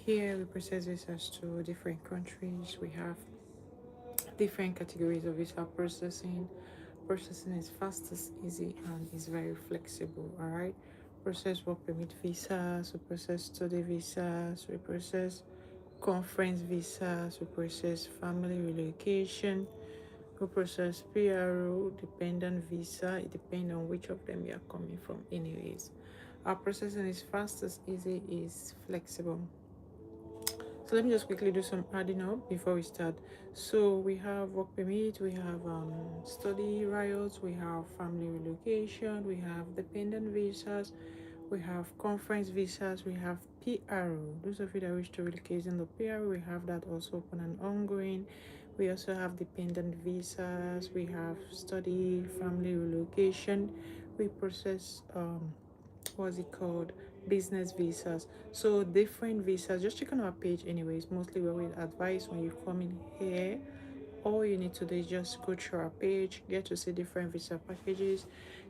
Here we process visas to different countries. We have different categories of visa processing. Processing is fastest, easy, and is very flexible. All right. Process work permit visas. We process study visas. We process conference visas. We process family relocation. We process PRO, dependent visa. It depends on which of them you are coming from. Anyways, our processing is fastest, easy, is flexible. So let me just quickly do some adding up before we start. So we have work permit, we have study riots, we have family relocation, we have dependent visas, we have conference visas, we have PRO. Those of you that wish to relocate in the PRO, we have that also open and ongoing. We also have dependent visas, we have study, family relocation. We process what's it called, business visas. So different visas, just check on our page anyways. Mostly we will advise when you come in here, all you need to do is just go through our page, get to see different visa packages,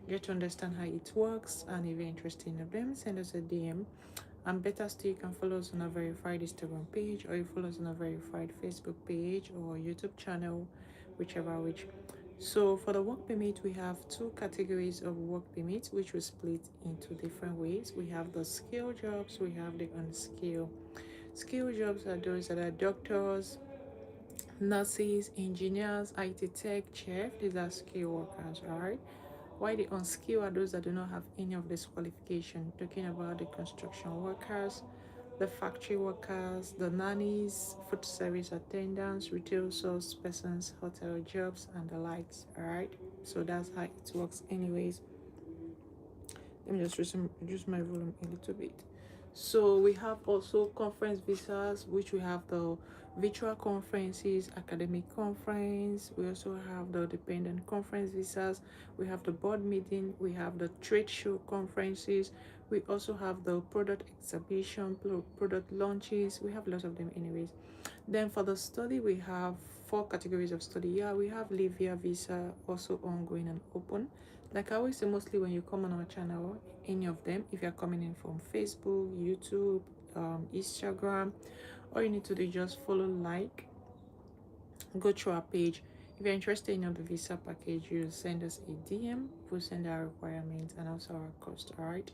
get to understand how it works, and if you're interested in them, send us a DM. And better still, you can follow us on a verified Instagram page, or you follow us on a verified Facebook page or YouTube channel, whichever which. So for the work permit, we have two categories of work permit, which we split into different ways. We have the skill jobs, we have the unskilled. Skill jobs are those that are doctors, nurses, engineers, IT tech, chef. These are skill workers, all right? While the unskilled are those that do not have any of this qualification. Talking about the construction workers, the factory workers, the nannies, food service attendants, retail sales persons, hotel jobs, and the likes. All right. So that's how it works. Anyways, let me just reduce my volume a little bit. So we have also conference visas, which we have the virtual conferences, academic conference. We also have the dependent conference visas. We have the board meeting. We have the trade show conferences. We also have the product exhibition, product launches. We have lots of them anyways. Then for the study, we have four categories of study. Yeah, we have live year visa, also ongoing and open. Like I always say, mostly when you come on our channel, any of them, if you're coming in from Facebook, YouTube, Instagram, all you need to do is just follow, like, go through our page. If you're interested in the visa package, you send us a DM. We'll send our requirements and also our cost. All right.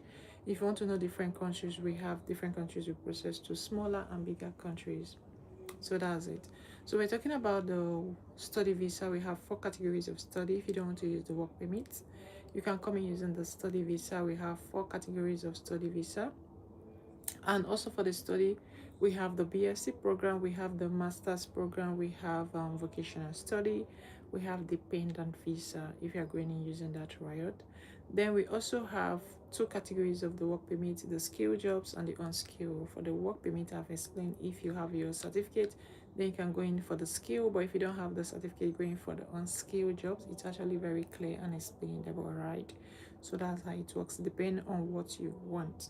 If you want to know different countries, we have different countries we process to smaller and bigger countries. So that's it. So we're talking about the study visa. We have four categories of study. If you don't want to use the work permit, you can come in using the study visa. We have four categories of study visa. And also for the study, we have the BSc program, we have the master's program, we have vocational study, we have dependent visa if you are going in using that riot. Then we also have two categories of the work permit, the skill jobs and the unskilled. For the work permit, I've explained, if you have your certificate, then you can go in for the skill, but if you don't have the certificate, going for the unskilled jobs. It's actually very clear and explainable, right? So that's how it works, depending on what you want.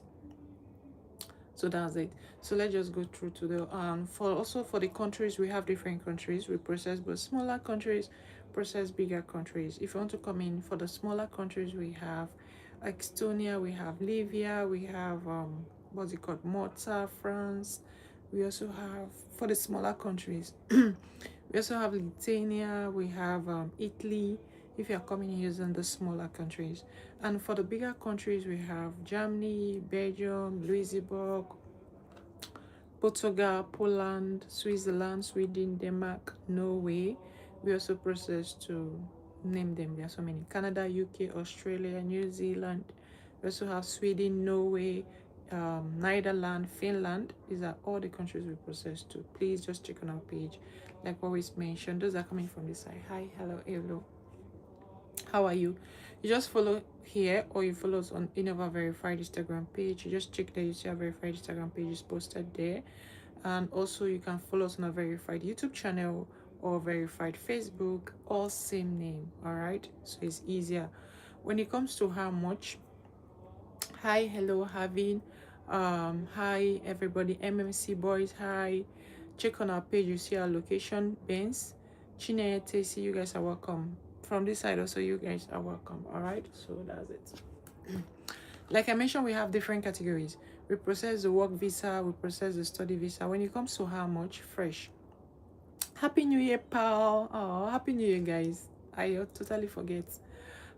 So that's it. So let's just go through to the for the countries. We have different countries we process, but smaller countries process bigger countries. If you want to come in for the smaller countries, we have Estonia, we have Libya, we have what's it called, Malta, France. We also have, for the smaller countries, we also have Lithuania, we have Italy, if you are coming in using the smaller countries. And for the bigger countries, we have Germany, Belgium, Luxembourg, Portugal, Poland, Switzerland, Sweden, Denmark, Norway. We also process, to name them, there are so many: Canada, UK, Australia, New Zealand. We also have Sweden, Norway, Netherlands, Finland. These are all the countries we process to. Please just check on our page. Like always mentioned, those are coming from this side. Hi, hello, hello. How are you? You just follow here, or you follow us on any of our verified Instagram page. You just check that you see our verified Instagram page is posted there. And also you can follow us on a verified YouTube channel or verified Facebook, all same name. All right, so it's easier. When it comes to how much, hi, hello, having, hi everybody, MMC boys, hi. Check on our page, you see our location, Benz, Chine, Tesi, you guys are welcome. From this side also, you guys are welcome. All right, so that's it. Like I mentioned, we have different categories. We process the work visa, we process the study visa. When it comes to how much, fresh. Happy New Year, pal. Oh, Happy New Year, guys. I totally forget.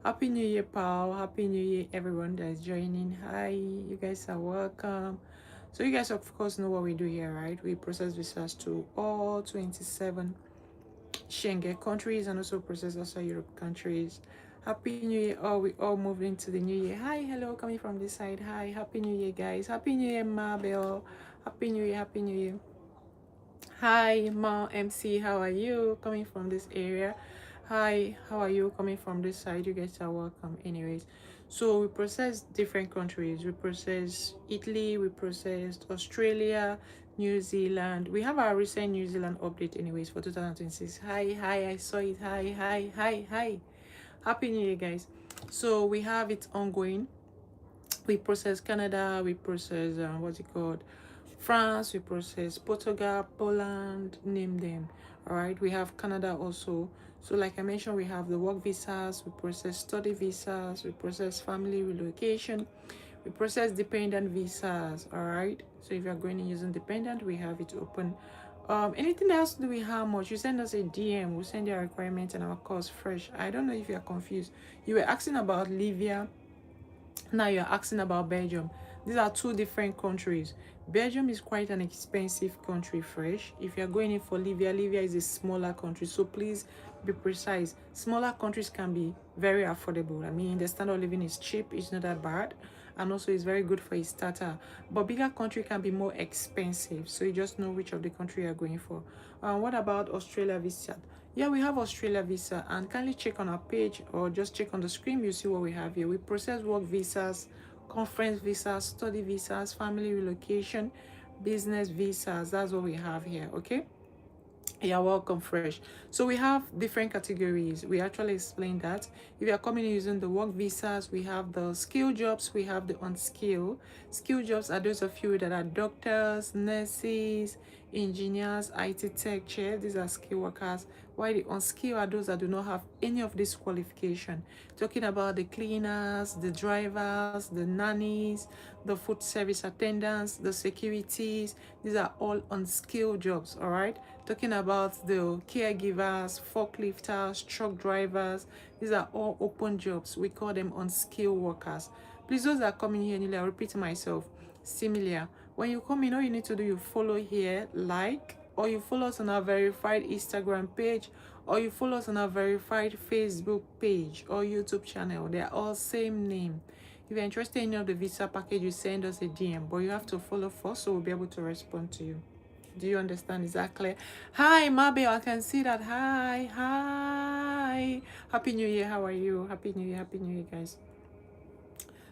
Happy New Year, pal. Happy New Year, everyone that is joining. Hi, you guys are welcome. So you guys, of course, know what we do here, right? We process visas to all 27 Schengen countries and also process outside Europe countries. Happy New Year. Oh, we all moved into the new year. Hi, hello, coming from this side. Hi, Happy New Year, guys. Happy New Year, Mabel. Happy New Year, Happy New Year. Hi, Ma MC, how are you? Coming from this area. Hi, how are you? Coming from this side. You guys are welcome. Anyways, so we process different countries. We process Italy, we processed Australia, New Zealand. We have our recent New Zealand update, anyways, for 2026. Hi, I saw it. Hi. Happy New Year, guys. So we have it ongoing. We process Canada, we process what's it called, France, we process Portugal, Poland, name them. All right, we have Canada also. So like I mentioned, we have the work visas, we process study visas, we process family relocation, we process dependent visas. All right, so if you're going and using dependent, we have it open. Anything else to do with how much, you send us a DM, we'll send your requirements and our course fresh. I don't know if you're confused. You were asking about Livia, now you're asking about Belgium. These are two different countries. Belgium is quite an expensive country, fresh. If you're going in for Libya, Libya is a smaller country. So please be precise. Smaller countries can be very affordable. I mean, the standard of living is cheap, it's not that bad. And also it's very good for a starter. But bigger country can be more expensive. So you just know which of the country you're going for. What about Australia visa? Yeah, we have Australia visa, and kindly check on our page or just check on the screen. You see what we have here. We process work visas, conference visas, study visas, family relocation, business visas. That's what we have here. Okay. You're welcome, fresh. So we have different categories. We actually explained that. If you are coming using the work visas, we have the skill jobs, we have the unskilled. Skill jobs are those of you that are doctors, nurses, engineers, IT tech chair. These are skill workers. While the unskilled are those that do not have any of this qualification. Talking about the cleaners, the drivers, the nannies, the food service attendants, the securities. These are all unskilled jobs, all right? Talking about the caregivers, forklifters, truck drivers. These are all open jobs. We call them unskilled workers. Please, those that are coming here newly, I'll repeat myself. Similar. When you come in, all you need to do, you follow here, like, or you follow us on our verified Instagram page, or you follow us on our verified Facebook page or YouTube channel. They are all same name. If you're interested in any of the visa package, you send us a DM, but you have to follow first so we'll be able to respond to you. Do you understand? Is that clear? Hi, Mabel. I can see that. Hi. Happy New Year. How are you? Happy New Year. Happy New Year, guys.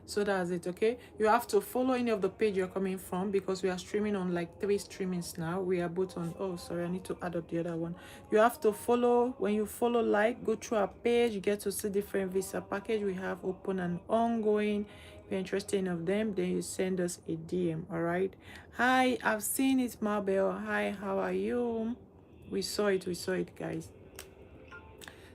So that's it. Okay, you have to follow any of the page you're coming from, because we are streaming on like 3 streamings now. We are both on, oh sorry, I need to add up the other one. You have to follow. When you follow, like, go through our page, you get to see different visa package we have open and ongoing. If you're interested in of them, then you send us a DM. All right. Hi, I've seen it, Mabel. Hi, how are you? We saw it, guys.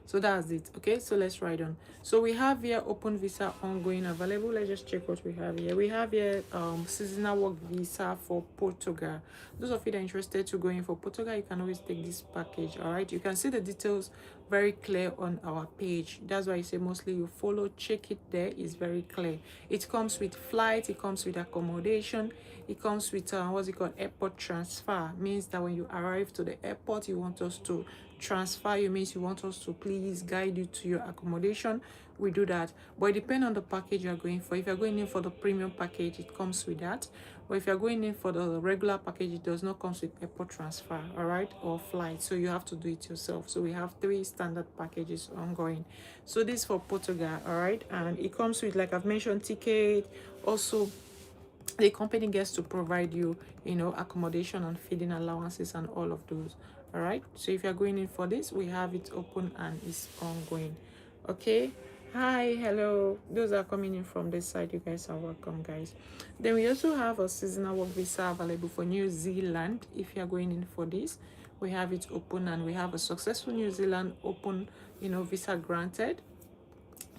So that's it. Okay, so let's write on. So we have here open visa ongoing available. Let's just check what we have here. We have here seasonal work visa for Portugal. Those of you that are interested to go in for Portugal, you can always take this package. All right, you can see the details very clear on our page. That's why I say mostly you follow, check it there. It's very clear. It comes with flight, it comes with accommodation, it comes with what's it called, airport transfer. Means that when you arrive to the airport, you want us to transfer you, means you want us to please guide you to your accommodation. We do that, but it depends on the package you're going for. If you're going in for the premium package, it comes with that, but if you're going in for the regular package, it does not come with airport transfer, all right, or flight, so you have to do it yourself. So we have 3 standard packages ongoing. So this for Portugal, all right, and it comes with, like I've mentioned, ticket. Also, the company gets to provide you, accommodation and feeding allowances and all of those. All right, so if you're going in for this, we have it open and it's ongoing. Okay, hi, hello, those are coming in from this side, you guys are welcome, guys. Then we also have a seasonal work visa available for New Zealand. If you're going in for this, we have it open, and we have a successful New Zealand open visa granted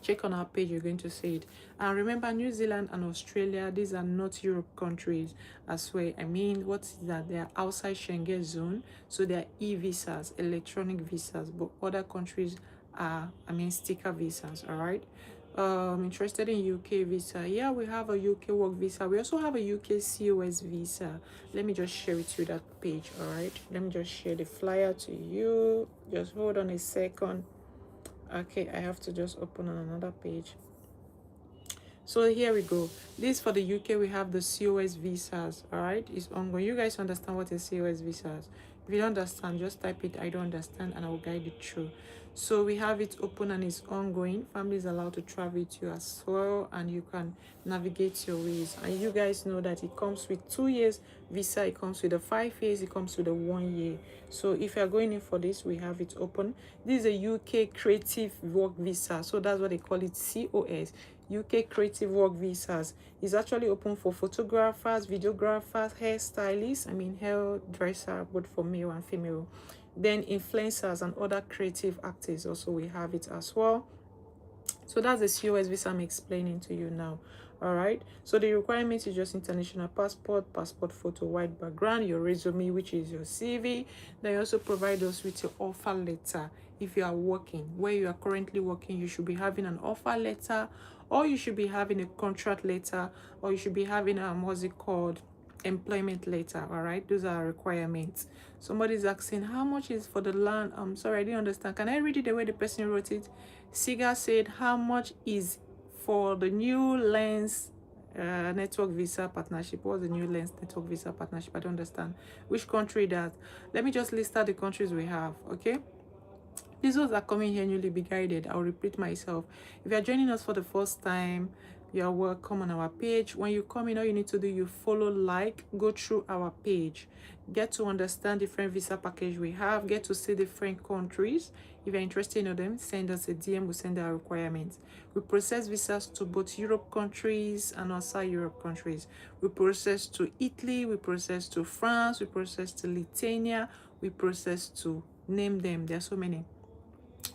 Check on our page, you're going to see it. And remember, New Zealand and Australia, these are not Europe countries as well. I mean, what is that? They are outside Schengen zone, so they are e-visas, electronic visas, but other countries are, I mean, sticker visas. All right. Interested in UK visa? Yeah, we have a UK work visa. We also have a UK COS visa. Let me just share with you that page. All right, let me just share the flyer to you. Just hold on a second. Okay, I have to just open on another page. So here we go. This for the UK, we have the COS visas. All right, it's ongoing. You guys understand what is COS visas? If you don't understand, just type it I don't understand and I will guide you through. So we have it open and it's ongoing. Family is allowed to travel with you as well, and you can navigate your ways. And you guys know that it comes with 2 years visa, it comes with a 5 years, it comes with a 1 year. So if you're going in for this, we have it open. This is a UK creative work visa, so that's what they call it, COS. UK creative work visas is actually open for photographers, videographers, hairstylists, I mean hairdresser, both for male and female. Then influencers and other creative artists also, we have it as well. So that's the COS visa I'm explaining to you now. All right, so the requirement is just international passport, passport photo, white background, your resume, which is your CV. They also provide us with your offer letter. If you are working where you are currently working, you should be having an offer letter, or you should be having a contract letter, or you should be having what's it called, employment letter. All right, those are requirements. Somebody's asking how much is for the land. I'm sorry, I didn't understand. Can I read it the way the person wrote it? Siga said, how much is for the new lens network visa partnership? What's the new lens network visa partnership? I don't understand which country that. Let me just list out the countries we have. Okay, these ones are coming here newly, be guided. I'll repeat myself. If you're joining us for the first time, you're welcome on our page. When you come in, all you need to do, you follow, like, go through our page, get to understand different visa package we have, get to see different countries. If you're interested in them, send us a DM, we'll send our requirements. We process visas to both Europe countries and outside Europe countries. We process to Italy, we process to France, we process to Lithuania, we process to, name them, there are so many.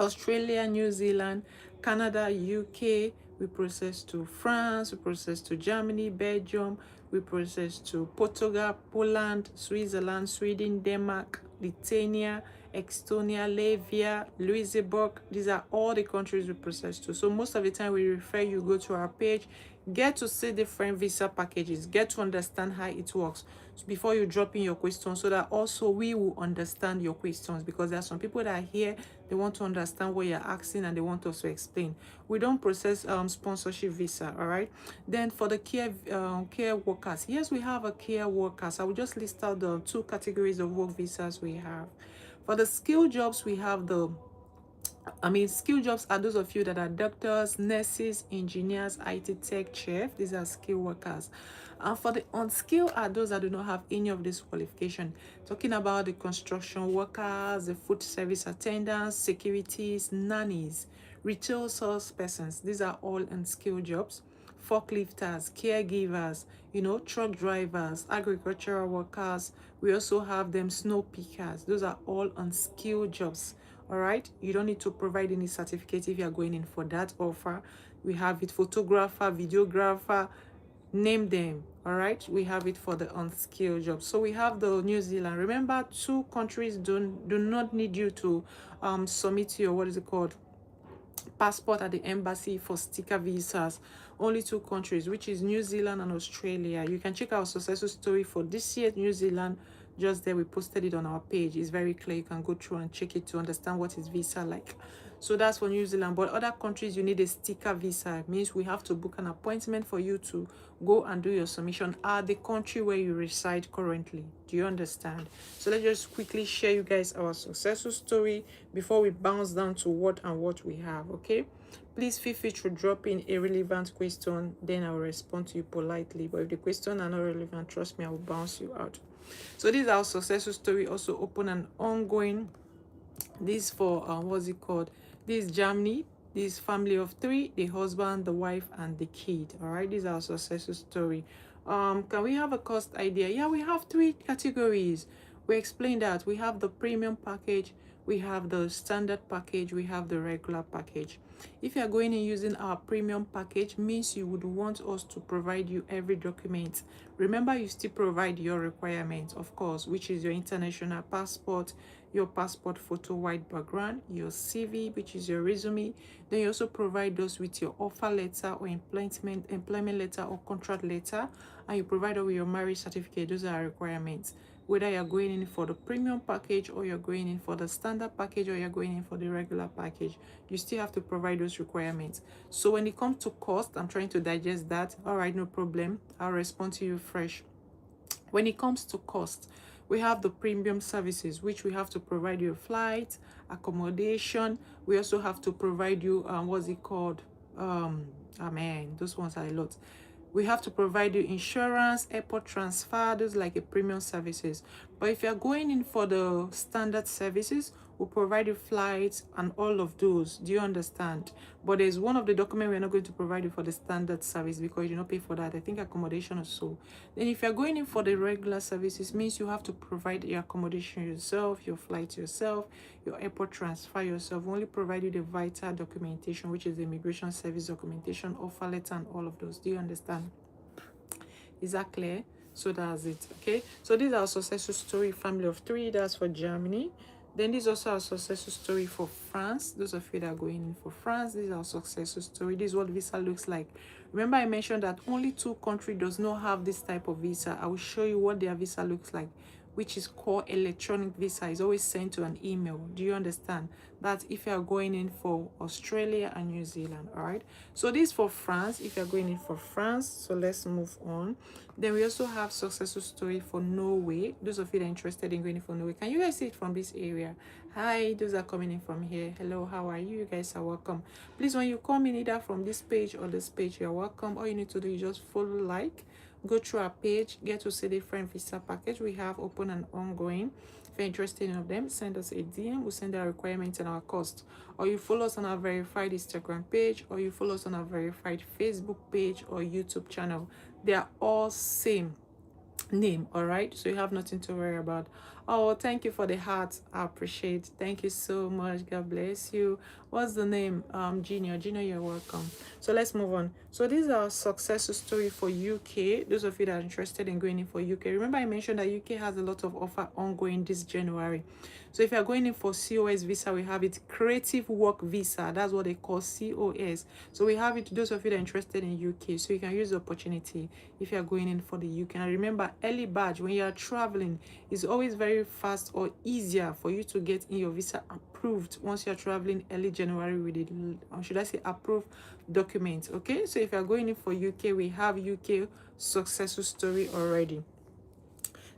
Australia, New Zealand, Canada, UK, we process to France, we process to Germany, Belgium, we process to Portugal, Poland, Switzerland, Sweden, Denmark, Lithuania, Estonia, Latvia, Luxembourg. These are all the countries we process to. So most of the time we refer you, go to our page, get to see different visa packages, get to understand how it works before you drop in your questions, so that also we will understand your questions, because there are some people that are here, they want to understand what you're asking and they want us to explain. We don't process sponsorship visa. All right, then for the care workers, yes, we have a care workers. I will just list out the 2 categories of work visas we have. For the skilled jobs, we have the skilled jobs are those of you that are doctors, nurses, engineers, IT tech, chef. These are skilled workers. And for the unskilled are those that do not have any of this qualification. Talking about the construction workers, the food service attendants, securities, nannies, retail sales persons. These are all unskilled jobs. Forklifters, caregivers, truck drivers, agricultural workers. We also have them snow pickers. Those are all unskilled jobs. All right, you don't need to provide any certificate if you are going in for that offer. We have it, photographer, videographer, name them. All right, we have it for the unskilled jobs. So we have the New Zealand. Remember, 2 countries do not need you to submit your, what is it called, passport at the embassy for sticker visas. Only 2 countries, which is New Zealand and Australia. You can check our successful story for this year, New Zealand. Just there, we posted it on our page. It's very clear. You can go through and check it to understand what is visa like. So that's for New Zealand. But other countries, you need a sticker visa. It means we have to book an appointment for you to go and do your submission at the country where you reside currently. Do you understand? So let's just quickly share you guys our successful story before we bounce down to what we have. Okay, please feel free to drop in a relevant question, then I will respond to you politely. But if the question are not relevant, trust me, I will bounce you out. So this is our successful story, also open and ongoing. This for what's it called, this is Germany. This family of 3, the husband, the wife, and the kid. All right, this is our successful story. Can we have a cost idea? Yeah, we have 3 categories. We explained that we have the premium package, we have the standard package, we have the regular package. If you are going in using our premium package, means you would want us to provide you every document. Remember, you still provide your requirements, of course, which is your international passport, your passport photo white background, your CV, which is your resume. Then you also provide those with your offer letter or employment letter or contract letter, and you provide with your marriage certificate. Those are requirements. Whether you're going in for the premium package or you're going in for the standard package or you're going in for the regular package, you still have to provide those requirements. So when it comes to cost, I'm trying to digest that. All right, no problem. I'll respond to you fresh. When it comes to cost, we have the premium services, which we have to provide you flight, accommodation. We also have to provide you, what's it called? Those ones are a lot. We have to provide you insurance, airport transfer, those like a premium services. But if you're going in for the standard services, we'll provide you flights and all of those. Do you understand? But there's one of the documents we're not going to provide you for the standard service because you do not pay for that. I think accommodation or so. Then if you're going in for the regular services, means you have to provide your accommodation yourself, your flight yourself, your airport transfer yourself. We only provide you the vital documentation, which is the immigration service documentation, offer letter, and all of those. Do you understand? Is that clear? So that's it. Okay, so this is our successful story, family of 3. That's for Germany. Then this is also our successful story for France. Those of you that are going in for France, this is our successful story. This is what visa looks like. Remember I mentioned that only 2 countries does not have this type of visa. I will show you what their visa looks like, which is called electronic visa. Is always sent to an email. Do you understand? That if you are going in for Australia and New Zealand. All right, so this is for France, if you're going in for France. So let's move on. Then we also have successful story for Norway. Those of you that are interested in going in for Norway, can you guys see it from this area? Hi, those are coming in from here. Hello, how are you? You guys are welcome. Please, when you come in either from this page or this page, you're welcome. All you need to do is just follow, like, go through our page, get to see different visa package we have open and ongoing. If you're interested in them, send us a DM. We'll send our requirements and our cost. Or you follow us on our verified Instagram page, or you follow us on our verified Facebook page or YouTube channel. They are all same name. All right, so you have nothing to worry about. Oh, thank you for the heart. I appreciate. Thank you so much. God bless you. What's the name? Junior, you're welcome. So let's move on. So this is our success story for UK. Those of you that are interested in going in for UK, remember I mentioned that UK has a lot of offer ongoing this January. So if you're going in for COS visa, we have it, creative work visa. That's what they call COS. So we have it, those of you that are interested in UK, so you can use the opportunity if you're going in for the UK. And remember, early badge, when you're traveling, is always very fast or easier for you to get in your visa approved once you're traveling early January with it, or should I say approved documents. Okay, so if you're going in for UK, we have UK successful story already.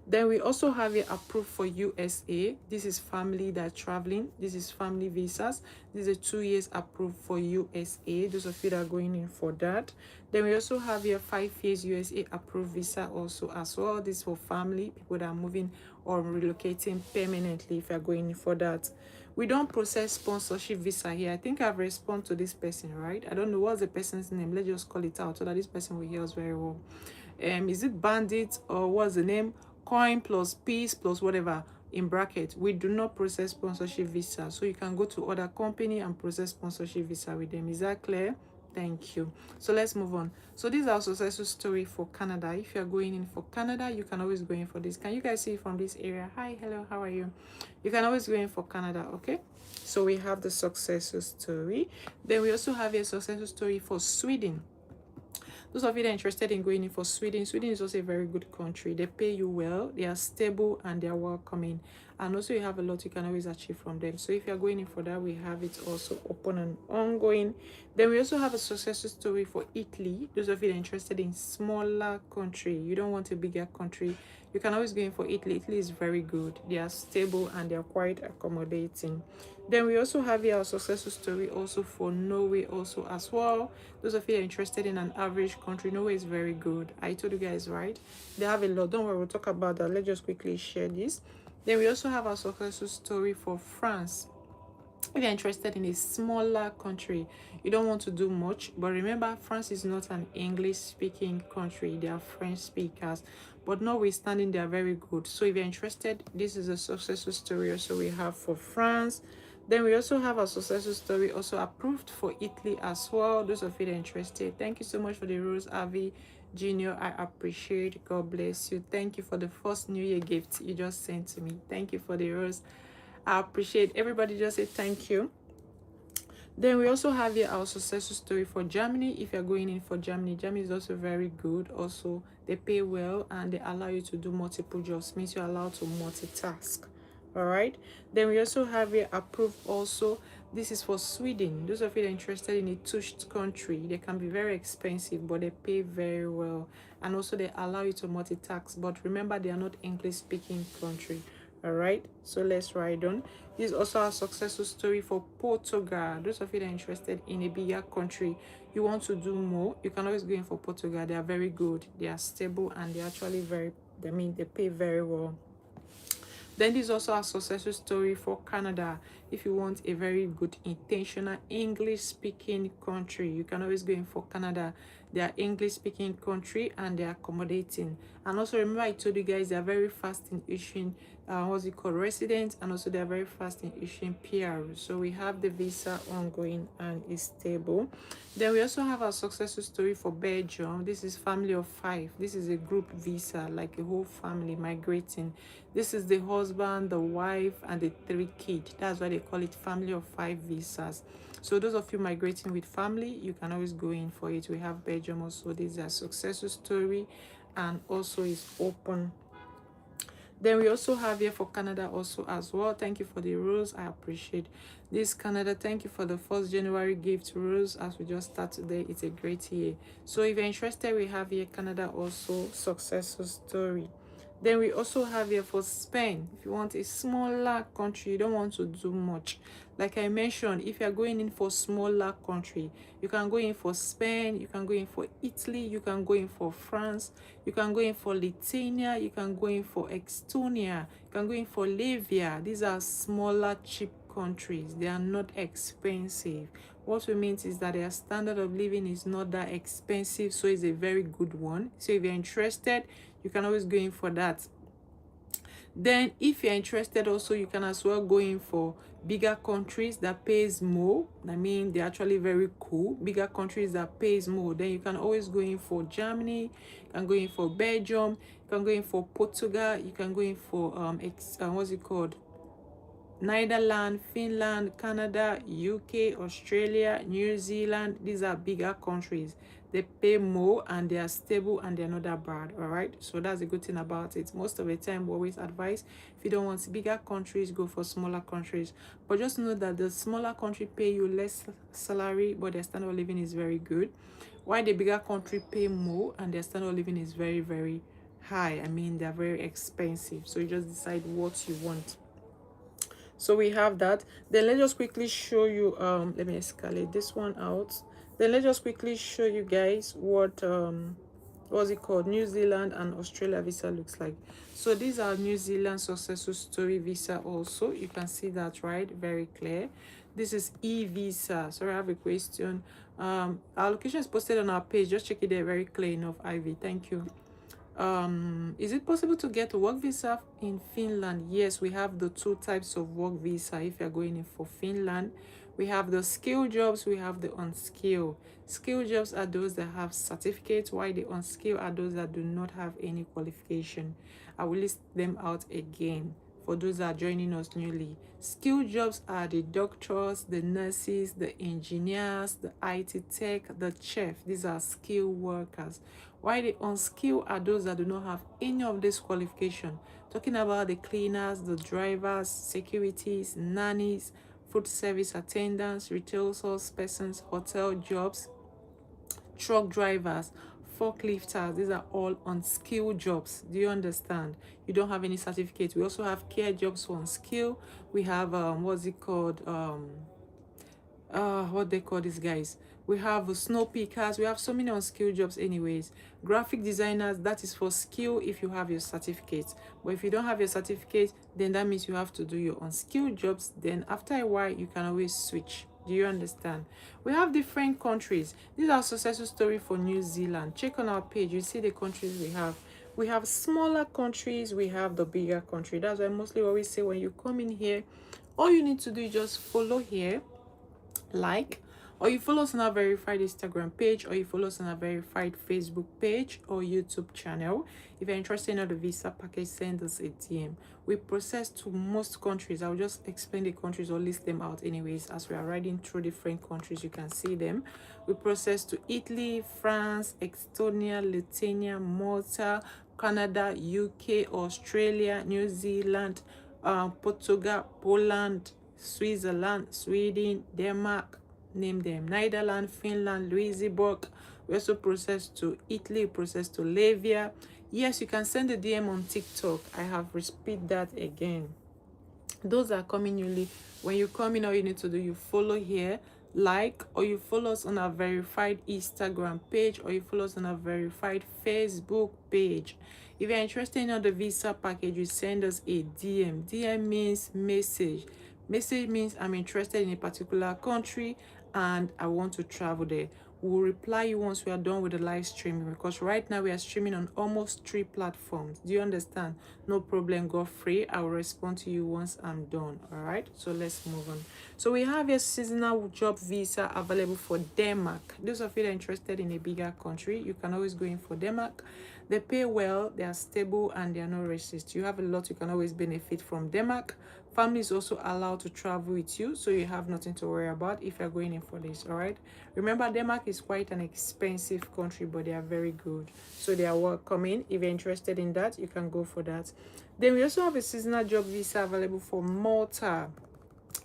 Then we also have it approved for USA. This is family that are traveling. This is family visas. This is a 2 years approved for USA. Those of you that are going in for that. Then we also have here 5 years USA approved visa also as well. This is for family, people that are moving or relocating permanently if you're going in for that. We don't process sponsorship visa here. I think I've responded to this person, right? I don't know what's the person's name. Let's just call it out so that this person will hear us very well. Is it Bandit or what's the name? Coin plus peace plus whatever in bracket. We do not process sponsorship visa, so you can go to other company and process sponsorship visa with them. Is that clear? Thank you. So let's move on. So this is our successful story for Canada. If you're going in for Canada, you can always go in for this. Can you guys see from this area? Hi, hello, how are you? You can always go in for Canada. Okay, so we have the successful story. Then we also have a successful story for Sweden. Those of you that are interested in going in for Sweden, Sweden is also a very good country. They pay you well, they are stable, and they are welcoming. And also you have a lot you can always achieve from them. So if you're going in for that, we have it also open and ongoing. Then we also have a success story for Italy. Those of you that are interested in smaller country, you don't want a bigger country, you can always go in for Italy. Italy is very good. They are stable and they are quite accommodating. Then we also have here our successful story also for Norway also as well. Those of you that are interested in an average country, Norway is very good. I told you guys, right? They have a lot. Don't worry, we'll talk about that. Let's just quickly share this. Then we also have our successful story for France. If you're interested in a smaller country, you don't want to do much, but remember, France is not an English speaking country, they are French speakers, but notwithstanding, they are very good. So if you're interested, this is a successful story also we have for France. Then we also have a successful story also approved for Italy as well. Those of you that are interested, thank you so much for the rose, Avi Junior. I appreciate. God bless you. Thank you for the first New Year gift you just sent to me. Thank you for the rose. I appreciate. Everybody just say thank you. Then we also have here our successful story for Germany. If you're going in for Germany, Germany is also very good. Also, they pay well and they allow you to do multiple jobs. Means you're allowed to multitask. All right. Then we also have here approved also. This is for Sweden. Those of you that are interested in a touched country, they can be very expensive, but they pay very well. And also they allow you to multitask. But remember, they are not English speaking country. All right, so let's ride on. This is also a successful story for Portugal. Those of you that are interested in a bigger country, you want to do more, you can always go in for Portugal. They are very good, they are stable, and they're actually very, I mean, they pay very well. Then this is also a successful story for Canada. If you want a very good intentional English speaking country, you can always go in for Canada. They are English speaking country and they are accommodating. And also remember, I told you guys they are very fast in issuing what's it called, residents, and also they are very fast in issuing PR. So we have the visa ongoing and is stable. Then we also have a successful story for Belgium. This is family of 5. This is a group visa, like a whole family migrating. This is the husband, the wife, and the 3 kids. That's why they call it family of 5 visas. So those of you migrating with family, you can always go in for it. We have Belgium also. This is a successful story and also is open. Then we also have here for Canada also as well. Thank you for the rules. I appreciate this, Canada. Thank you for the 1st January gift rules as we just start today. It's a great year. So if you're interested, we have here Canada also successful story. Then we also have here for Spain. If you want a smaller country, you don't want to do much. Like I mentioned, if you're going in for smaller country, you can go in for Spain, you can go in for Italy, you can go in for France, you can go in for Lithuania, you can go in for Estonia, you can go in for Latvia. These are smaller, cheap countries. They are not expensive. What we mean is that their standard of living is not that expensive, so it's a very good one. So if you're interested, you can always go in for that. Then if you're interested also, you can as well go in for bigger countries that pays more. I mean, they're actually very cool. Bigger countries that pays more. Then you can always go in for Germany, you can go in for Belgium, you can go in for Portugal, you can go in for what's it called, Netherlands, Finland, Canada, UK, Australia, New Zealand. These are bigger countries. They pay more and they are stable and they're not that bad. All right, so that's a good thing about it. Most of the time we always advise, if you don't want bigger countries, go for smaller countries. But just know that the smaller country pay you less salary, but their standard of living is very good, while the bigger country pay more and their standard of living is very, very high. I mean, they're very expensive. So you just decide what you want. So we have that. Then let's just quickly show you, let me escalate this one out. Then let's just quickly show you guys what what's it called, New Zealand and Australia visa looks like. So these are New Zealand successful story visa also. You can see that, right? Very clear. This is e-visa. Sorry, I have a question. Our location is posted on our page. Just check it there. Very clear enough, Ivy. Thank you. Is it possible to get a work visa in Finland? Yes, we have the 2 types of work visa. If you're going in for Finland, we have the skilled jobs, we have the unskilled. Skilled jobs are those that have certificates, while the unskilled are those that do not have any qualification. I will list them out again for those that are joining us newly. Skilled jobs are the doctors, the nurses, the engineers, the IT tech, the chef. These are skilled workers. While the unskilled are those that do not have any of this qualification. Talking about the cleaners, the drivers, securities, nannies, food service attendants, retail sales persons, hotel jobs, truck drivers, forklifters. These are all unskilled jobs. Do you understand? You don't have any certificate. We also have care jobs for unskilled. We have what's it called, what they call these guys, We have snow pickers. We have so many unskilled jobs anyways. Graphic designers, that is for skill if you have your certificate. But if you don't have your certificate, then that means you have to do your unskilled jobs. Then after a while, you can always switch. Do you understand? We have different countries. These are successful story for New Zealand. Check on our page. You see the countries we have. We have smaller countries. We have the bigger country. That's why mostly what we say when you come in here, all you need to do is just follow here, like, or you follow us on our verified Instagram page, or you follow us on our verified Facebook page or YouTube channel. If you're interested in the visa package, send us a DM. We process to most countries. I'll just explain the countries or list them out anyways. As we are riding through different countries, you can see them. We process to Italy, France, Estonia, Lithuania, Malta, Canada, UK, Australia, New Zealand, Portugal, Poland, Switzerland, Sweden, Denmark, name them, Netherlands, Finland, Luxembourg. We also process to Italy, process to Latvia. Yes, you can send a DM on TikTok. I have repeat that again. Those are coming newly. When you come in, all you need to do, you follow here, like, or you follow us on our verified Instagram page, or you follow us on our verified Facebook page. If you're interested in the visa package, you send us a DM. DM means message. Message means I'm interested in a particular country and I want to travel there. We'll reply you once we are done with the live streaming, because right now we are streaming on almost 3 platforms. Do you understand? No problem, go free. I will respond to you once I'm done. All right, so let's move on. So we have a seasonal job visa available for Denmark. Those of you that are interested in a bigger country, you can always go in for Denmark. They pay well, they are stable, and they are not racist. You have a lot you can always benefit from Denmark. Family is also allowed to travel with you, so you have nothing to worry about if you're going in for this. All right, remember, Denmark is quite an expensive country, but they are very good, so they are welcoming. If you're interested in that, you can go for that. Then we also have a seasonal job visa available for Malta.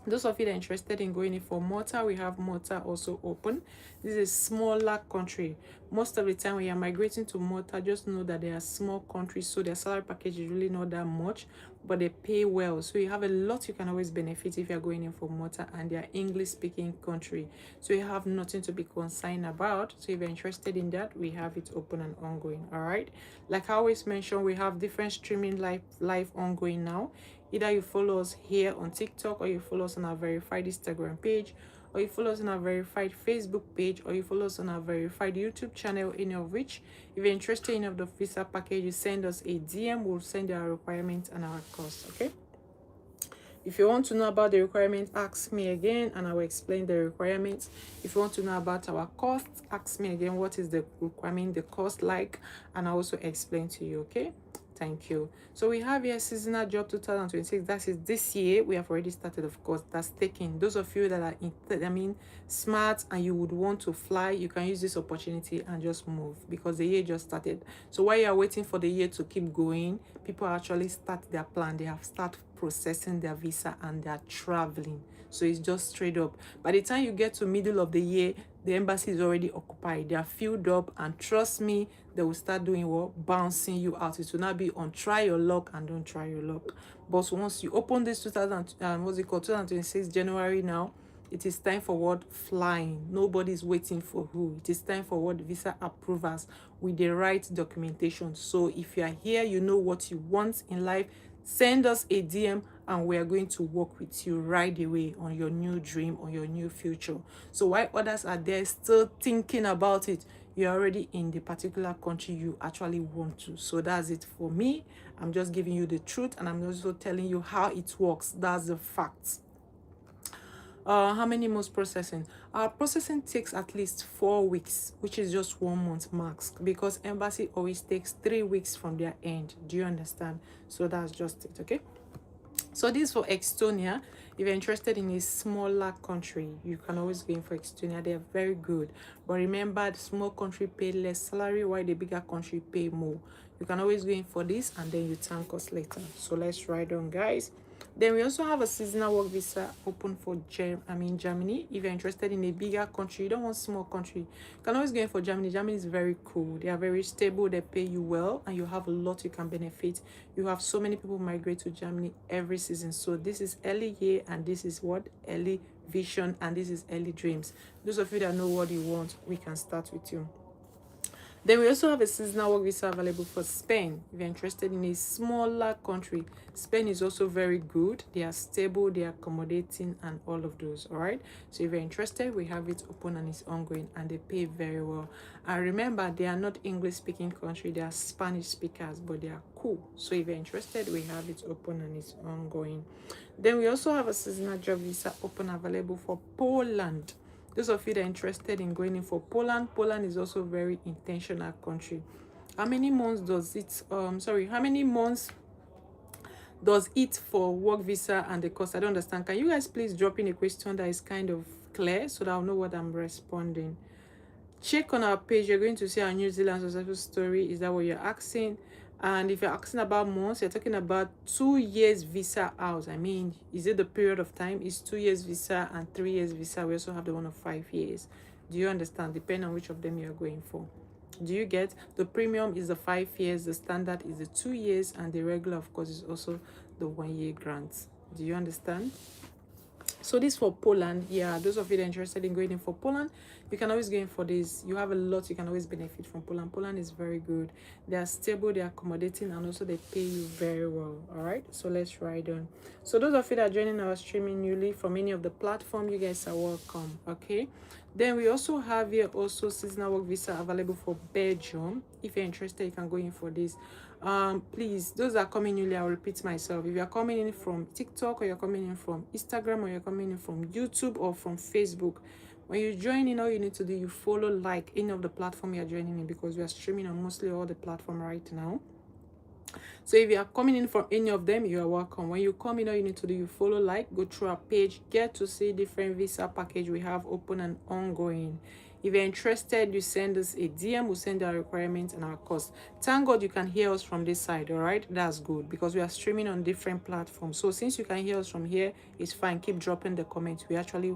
Those of you that are interested in going in for Malta, we have Malta also open. This is a smaller country. Most of the time when you're migrating to Malta, just know that they are small countries, so their salary package is really not that much, but they pay well. So you have a lot you can always benefit if you're going in for Malta, and they are English speaking country. So you have nothing to be concerned about. So if you're interested in that, we have it open and ongoing. All right. Like I always mention, we have different streaming live ongoing now. Either you follow us here on TikTok, or you follow us on our verified Instagram page, or you follow us on our verified Facebook page, or you follow us on our verified YouTube channel, any of which. If you're interested in the visa package, you send us a DM. We'll send you our requirements and our costs, okay? If you want to know about the requirements, ask me again and I will explain the requirements. If you want to know about our costs, ask me again what is the requirement, the cost like, and I'll also explain to you, okay? Thank you. So we have here seasonal job 2026. That is this year. We have already started, of course. That's taking those of you that are smart and you would want to fly, you can use this opportunity and just move, because the year just started. So while you are waiting for the year to keep going, people actually start their plan. They have started processing their visa and they are traveling. So it's just straight up. By the time you get to middle of the year, the embassy is already occupied. They are filled up, and trust me, they will start doing what? Bouncing you out. It will not be on try your luck and don't try your luck. But once you open this 2026 January now, it is time for what? Flying. Nobody's waiting for who. It is time for what? Visa approvals with the right documentation. So if you are here, you know what you want in life, send us a DM and we are going to work with you right away on your new dream, on your new future. So while others are there still thinking about it, you're already in the particular country you actually want to. So that's it for me. I'm just giving you the truth, and I'm also telling you how it works. That's the facts. How many months processing? Our processing takes at least 4 weeks, which is just 1 month max, because embassy always takes 3 weeks from their end. Do you understand? So that's just it, okay? So this is for Estonia. If you're interested in a smaller country, you can always go in for Estonia. They are very good. But remember, the small country pay less salary, while the bigger country pay more. You can always go in for this and then you thank us later. So let's ride on, guys. Then we also have a seasonal work visa open for Germany. If you're interested in a bigger country, you don't want small country, you can always go in for Germany. Germany is very cool. They are very stable. They pay you well, and you have a lot you can benefit. You have so many people migrate to Germany every season. So this is early year, and this is what early vision, and this is early dreams. Those of you that know what you want, we can start with you. Then we also have a seasonal work visa available for Spain. If you're interested in a smaller country, Spain is also very good. They are stable, they are accommodating, and all of those. All right. So if you're interested, we have it open and it's ongoing, and they pay very well. And remember, they are not English-speaking country; they are Spanish speakers, but they are cool. So if you're interested, we have it open and it's ongoing. Then we also have a seasonal job visa open available for Poland. Those of you that are interested in going in for Poland, Poland is also a very intentional country. How many months does it, how many months does it for work visa and the cost? I don't understand. Can you guys please drop in a question that is kind of clear so that I'll know what I'm responding? Check on our page. You're going to see our New Zealand successful story. Is that what you're asking? And if you're asking about months, you're talking about 2 years visa out. I mean, is it the period of time? Is 2 years visa and 3 years visa. We also have the one of 5 years. Do you understand? Depending on which of them you're going for. Do you get? The premium is the 5 years, the standard is the 2 years, and the regular, of course, is also the 1 year grant. Do you understand? So this for Poland. Yeah, those of you that are interested in going in for Poland, you can always go in for this. You have a lot you can always benefit from Poland. Poland is very good. They are stable, they are accommodating, and also they pay you very well. All right, so let's ride on. So those of you that are joining our streaming newly from any of the platform, you guys are welcome. Okay, then we also have here also seasonal work visa available for Belgium. If you're interested, you can go in for this. Please, those that are coming newly, I'll repeat myself. If you're coming in from TikTok, or you're coming in from Instagram, or you're coming in from YouTube or from Facebook, when you join in, all you need to do, you follow, like any of the platform you're joining in, because we are streaming on mostly all the platform right now. So if you are coming in from any of them, you are welcome. When you come in, all you need to do, you follow, like, go through our page, get to see different visa package we have open and ongoing. If you're interested, you send us a DM. We'll send our requirements and our cost. Thank God you can hear us from this side, all right? That's good, because we are streaming on different platforms. So since you can hear us from here, it's fine. Keep dropping the comments. We actually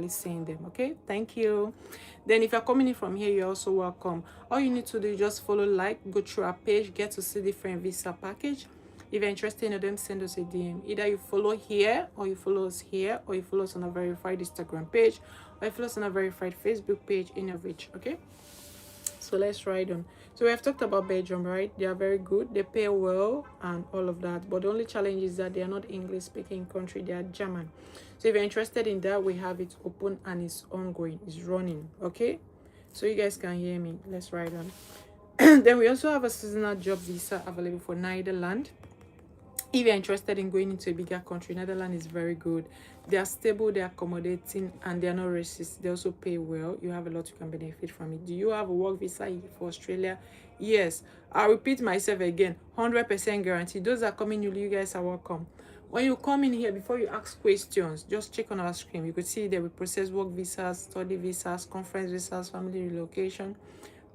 seeing them, okay? Thank you. Then if you're coming in from here, you're also welcome. All you need to do is just follow, like, go through our page, get to see different visa package. If you're interested in them, send us a DM. Either you follow here, or you follow us here, or you follow us on a verified Instagram page, or you follow us on a verified Facebook page, any of which, okay? So let's ride on. So we have talked about Belgium, right? They are very good. They pay well and all of that. But the only challenge is that they are not English-speaking country. They are German. So if you're interested in that, we have it open and it's ongoing. It's running, okay? So you guys can hear me. Let's ride on. Then we also have a seasonal job visa available for Netherlands. If you're interested in going into a bigger country, Netherlands is very good. They are stable, they are accommodating, and they are not racist. They also pay well. You have a lot you can benefit from it. Do you have a work visa for Australia? Yes. I'll repeat myself again. 100% guarantee. Those that are coming newly, you guys are welcome. When you come in here, before you ask questions, just check on our screen. You could see that we process work visas, study visas, conference visas, family relocation,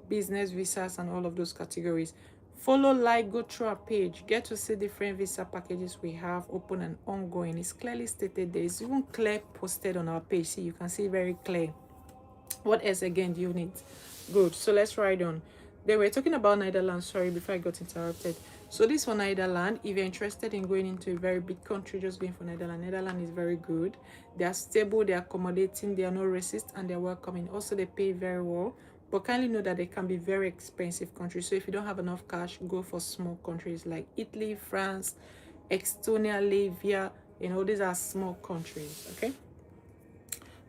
business visas, and all of those categories. Follow, like, go through our page, get to see different visa packages we have open and ongoing. It's clearly stated there. It's even clear posted on our page. See, you can see very clear. What else again do you need? Good. So let's ride on. Then we're talking about Netherlands. Sorry, before I got interrupted. So this for Netherlands, if you're interested in going into a very big country, just going for Netherlands. Netherlands is very good. They are stable, they are accommodating, they are not racist, and they're welcoming. Also, they pay very well. But kindly know that they can be very expensive countries. So if you don't have enough cash, go for small countries like Italy, France, Estonia, Latvia. You know, these are small countries, okay?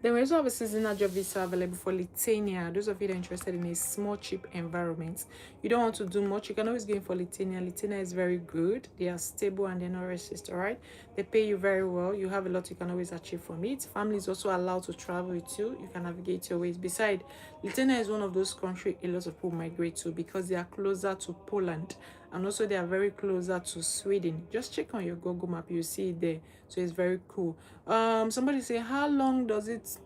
Then we also have a seasonal job visa available for Lithuania. Those of you that are interested in a small, cheap environment. You don't want to do much, you can always go in for Lithuania. Lithuania is very good. They are stable and they're not racist, all right? They pay you very well. You have a lot you can always achieve from it. Family is also allowed to travel with you. You can navigate your ways. Besides, Lithuania is one of those countries a lot of people migrate to because they are closer to Poland. And also they are very closer to Sweden. Just check on your Google map, you see it there. So it's very cool. Somebody say, how long does it,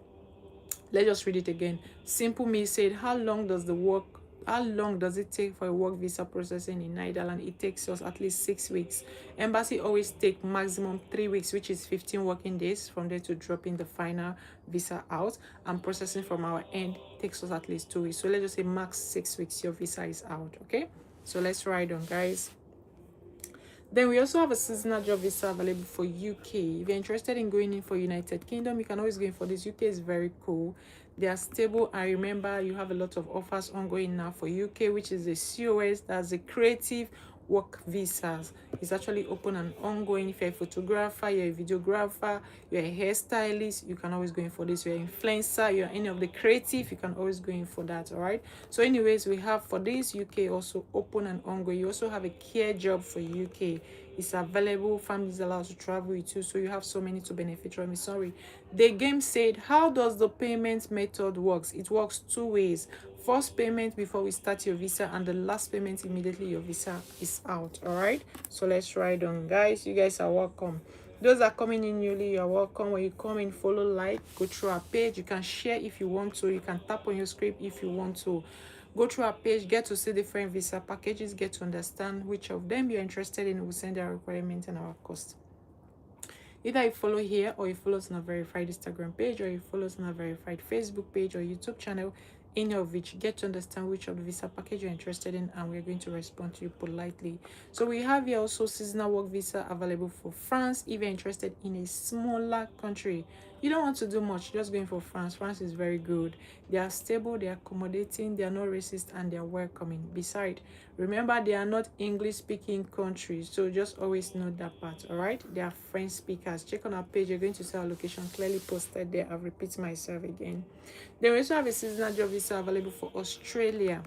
let's just read it again. Simple Me said, how long does the work how long does it take for a work visa processing in Netherlands? It takes us at least 6 weeks. Embassy always take maximum 3 weeks, which is 15 working days from there to drop in the final visa out. And processing from our end takes us at least 2 weeks. So let's just say max 6 weeks your visa is out. Okay, so let's ride on, guys. Then we also have a seasonal job visa available for UK. If you're interested in going in for United Kingdom, you can always go in for this. UK is very cool. They are stable. I remember you have a lot of offers ongoing now for UK, which is the COS, that's the creative work visas. It's actually open and ongoing. If you're a photographer, you're a videographer, you're a hairstylist, you can always go in for this. You're an influencer, you're any of the creative, you can always go in for that. All right, so anyways, we have for this UK also open and ongoing. You also have a care job for UK. It's available. Families allowed to travel with you, so you have so many to benefit from it. Sorry, the game said, how does the payment method works? It works two ways. First payment before we start your visa, and the last payment immediately your visa is out. All right, so let's ride on, guys. You guys are welcome. Those are coming in newly, you're welcome. When you come in, follow, like, go through our page. You can share if you want to. You can tap on your script if you want to. Go through our page, get to see different visa packages, get to understand which of them you're interested in. We'll send our requirements and our cost. Either you follow here, or you follow us on a verified Instagram page, or you follow us on a verified Facebook page or YouTube channel, any of which, get to understand which of the visa package you're interested in, and we're going to respond to you politely. So we have here also seasonal work visa available for France. If you're interested in a smaller country, you don't want to do much, just going for France. France is very good. They are stable, they are accommodating, they are not racist, and they are welcoming. Besides, remember, they are not English speaking countries, so just always note that part. All right, they are French speakers. Check on our page, you're going to see our location clearly posted there. I'll repeat myself again. Then we also have a seasonal job visa available for Australia.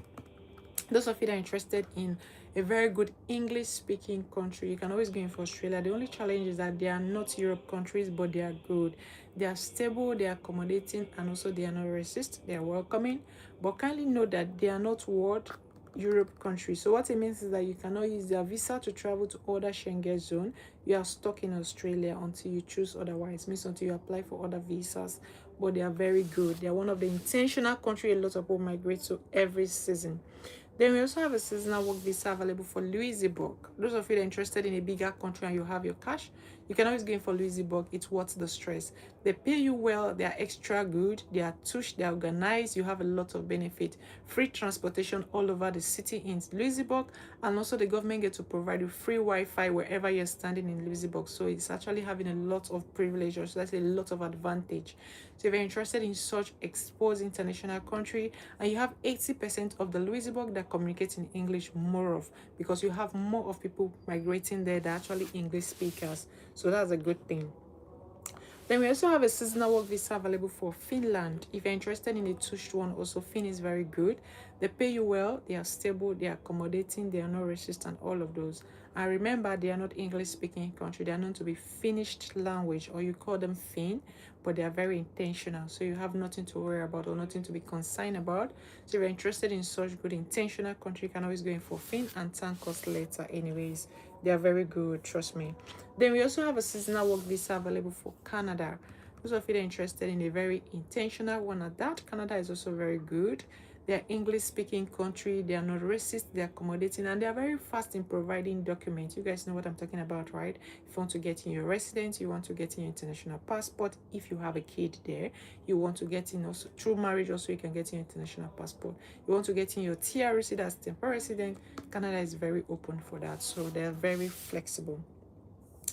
Those of you that are interested in a very good English speaking country, you can always go in for Australia. The only challenge is that they are not Europe countries, but they are good. They are stable, they are accommodating, and also they are not racist. They are welcoming. But kindly note that they are not world Europe countries. So what it means is that you cannot use their visa to travel to other Schengen zone. You are stuck in Australia until you choose otherwise. Means until you apply for other visas. But they are very good. They are one of the intentional country a lot of people migrate to every season. Then we also have a seasonal work visa available for Luxembourg. Those of you that are interested in a bigger country and you have your cash, you can always go in for Luxembourg. It's worth the stress. They pay you well, they are extra good, they are touch, they are organized, you have a lot of benefit. Free transportation all over the city in Luxembourg, and also the government get to provide you free Wi-Fi wherever you're standing in Luxembourg. So it's actually having a lot of privileges, so that's a lot of advantage. So if you're interested in such exposed international country, and you have 80% of the Luxembourg that communicate in English more of, because you have more of people migrating there that are actually English speakers. So that's a good thing. Then we also have a seasonal work visa available for Finland. If you're interested in a touched one, also Finn is very good. They pay you well, they are stable, they are accommodating, they are not racist, and all of those. And remember, they are not English speaking country. They are known to be Finnish language, or you call them Finn, but they are very intentional. So you have nothing to worry about or nothing to be concerned about. So if you're interested in such good intentional country, you can always go in for Finn and thank us later anyways. They are very good, trust me. Then we also have a seasonal work visa available for Canada. Those of you that are interested in a very intentional one at that, Canada is also very good. They are English speaking country, they are not racist, they are accommodating, and they are very fast in providing documents. You guys know what I'm talking about, right? If you want to get in your residence, you want to get in your international passport. If you have a kid there, you want to get in also through marriage, also you can get in your international passport. You want to get in your TRC, that's temporary resident. Canada is very open for that, so they're very flexible.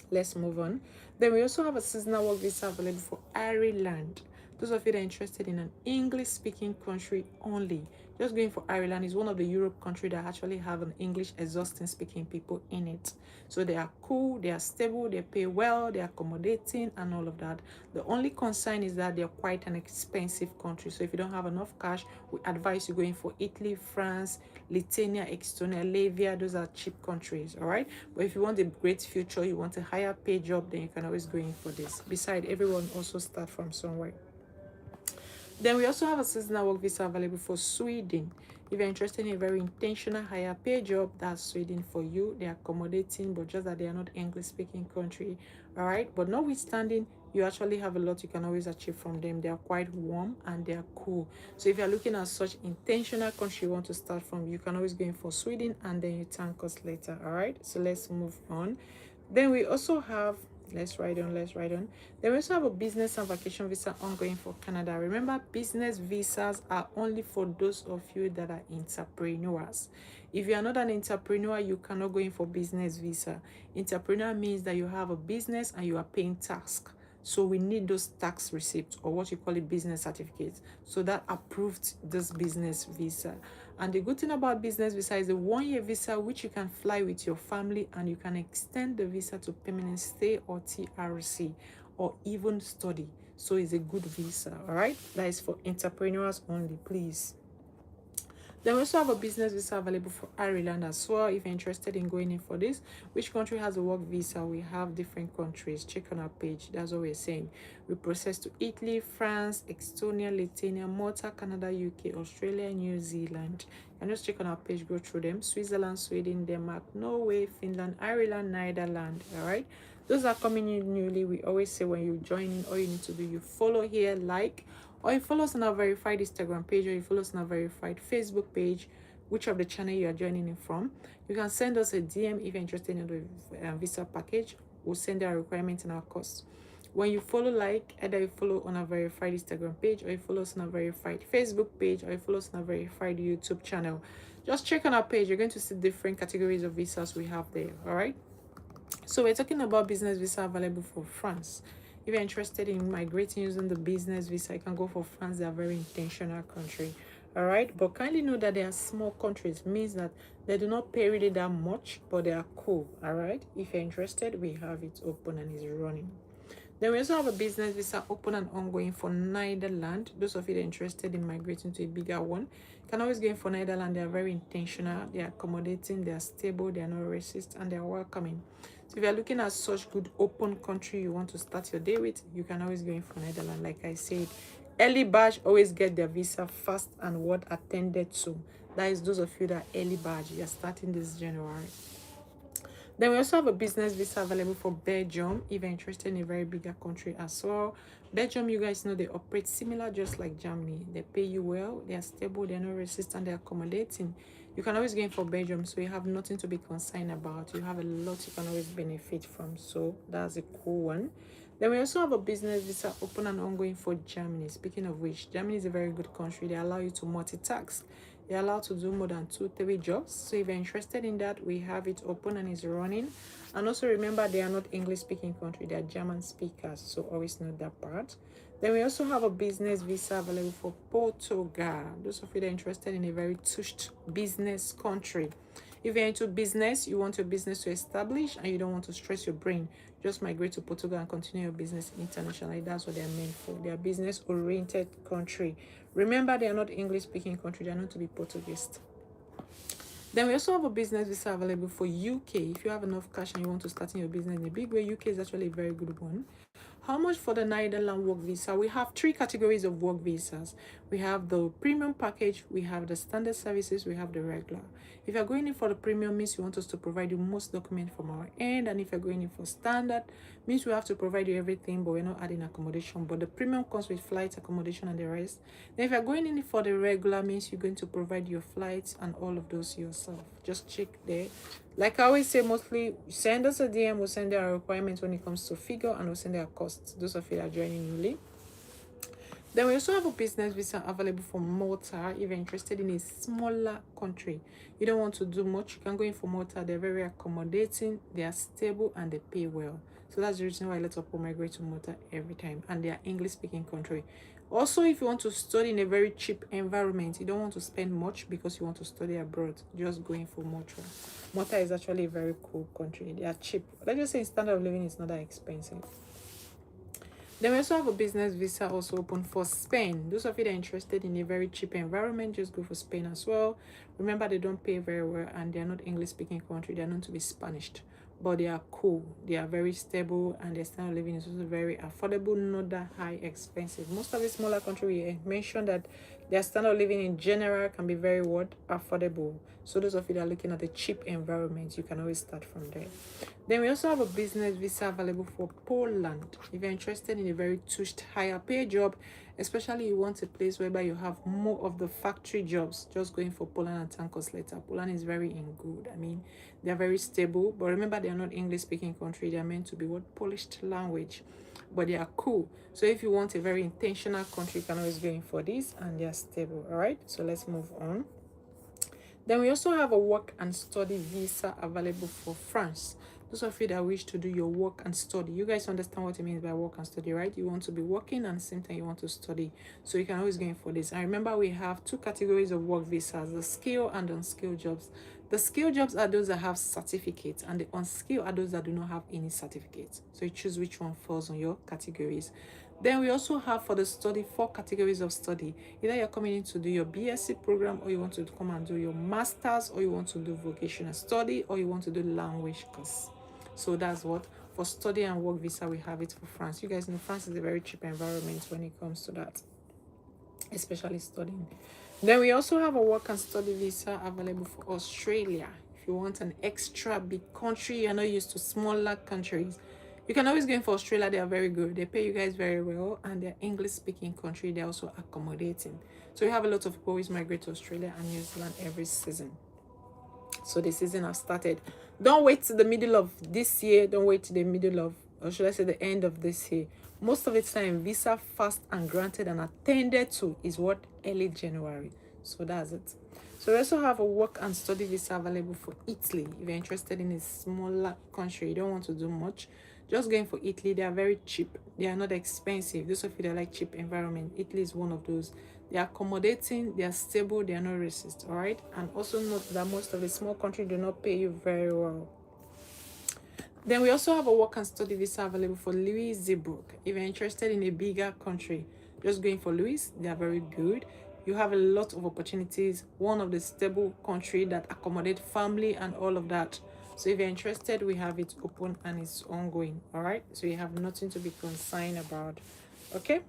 Let's move on. Then we also have a seasonal work visa available for Ireland. Those of you that are interested in an English speaking country only, just going for Ireland. Is one of the Europe countries that actually have an English exhausting speaking people in it. So they are cool, they are stable, they pay well, they are accommodating, and all of that. The only concern is that they're quite an expensive country. So if you don't have enough cash, we advise you going for Italy, France, Lithuania, Estonia, Latvia. Those are cheap countries, all right? But if you want a great future, you want a higher pay job, then you can always go in for this. Besides, everyone also start from somewhere. Then we also have a seasonal work visa available for Sweden. If you're interested in a very intentional higher pay job, that's Sweden for you. They're accommodating, but just that they are not English speaking country. All right, but notwithstanding, you actually have a lot you can always achieve from them. They are quite warm and they are cool. So if you're looking at such intentional country you want to start from, you can always go in for Sweden and then you thank us later. All right, so let's move on. Then we also have, let's write on. Then we also have a business and vacation visa ongoing for Canada. Remember, business visas are only for those of you that are entrepreneurs. If you are not an entrepreneur, you cannot go in for business visa. Entrepreneur means that you have a business and you are paying tax. So we need those tax receipts, or what you call it, business certificates. So that approved this business visa. And the good thing about business visa is a 1-year visa which you can fly with your family, and you can extend the visa to permanent stay or TRC, or even study. So it's a good visa. All right, that is for entrepreneurs only, please. Then we also have a business visa available for Ireland as well. If you're interested in going in for this, which country has a work visa? We have different countries. Check on our page. That's what we're saying. We process to Italy, France, Estonia, Lithuania, Malta, Canada, UK, Australia, New Zealand. And just check on our page, go through them. Switzerland, Sweden, Denmark, Norway, Finland, Ireland, Netherlands. All right. Those are coming in newly. We always say when you join in, all you need to do, you follow here, like, or you follow us on our verified Instagram page, or you follow us on our verified Facebook page, which of the channel you are joining in from. You can send us a DM if you're interested in the visa package. We'll send our requirements and our costs. When you follow, like, either you follow on our verified Instagram page, or you follow us on our verified Facebook page, or you follow us on our verified YouTube channel. Just check on our page. You're going to see different categories of visas we have there. All right. So we're talking about business visa available for France. If you're interested in migrating using the business visa, you can go for France. They are a very intentional country. All right, but kindly know that they are small countries, means that they do not pay really that much, but they are cool. All right, if you're interested, we have it open and it's running. Then we also have a business visa open and ongoing for Netherlands. Those of you that are interested in migrating to a bigger one can always go in for Netherlands. They are very intentional, they are accommodating, they are stable, they are not racist, and they are welcoming. So if you're looking at such good open country you want to start your day with, you can always go in for Netherlands. Like I said, early badge always get their visa fast and what attended to. That is those of you that are early badge. You're starting this January. Then we also have a business visa available for Belgium if you're interested in a very bigger country as well. Belgium, you guys know they operate similar just like Germany. They pay you well, they are stable, they're not racist, and they're accommodating. You can always go in for Belgium, so you have nothing to be concerned about. You have a lot you can always benefit from, so that's a cool one. Then we also have a business visa open and ongoing for Germany. Speaking of which, Germany is a very good country. They allow you to multitask. You're allowed to do more than 2-3 jobs. So if you're interested in that, we have it open and it's running. And also remember, they are not English speaking country, they are German speakers, so always note that part. Then we also have a business visa available for Portugal. Those of you that are interested in a very touched business country. If you're into business, you want your business to establish and you don't want to stress your brain, just migrate to Portugal and continue your business internationally. That's what they're meant for. They are business-oriented country. Remember, they are not English-speaking country. They are not to be Portuguese. Then we also have a business visa available for UK. If you have enough cash and you want to start in your business in a big way, UK is actually a very good one. How much for the Netherlands work visa? We have 3 categories of work visas. We have the premium package, we have the standard services, we have the regular. If you're going in for the premium, means you want us to provide you most documents from our end, and if you're going in for standard, means we have to provide you everything, but we're not adding accommodation. But the premium comes with flights, accommodation, and the rest. Then if you're going in for the regular, means you're going to provide your flights and all of those yourself. Just check there. Like I always say, mostly send us a DM, we'll send our requirements when it comes to figure, and we'll send our costs. Those of you that are joining newly. Then we also have a business visa available for Malta if you're interested in a smaller country. You don't want to do much, you can go in for Malta. They're very accommodating, they are stable, and they pay well. So that's the reason why a lot of people migrate to Malta every time, and they are English speaking country. Also, if you want to study in a very cheap environment, you don't want to spend much because you want to study abroad, just going for Malta. Malta is actually a very cool country. They are cheap. Let's just say standard of living is not that expensive. Then we also have a business visa also open for Spain. Those of you that are interested in a very cheap environment, just go for Spain as well. Remember, they don't pay very well and they are not English speaking country. They are known to be Spanish, but they are cool. They are very stable and their standard of living is also very affordable, not that high expensive. Most of the smaller countries we mentioned that Their standard of living in general can be very what? Affordable. So those of you that are looking at a cheap environment, you can always start from there. Then we also have a business visa available for Poland. If you're interested in a very tushed higher pay job, especially you want a place whereby you have more of the factory jobs, just going for Poland and thank us later. Poland is very in good. I mean, they're very stable, but remember they're not English speaking country. They're meant to be what? Polished language, but they are cool. So if you want a very intentional country, you can always go in for this, and they're stable. All right, so let's move on. Then we also have a work and study visa available for France. Those of you that wish to do your work and study, you guys understand what it means by work and study, right? You want to be working and at the same time you want to study. So you can always go in for this. And remember, we have two categories of work visas, the skill and unskilled jobs. The skilled jobs are those that have certificates, and the unskilled are those that do not have any certificates. So you choose which one falls on your categories. Then we also have for the study 4 categories of study. Either you're coming in to do your BSc program, or you want to come and do your masters, or you want to do vocational study, or you want to do language course. So that's what for study and work visa we have it for France. You guys know France is a very cheap environment when it comes to that, especially studying. Then we also have a work and study visa available for Australia. If you want an extra big country, you're not used to smaller countries, you can always go in for Australia. They are very good. They pay you guys very well, and they're English-speaking country. They're also accommodating. So you have a lot of people always migrate to Australia and New Zealand every season. So the season has started. Don't wait to the middle of this year. Don't wait to the middle of, or should I say the end of this year. Most of the time, visa fast and granted and attended to is what? Early January. So that's it. So we also have a work and study visa available for Italy. If you're interested in a smaller country, you don't want to do much, just going for Italy. They are very cheap. They are not expensive. Those of you that like cheap environment, Italy is one of those. They are accommodating, they are stable, they are not racist, all right? And also note that most of the small countries do not pay you very well. Then we also have a work and study visa available for Luxembourg. If you're interested in a bigger country, just going for Louis. They are very good. You have a lot of opportunities. One of the stable country that accommodate family and all of that. So if you're interested, we have it open and it's ongoing. All right, so you have nothing to be concerned about. Okay,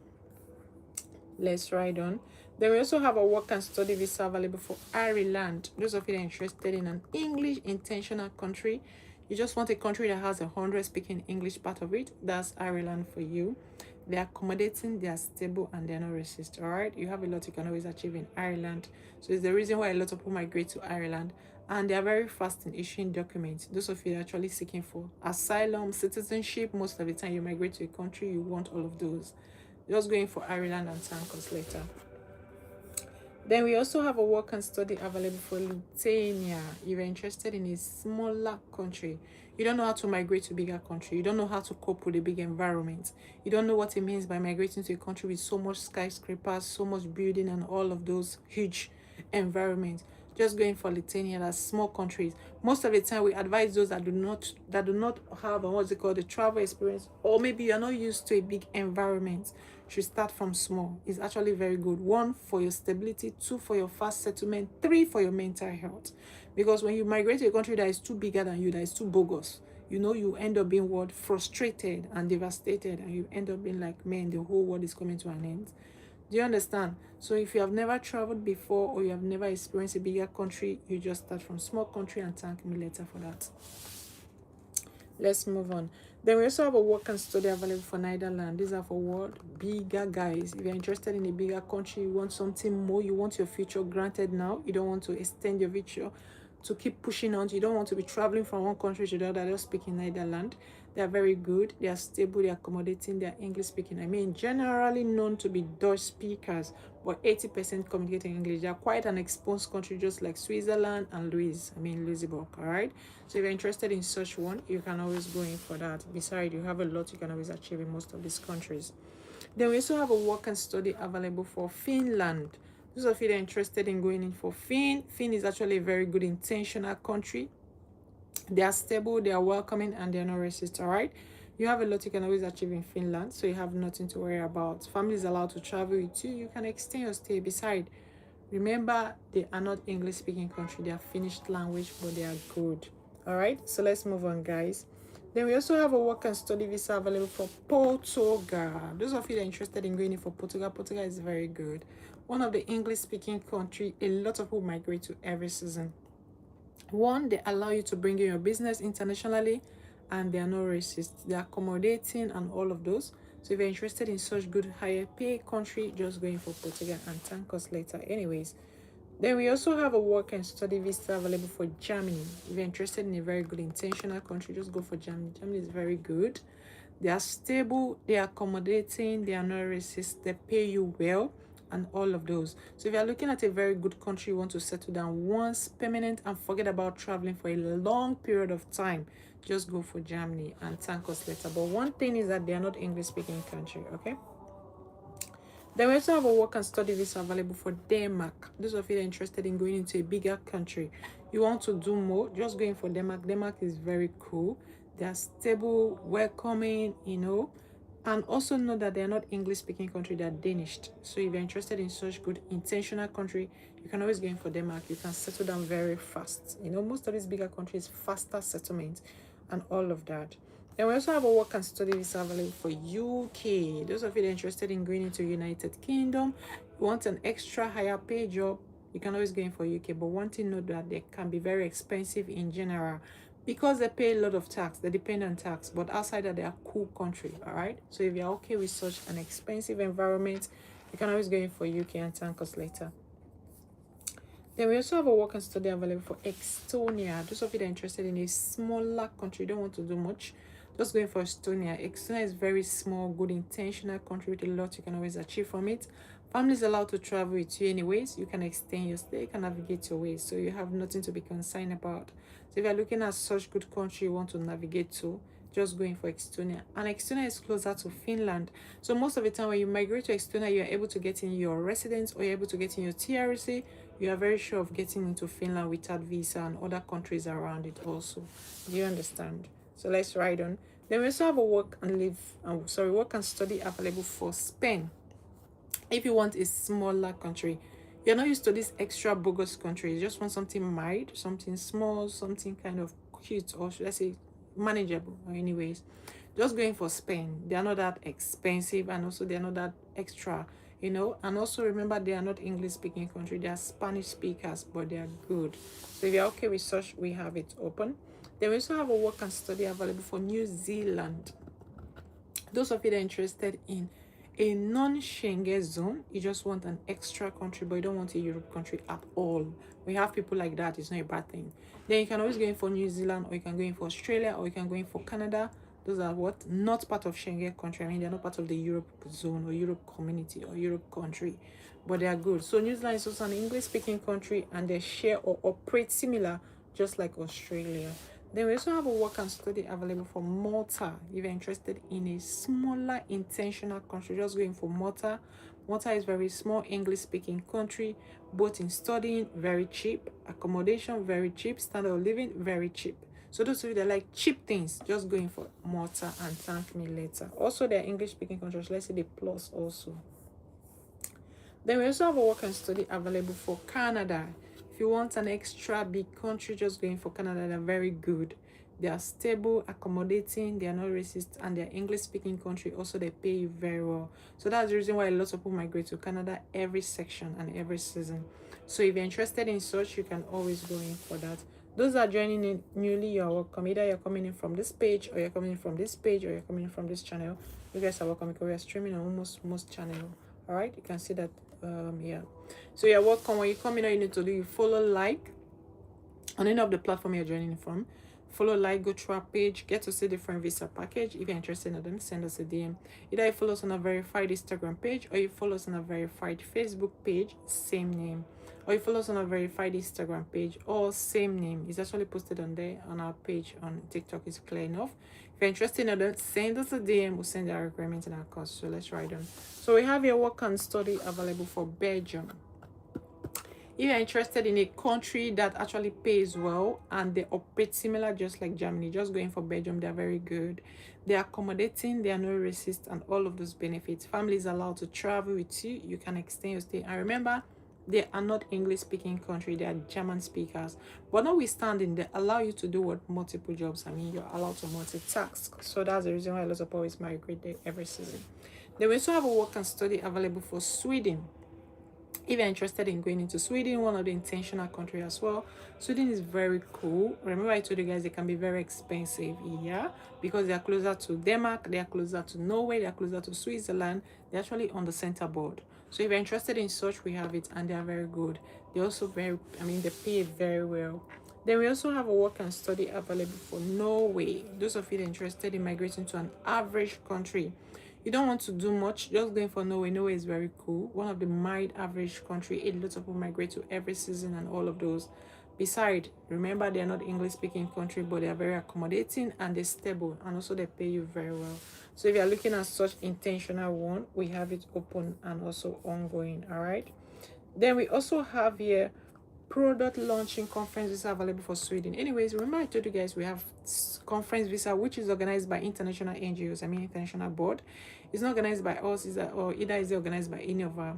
let's ride on. Then we also have a work and study visa available for Ireland. Those of you that are interested in an English intentional country, you just want a country that has 100 speaking English part of it, that's Ireland for you. They're accommodating, they are stable, and they're not racist. All right, you have a lot you can always achieve in Ireland. So it's the reason why a lot of people migrate to Ireland, and they are very fast in issuing documents. Those of you that are actually seeking for asylum, citizenship, most of the time you migrate to a country, you want all of those. Just going for Ireland and thank us later. Then we also have a work and study available for Lithuania. If you're interested in a smaller country, you don't know how to migrate to a bigger country, you don't know how to cope with a big environment, you don't know what it means by migrating to a country with so much skyscrapers, so much building, and all of those huge environments, just going for Lithuania, that's small countries. Most of the time we advise those that do not have what's it called, the travel experience, or maybe you're not used to a big environment, should start from small. It's actually very good. 1, for your stability. 2, for your fast settlement. 3, for your mental health. Because when you migrate to a country that is too bigger than you, that is too bogus, you know, you end up being what? Frustrated and devastated, and you end up being like, man, the whole world is coming to an end. Do you understand? So if you have never traveled before, or you have never experienced a bigger country, you just start from small country and thank me later for that. Let's move on. Then we also have a work and study available for Netherlands. These are for what? Bigger guys. If you're interested in a bigger country, you want something more, you want your future granted now, you don't want to extend your future to keep pushing on, you don't want to be traveling from one country to the other, just speaking Netherlands. They are very good, they are stable, they are accommodating, they are English speaking. I mean, generally known to be Dutch speakers, but 80% communicate in English. They are quite an exposed country, just like Switzerland and Luxembourg. All right, so if you're interested in such one, you can always go in for that. Besides, you have a lot you can always achieve in most of these countries. Then we also have a work and study available for Finland. Those of you that are interested in going in for Finn is actually a very good intentional country. They are stable, they are welcoming, and they're not racist. All right, you have a lot you can always achieve in Finland, so you have nothing to worry about. Family is allowed to travel with you, you can extend your stay. Besides, remember, they are not English speaking country, they are Finnish language, but they are good. All right, so let's move on, guys. Then we also have a work and study visa available for Portugal. Those of you that are interested in going in for Portugal, Portugal is very good. one of the English speaking country a lot of people migrate to every season. One, they allow you to bring in your business internationally, and they are not racist. They're accommodating and all of those. So if you're interested in such good higher pay country, just going for Portugal and thank us later. Anyways, then we also have a work and study visa available for Germany. If you're interested in a very good intentional country, just go for Germany. Germany is very good. They are stable, they are accommodating, they are not racist, they pay you well, and all of those. So if you're looking at a very good country, you want to settle down once, permanent, and forget about traveling for a long period of time, just go for Germany and thank us later. But one thing is that they are not English speaking country, okay? Then we also have a work and study visa available for Denmark. Those of you that are interested in going into a bigger country, you want to do more, just going for Denmark. Denmark is very cool. They are stable, welcoming, and also know that they are not English speaking country, they are Danish. So if you're interested in such good intentional country, you can always go in for Denmark. You can settle down very fast. Most of these bigger countries, faster settlement and all of that. Then we also have a work and study visa available for UK. Those of you that are interested in going into United Kingdom, you want an extra higher pay job, you can always go in for UK. But one thing, note that they can be very expensive in general because they pay a lot of tax, they depend on tax. But outside that, they are cool country, all right? So if you're okay with such an expensive environment, you can always go in for UK and thank us later. Then we also have a work and study available for Estonia. Those of you that are interested in a smaller country, don't want to do much, just going for Estonia. Estonia is very small, good intentional country with a lot you can always achieve from it. Family is allowed to travel with you anyways. You can extend your stay, you can navigate your way, so you have nothing to be concerned about. So if you're looking at such good country you want to navigate to, just going for Estonia. And Estonia is closer to Finland. So most of the time when you migrate to Estonia, you're able to get in your residence or you're able to get in your TRC. You are very sure of getting into Finland without visa and other countries around it also. Do you understand? So let's ride on. Then we also have a work and study available for Spain. If you want a smaller country, you're not used to this extra bogus country. You just want something mild, something small, something kind of cute, or should I say manageable. Anyways, just going for Spain. They are not that expensive, and also they are not that extra, and also remember, they are not English speaking country, they are Spanish speakers, but they are good. So if you're okay with such, we have it open. Then we also have a work and study available for New Zealand. Those of you that are interested in a non-Schengen zone, you just want an extra country, but you don't want a Europe country at all. We have people like that, it's not a bad thing. Then you can always go in for New Zealand, or you can go in for Australia, or you can go in for Canada. Those are what? Not part of Schengen country. I mean, they're not part of the Europe zone or Europe community or Europe country, but they are good. So New Zealand is also an English-speaking country, and they share or operate similar, just like Australia. Then we also have a work and study available for Malta. If you're interested in a smaller intentional country, just going for Malta. Malta is very small English-speaking country, both in studying, very cheap, accommodation, very cheap, standard of living, very cheap. So those of you that like cheap things, just going for Malta and thank me later. Also, they're English-speaking countries. Let's say the plus also. Then we also have a work and study available for Canada. If you want an extra big country, just going for Canada. They're very good. They are stable, accommodating, they are not racist, and they're English-speaking country. Also, they pay you very well. So that's the reason why a lot of people migrate to Canada every section and every season. So if you're interested in such, you can always go in for that. Those are joining in newly, you're welcome. Either you're coming in from this page, or you're coming in from this page, or you're coming in from this channel. You guys are welcome because we are streaming on almost most channels. All right, you can see that. Yeah, so you're welcome. When you come in, all you need to do, you follow, like on any of the platform you're joining from. Follow, like, go through our page, get to see different visa package. If you're interested in them, send us a DM. Either you follow us on a verified Instagram page, or you follow us on a verified Facebook page, same name, or you follow us on a verified Instagram page, or same name. It's actually posted on there on our page on TikTok. Is clear enough. If you're interested in them, send us a DM. We'll send our requirements and our cost. So let's ride on. So we have your work and study available for Belgium. If you're interested in a country that actually pays well and they operate similar, just like Germany, just going for Belgium. They're very good. They're accommodating, they are no racist, and all of those benefits. Families allowed to travel with you. You can extend your stay. And remember, they are not English speaking country, they are German speakers. But notwithstanding, they allow you to do what multiple jobs. I mean, you're allowed to multitask. So that's the reason why a lot of always migrate there every season. They also have a work and study available for Sweden. If you're interested in going into Sweden, one of the intentional country as well. Sweden is very cool. Remember I told you guys they can be very expensive, yeah, because they are closer to Denmark, they are closer to Norway, they are closer to Switzerland. They're actually on the center board. So if you're interested in such, we have it, and they are very good. They also very, they pay very well. Then we also have a work and study available for Norway. Those of you interested in migrating to an average country, you don't want to do much, just going for Norway. Norway is very cool. One of the mild average country. A lot of people migrate to every season and all of those. Besides, remember they are not English speaking country, but they are very accommodating and they're stable, and also they pay you very well. So if you are looking at such intentional one, we have it open and also ongoing. All right. Then we also have here product launching conference visa available for Sweden. Anyways, remember I told you guys we have conference visa which is organized by international NGOs, international board. It's not organized by us, or either is it organized by any of our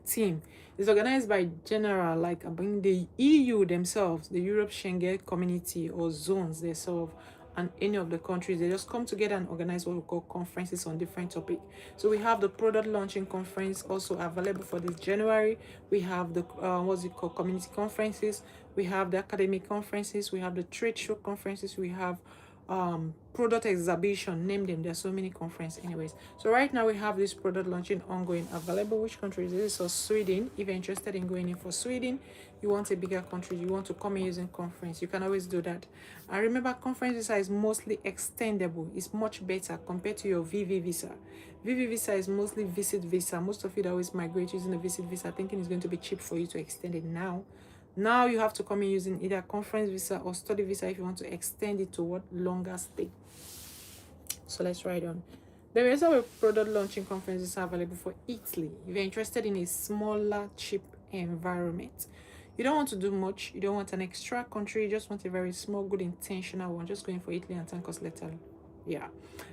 team. It's organized by general, like the EU themselves, the Europe Schengen community or zones themselves, and any of the countries. They just come together and organize what we call conferences on different topics. So we have the product launching conference also available for this January. We have the community conferences. We have the academic conferences. We have the trade show conferences. We have product exhibition, name them. There are so many conferences anyways. So right now we have this product launching ongoing available. Which country is this? So Sweden. If you're interested in going in for Sweden, you want a bigger country, you want to come in using conference, you can always do that. And remember, conference visa is mostly extendable. It's much better compared to your VV visa. VV visa is mostly visit visa. Most of you that always migrate using a visit visa thinking it's going to be cheap for you to extend it now. Now you have to come in using either conference visa or study visa if you want to extend it to what longer stay. So let's write on. There is also a product launching conference visa available for Italy. If you're interested in a smaller, cheap environment, you don't want to do much, you don't want an extra country, you just want a very small, good, intentional one. Just going for Italy and thank us later. Yeah,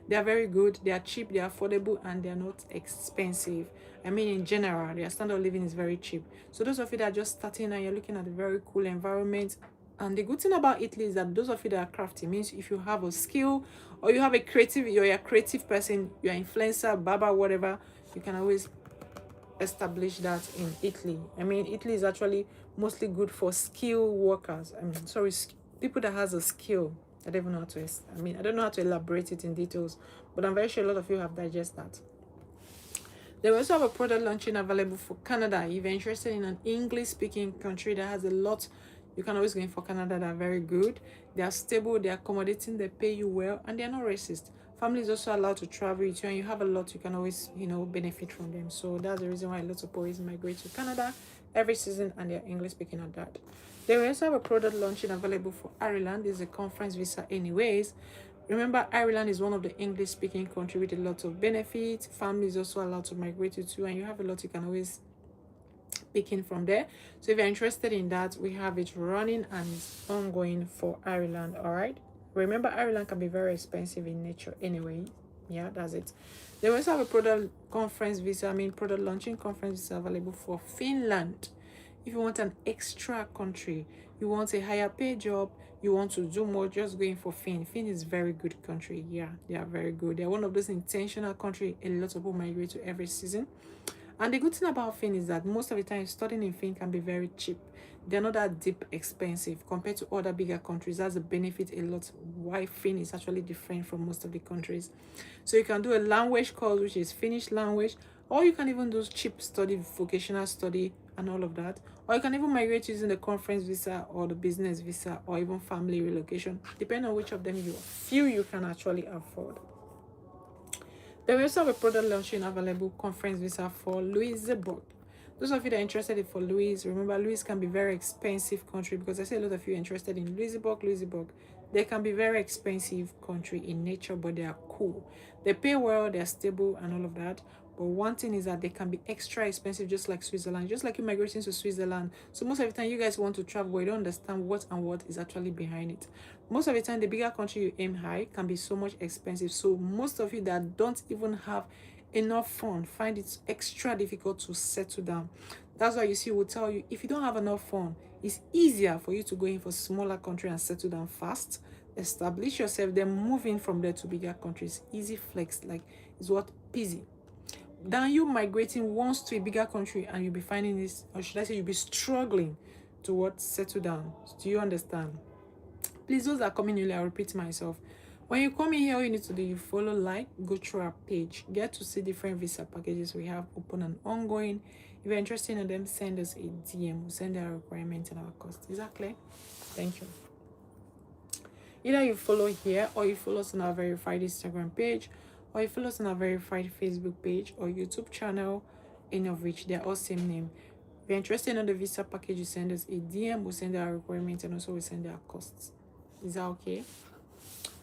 they are very good, they are cheap, they are affordable, and they are not expensive. In general, their standard of living is very cheap. So those of you that are just starting and you're looking at a very cool environment, and the good thing about Italy is that those of you that are crafty, means if you have a skill or you have a creative, you're a creative person, you're an influencer, barber, whatever, you can always establish that in Italy. Italy is actually mostly good for skilled workers. People that has a skill. I don't even know how to. I don't know how to elaborate it in details, but I'm very sure a lot of you have digested that. They also have a product launching available for Canada. If you're interested in an English-speaking country that has a lot, you can always go in for Canada. They're very good. They are stable. They are accommodating. They pay you well, and they are not racist. Family is also allowed to travel with you, and you have a lot. You can always, benefit from them. So that's the reason why a lot of boys migrate to Canada every season, and they're English-speaking at that. They will also have a product launching available for Ireland. This is a conference visa, anyways. Remember, Ireland is one of the English-speaking country with a lot of benefits. Family is also allowed to migrate to, and you have a lot you can always pick in from there. So if you're interested in that, we have it running and it's ongoing for Ireland. All right. Remember, Ireland can be very expensive in nature anyway. Yeah, that's it. They also have a product conference visa. Product launching conference visa available for Finland. If you want an extra country, you want a higher pay job, you want to do more, just going for Finn. Finn is very good country. Yeah, they are very good. They are one of those intentional country a lot of people migrate to every season. And the good thing about Finn is that most of the time studying in Finn can be very cheap. They're not that deep expensive compared to other bigger countries. That's a benefit a lot why Finn is actually different from most of the countries. So you can do a language course which is Finnish language, or you can even do cheap study, vocational study and all of that, or you can even migrate using the conference visa or the business visa or even family relocation, depending on which of them you feel you can actually afford. There will also have a product launching available conference visa for Luxembourg. Those of you that are interested in for Louis, remember Louis can be very expensive country, because I see a lot of you interested in Luxembourg. They can be very expensive country in nature, but they are cool. They pay well, they're stable and all of that. But one thing is that they can be extra expensive, just like Switzerland, just like you migrating to Switzerland. So most of the time you guys want to travel, but you don't understand what is actually behind it. Most of the time, the bigger country you aim high can be so much expensive. So most of you that don't even have enough fun find it extra difficult to settle down. That's why you see we'll tell you, if you don't have enough fun, it's easier for you to go in for smaller country and settle down fast, establish yourself, then move in from there to bigger countries. Easy flex, like it's what easy. than you migrating once to a bigger country and you'll be finding this, or should I say, you'll be struggling to what settle down. Do you understand? Please, those that are coming newly, I'll repeat myself. When you come in here, all you need to do, you follow, like, go through our page, get to see different visa packages we have open and ongoing. If you're interested in them, send us a DM. We'll send our requirements and our cost. Is that clear? Thank you. Either you follow here, or you follow us on our verified Instagram page, or you follow us on our verified Facebook page or YouTube channel, any of which they're all same name. If you're interested in the visa package, you send us a DM. We'll send our requirements and also we send our costs. Is that okay?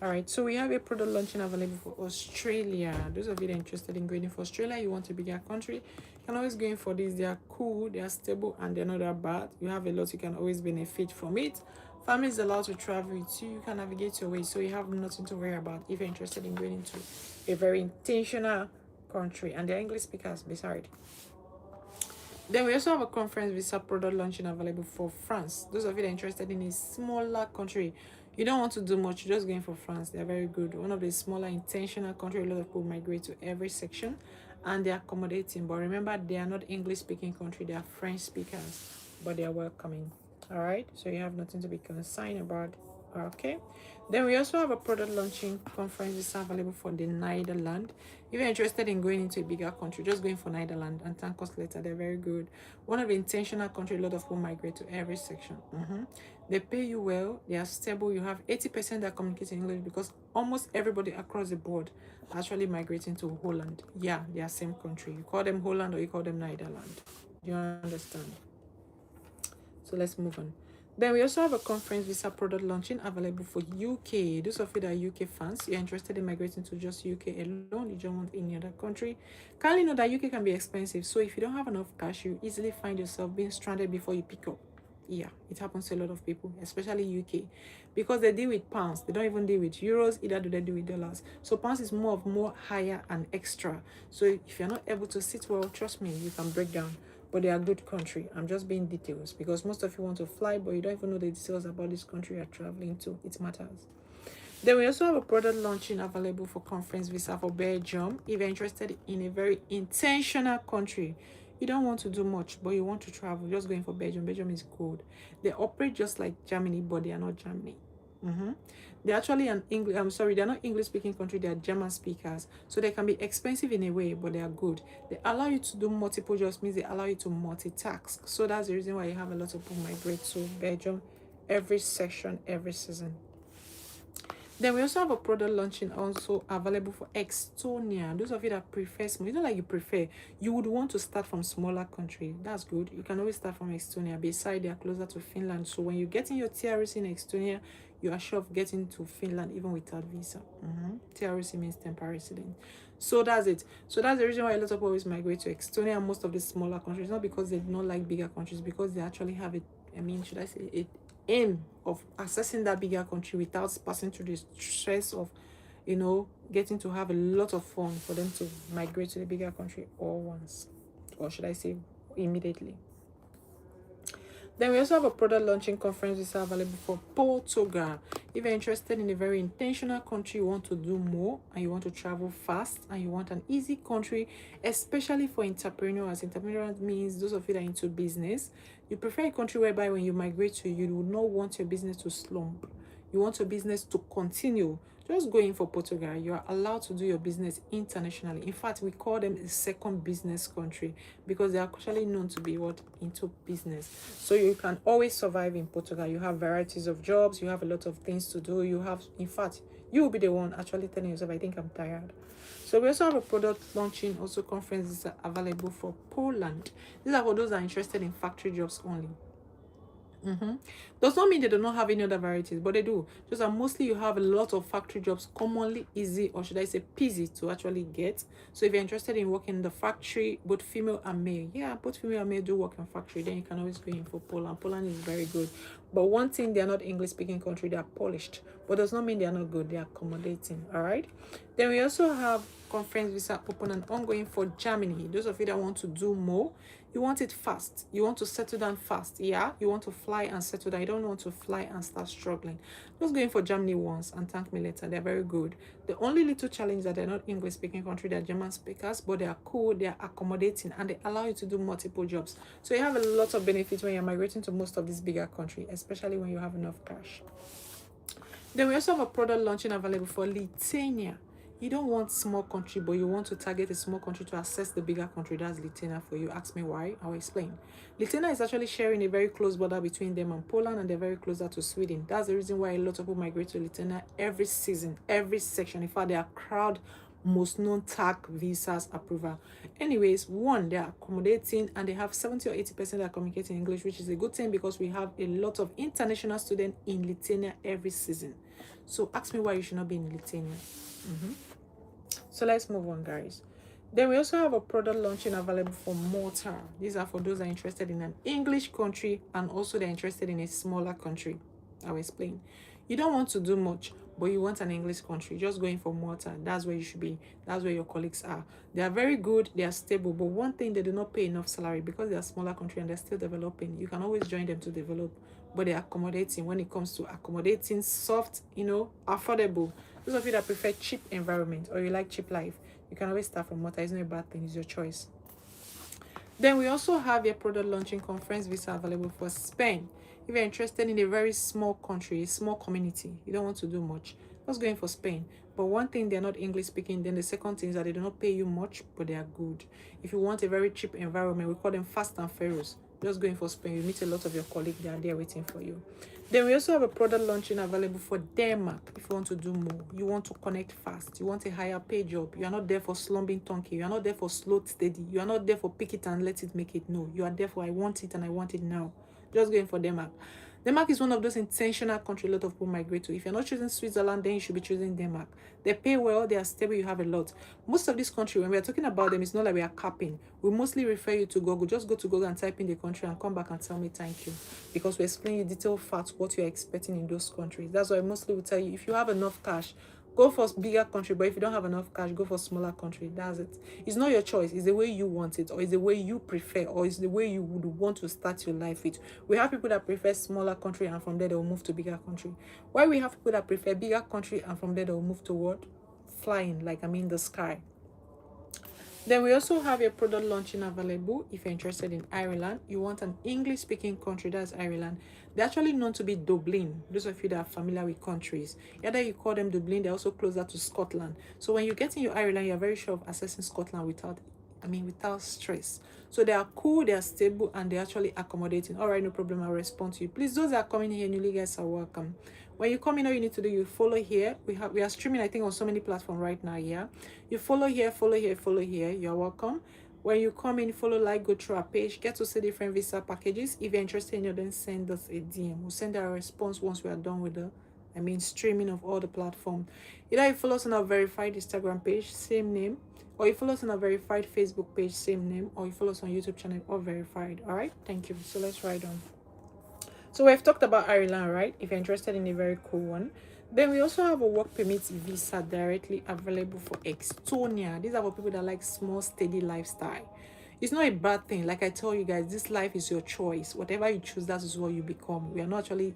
All right, so we have a product launching available for Australia. Those of you that are interested in going for Australia, you want a bigger country, you can always go in for this. They are cool, they are stable, and they're not that bad. You have a lot, you can always benefit from it. Family is allowed to travel with you. You can navigate your way, so you have nothing to worry about if you're interested in going into a very intentional country. And they're English speakers, beside. Then we also have a conference visa product launching available for France. Those of you that are interested in a smaller country, you don't want to do much, you're just going for France. They're very good. One of the smaller intentional country, a lot of people migrate to every section, and they're accommodating. But remember, they are not English speaking country, they are French speakers, but they are welcoming. All right, so you have nothing to be concerned about. Okay, then we also have a product launching conference visa available for the Netherlands. If you're interested in going into a bigger country, just going for Netherlands and thank us later. They're very good. One of the intentional country, a lot of people migrate to every section. They pay you well, they are stable. You have 80% that communicate in English, because almost everybody across the board actually migrating to Holland. Yeah, they are same country. You call them Holland or you call them Netherlands. Do you understand? So let's move on. Then we also have a conference visa product launching available for UK. Those of you that are UK fans, you're interested in migrating to just UK alone, you don't want any other country. Kindly know that UK can be expensive, so if you don't have enough cash, you easily find yourself being stranded before you pick up. Yeah, it happens to a lot of people, especially UK, because they deal with pounds. They don't even deal with euros, either do they deal with dollars. So pounds is more higher and extra. So if you're not able to sit well, trust me, you can break down. But they are a good country. I'm just being details, because most of you want to fly, but you don't even know the details about this country you're traveling to. It matters. Then we also have a product launching available for conference visa for Belgium. If you're interested in a very intentional country, you don't want to do much, but you want to travel, just going for Belgium. Belgium is good. They operate just like Germany, but they are not Germany. They're actually they're not English speaking country, they are German speakers. So they can be expensive in a way, but they are good. They allow you to do multiple jobs, means they allow you to multitask. So that's the reason why you have a lot of people migrate to Belgium every section, every season. Then we also have a product launching also available for Estonia. Those of you that prefer small, you know, like you prefer, you would want to start from smaller country. That's good. You can always start from Estonia. Beside, they are closer to Finland. So when you get in your TRC in Estonia, you are sure of getting to Finland even without visa. TRC means temporary resident. So that's it. So that's the reason why a lot of people always migrate to Estonia and most of the smaller countries. Not because they do not like bigger countries, because they actually have it. I mean, should I say it? Aim of accessing that bigger country without passing through the stress of, getting to have a lot of fun for them to migrate to the bigger country all once, or should I say immediately. Then we also have a product launching conference visa available for Portugal. If you're interested in a very intentional country, you want to do more and you want to travel fast and you want an easy country, especially for entrepreneurs. Entrepreneur means those of you that are into business. You prefer a country whereby when you migrate to, you do not want your business to slump. You want your business to continue. Just go in for Portugal. You are allowed to do your business internationally. In fact, we call them a second business country because they are actually known to be into business. So you can always survive in Portugal. You have varieties of jobs. You have a lot of things to do. You have, in fact, you will be the one actually telling yourself, I think I'm tired. So we also have a product launching also conferences available for Poland. These are for those that are interested in factory jobs only. Does not mean they do not have any other varieties, but they do. Just that mostly you have a lot of factory jobs, commonly easy, or should I say peasy, to actually get. So if you're interested in working in the factory, both female and male, both female and male do work in factory, then you can always go in for Poland. Poland is very good. But one thing, they are not English speaking country, they are polished, but does not mean they are not good, they are accommodating. All right. Then we also have conference visa open and ongoing for Germany. Those of you that want to do more, You want it fast. You want to settle down fast. Yeah, you want to fly and settle down. You don't want to fly and start struggling. Just going for Germany once and thank me later. They're very good. The only little challenge that they're not English speaking country, they're German speakers, but they are cool, they are accommodating, and they allow you to do multiple jobs. So you have a lot of benefits when you're migrating to most of these bigger countries, especially when you have enough cash. Then we also have a product launching available for Lithuania. You don't want small country, but you want to target a small country to access the bigger country. That's Lithuania for you. Ask me why. I'll explain. Lithuania is actually sharing a very close border between them and Poland, and they're very closer to Sweden. That's the reason why a lot of people migrate to Lithuania every season, every section. In fact, they are crowd most known tag visas approval. Anyways, one, they are accommodating and they have 70 or 80% that are communicating English, which is a good thing because we have a lot of international students in Lithuania every season. So ask me why you should not be in Lithuania. So let's move on, guys. Then we also have a product launching available for Malta. These are for those that are interested in an English country and also they're interested in a smaller country. I'll explain. You don't want to do much, but you want an English country. Just going for Malta. That's where you should be. That's where your colleagues are. They are very good. They are stable. But one thing, they do not pay enough salary because they are a smaller country and they're still developing. You can always join them to develop. But they're accommodating when it comes to accommodating, soft, affordable. Those of you that prefer cheap environment or you like cheap life, you can always start from Malta. It's not a bad thing. It's your choice. Then we also have a product launching conference visa available for Spain. If you're interested in a very small country, a small community, you don't want to do much, just going for Spain. But one thing, they're not English speaking. Then the second thing is that they do not pay you much, but they are good. If you want a very cheap environment, we call them fast and furious. Just going for Spain, you meet a lot of your colleagues, they are there waiting for you. Then we also have a product launching available for Denmark. If you want to do more, you want to connect fast, you want a higher pay job, you are not there for slumbing donkey, you are not there for slow steady, you are not there for pick it and let it make it. No, you are there for I want it and I want it now. Just going for Denmark. Denmark is one of those intentional countries a lot of people migrate to. If you're not choosing Switzerland, then you should be choosing Denmark. They pay well, they are stable, you have a lot. Most of this country, when we are talking about them, it's not like we are capping. We mostly refer you to Google. Just go to Google and type in the country and come back and tell me thank you. Because we explain you detailed facts, what you're expecting in those countries. That's why I mostly will tell you, if you have enough cash, go for bigger country, but if you don't have enough cash, go for smaller country. That's it. It's not your choice. It's the way you want it, or it's the way you prefer, or it's the way you would want to start your life with. We have people that prefer smaller country and from there they'll move to bigger country. Why we have people that prefer bigger country and from there they'll move to what? Flying, like the sky. Then we also have a product launching available if you're interested in Ireland. You want an English speaking country, that's Ireland. They're actually known to be Dublin. Those of you that are familiar with countries, either you call them Dublin, they're also closer to Scotland. So when you get in your Ireland, you're very sure of accessing Scotland without stress. So they are cool, they are stable, and they're actually accommodating. All right, no problem, I'll respond to you. Please, those that are coming here newly, guys, are welcome. When you come in, all you need to do, you follow here. We are streaming, I think, on so many platforms right now. Yeah, you follow here, follow here, follow here. You're welcome. When you come in, follow, like, go through our page, get to see different visa packages. If you're interested in it, then send us a DM. We'll send our response once we are done with the streaming of all the platforms. Either you follow us on our verified Instagram page, same name, or you follow us on our verified Facebook page, same name, or you follow us on YouTube channel, all verified. All right, thank you. So let's ride on. So we've talked about Ireland, right? If you're interested in a very cool one. Then we also have a work permit visa directly available for Estonia. These are for people that like small, steady lifestyle. It's not a bad thing. Like I tell you guys, this life is your choice. Whatever you choose, that is what you become. We are not actually,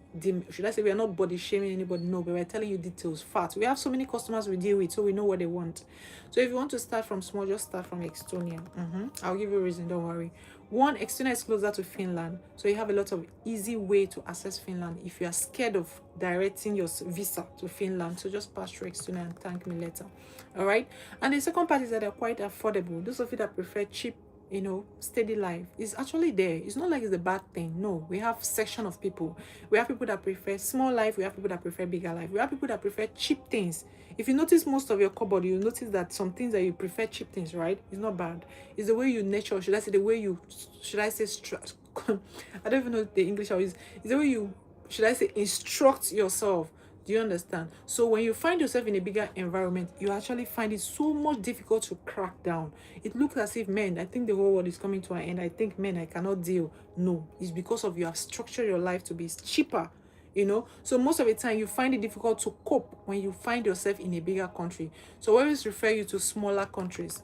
should I say, we are not body shaming anybody? No, but we're telling you details, facts. We have so many customers we deal with, so we know what they want. So if you want to start from small, just start from Estonia. I'll give you a reason, don't worry. One, Estonia is closer to Finland, so you have a lot of easy way to access Finland if you are scared of directing your visa to Finland. So just pass through Estonia and thank me later. All right. And the second part is that they're quite affordable. Those of you that prefer cheap, steady life is actually there. It's not like it's a bad thing. No, we have section of people. We have people that prefer small life. We have people that prefer bigger life. We have people that prefer cheap things. If you notice most of your cupboard, you notice that some things that you prefer cheap things, right? It's not bad. It's the way you nature, should I say, the way you, should I say, I don't even know the English I use. It's the way you, should I say, instruct yourself. Do you understand? So when you find yourself in a bigger environment, you actually find it so much difficult to crack down. It looks as if, men, I think the whole world is coming to an end. I think, men, I cannot deal. No, it's because of you have structured your life to be cheaper. So most of the time you find it difficult to cope when you find yourself in a bigger country. So I always refer you to smaller countries.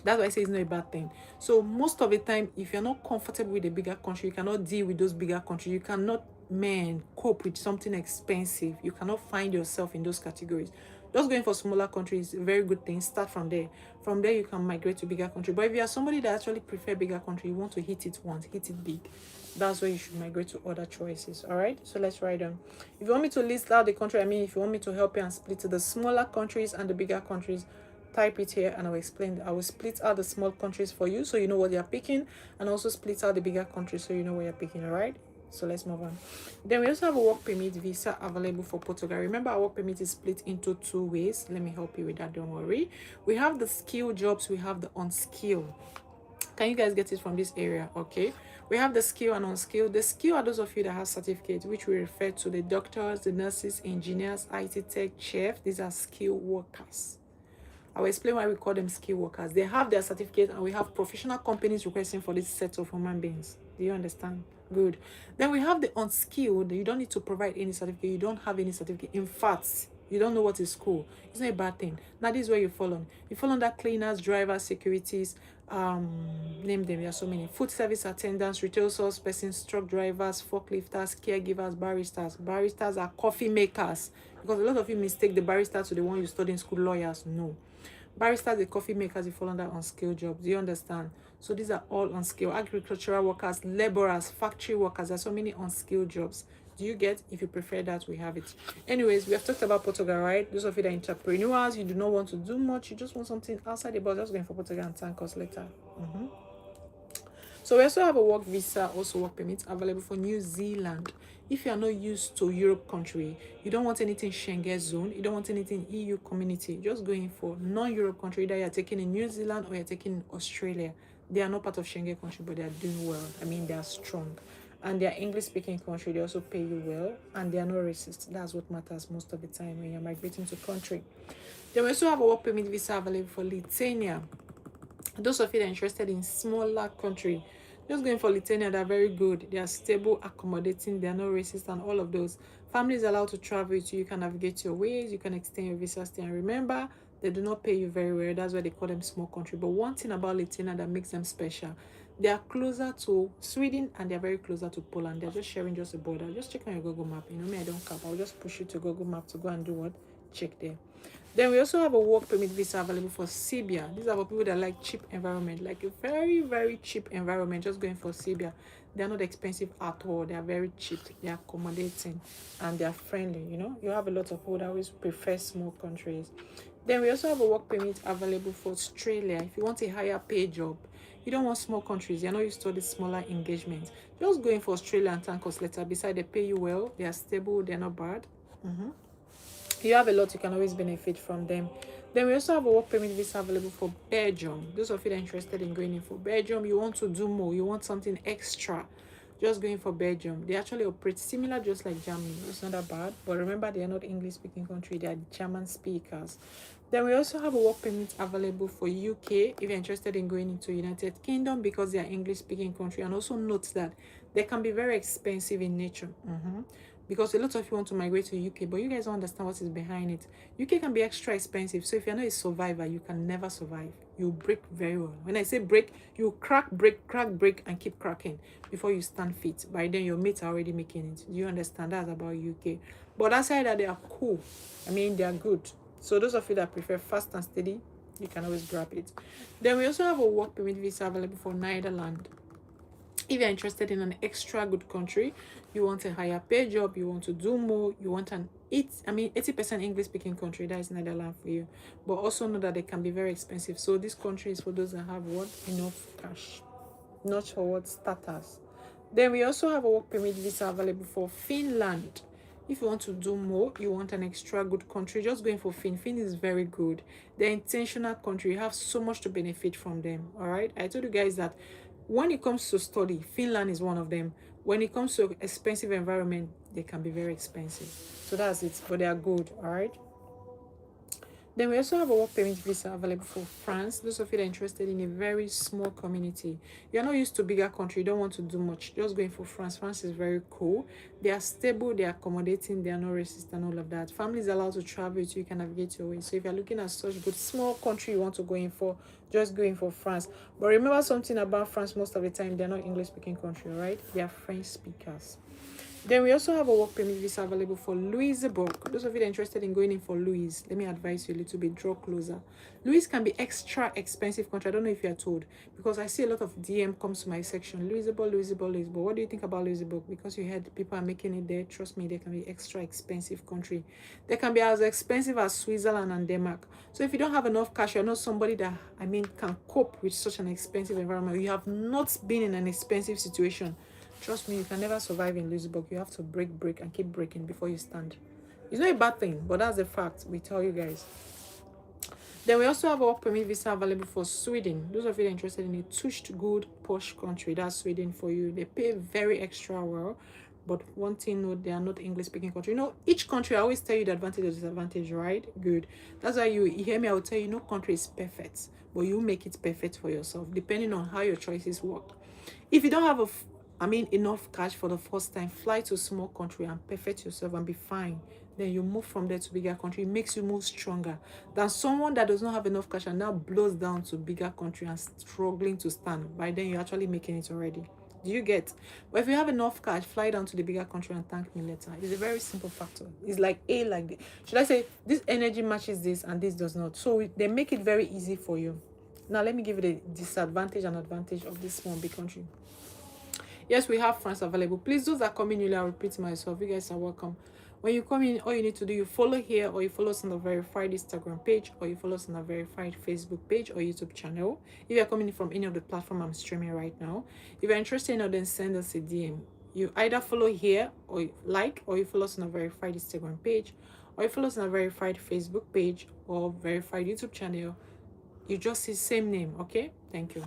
That's why I say it's not a bad thing. So most of the time, if you're not comfortable with a bigger country, you cannot deal with those bigger countries. You cannot, man, cope with something expensive. You cannot find yourself in those categories. Just going for smaller countries is a very good thing. Start from there. From there, you can migrate to bigger country. But if you are somebody that actually prefer bigger country, you want to hit it once, hit it big. That's where you should migrate to other choices. All right. So let's write down. If you want me to list out the country, I mean, if you want me to help you and split to the smaller countries and the bigger countries, type it here and I will explain. I will split out the small countries for you so you know what you're picking, and also split out the bigger countries so you know what you're picking. All right. So let's move on. Then we also have a work permit visa available for Portugal. Remember, our work permit is split into two ways. Let me help you with that. Don't worry. We have the skilled jobs. We have the unskilled. Can you guys get it from this area? Okay. We have the skill and unskilled. The skill are those of you that have certificates, which we refer to the doctors, the nurses, engineers, IT tech, chef. These are skilled workers. I will explain why we call them skilled workers. They have their certificate, and we have professional companies requesting for this set of human beings. Do you understand? Good. Then we have the unskilled. You don't need to provide any certificate. You don't have any certificate. In fact, you don't know what is school. It's not a bad thing. Now, this is where you fall on. You fall under cleaners, drivers, securities, name them. There are so many. Food service attendants, retail sales persons, truck drivers, forklifters, caregivers, baristas. Baristas are coffee makers. Because a lot of you mistake the barista to the one you study in school, lawyers. No. Baristas, the coffee makers, you fall under unskilled jobs. Do you understand? So these are all unskilled. Agricultural workers, laborers, factory workers. There's so many unskilled jobs. Do you get? If you prefer that, we have it. Anyways, we have talked about Portugal, right? Those of you that are entrepreneurs, you do not want to do much. You just want something outside the box. Just going for Portugal and thank us later. So we also have a work visa, also work permit available for New Zealand. If you are not used to Europe country, you don't want anything Schengen zone, you don't want anything EU community, just going for non-Europe country, either you're taking in New Zealand or you're taking in Australia. They are not part of Schengen country, but they are doing well. I mean, they are strong. And they are English-speaking country. They also pay you well, and they are not racist. That's what matters most of the time when you're migrating to country. Then we also have a work permit visa available for Lithuania. Those of you that are interested in smaller country, just going for Lithuania, they're very good. They are stable, accommodating, they are not racist, and all of those. Families allowed to travel with you. You can navigate your ways, you can extend your visa stay. And remember, they do not pay you very well. That's why they call them small country. But one thing about Lithuania that makes them special, they are closer to Sweden and they're very closer to Poland. They're just sharing just a border. Just check on your Google map. You know me, I don't cap. I'll just push you to Google Map to go and do what? Check there. Then we also have a work permit visa available for Serbia. These are for people that like cheap environment, like a very, very cheap environment. Just going for Serbia. They are not expensive at all. They are very cheap. They are accommodating and they are friendly. You know, you have a lot of people that always prefer small countries. Then we also have a work permit available for Australia. If you want a higher pay job, you don't want small countries. You're not used to the smaller engagements. Just going for Australia and thank us later. Besides, they pay you well. They are stable. They're not bad. You have a lot, you can always benefit from them. Then we also have a work permit visa available for Belgium. Those of you that are interested in going in for Belgium, you want to do more, you want something extra, just going for Belgium. They actually operate similar just like Germany. It's not that bad, but remember, they are not English speaking country, they are German speakers. Then we also have a work permit available for UK if you're interested in going into United Kingdom, because they are English speaking country. And also note that they can be very expensive in nature. Because a lot of you want to migrate to UK, but you guys don't understand what is behind it. UK can be extra expensive. So if you're not a survivor, you can never survive. You break very well. When I say break, you crack, break, and keep cracking before you stand fit. By then, your mates are already making it. Do you understand? That's about UK. But aside that, they are cool. I mean, they are good. So those of you that prefer fast and steady, you can always grab it. Then we also have a work permit visa available for Netherlands. If you're interested in an extra good country, you want a higher pay job, you want to do more, you want an 80% English speaking country, that is Netherlands for you. But also know that they can be very expensive. So this country is for those that have what? Enough cash. Not for what? Starters. Then we also have a work permit visa available for Finland. If you want to do more, you want an extra good country, just going for Fin. Fin is very good. They're intentional country. You have so much to benefit from them. All right. I told you guys that when it comes to study, Finland is one of them. When it comes to expensive environment, they can be very expensive. So that's it. But they are good. All right. Then we also have a work permit visa available for France. Those of you that are interested in a very small community. You're not used to bigger country, you don't want to do much. Just going for France. France is very cool. They are stable, they are accommodating, they are not racist and all of that. Family is allowed to travel with you, you can navigate your way. So if you're looking at such good small country you want to go in for, just go in for France. But remember something about France, most of the time they're not English speaking country, right? They are French speakers. Then we also have a work permit visa available for Louisbourg. Those of you that are interested in going in for Louis, let me advise you a little bit, draw closer. Louis can be extra expensive country. I don't know if you are told, because I see a lot of DM comes to my section. Louisbourg. What do you think about Louisbourg? Because you heard people are making it there. Trust me, they can be extra expensive country. They can be as expensive as Switzerland and Denmark. So if you don't have enough cash, you're not somebody that, can cope with such an expensive environment. You have not been in an expensive situation. Trust me, you can never survive in Louisbourg. You have to break, and keep breaking before you stand. It's not a bad thing, but that's the fact. We tell you guys. Then we also have a work permit visa available for Sweden. Those of you that are interested in a touched good posh country, that's Sweden for you. They pay very extra well. But one thing, no, they are not English speaking country. Each country, I always tell you the advantage or disadvantage, right? Good. That's why you hear me, I will tell you no country is perfect, but you make it perfect for yourself, depending on how your choices work. If you don't have enough cash for the first time, fly to a small country and perfect yourself and be fine. Then you move from there to bigger country. It makes you move stronger than someone that does not have enough cash and now blows down to bigger country and struggling to stand. By then, you're actually making it already. Do you get? But if you have enough cash, fly down to the bigger country and thank me later. It's a very simple factor. It's like should I say this energy matches this and this does not. So they make it very easy for you. Now let me give you the disadvantage and advantage of this small big country. Yes, we have France available. Please, those that come in newly, I'll repeat myself. You guys are welcome. When you come in, all you need to do, you follow here, or you follow us on the verified Instagram page, or you follow us on the verified Facebook page or YouTube channel. If you're coming in from any of the platform I'm streaming right now, if you're interested in, then send us a DM. You either follow here, or or you follow us on a verified Instagram page, or you follow us on a verified Facebook page or verified YouTube channel. You just see same name, okay? Thank you.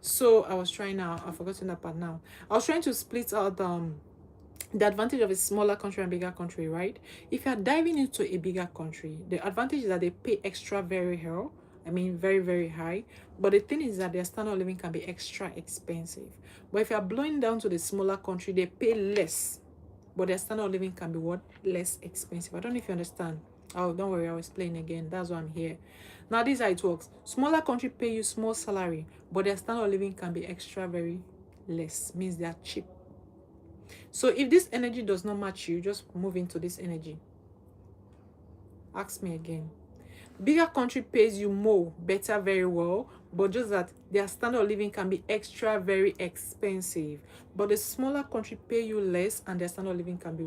So I was trying now, I've forgotten that part now. I was trying to split out the advantage of a smaller country and bigger country, right? If you are diving into a bigger country, the advantage is that they pay extra very high. Very, very high. But the thing is that their standard of living can be extra expensive. But if you are blowing down to the smaller country, they pay less. But their standard of living can be less expensive. I don't know if you understand. Oh, don't worry, I'll explain again. That's why I'm here. Now, this is how it works. Smaller country pay you small salary, but their standard of living can be extra very less. Means they are cheap. So if this energy does not match you, just move into this energy. Ask me again. Bigger country pays you more, better, very well, but just that their standard of living can be extra very expensive. But the smaller country pay you less, and their standard of living can be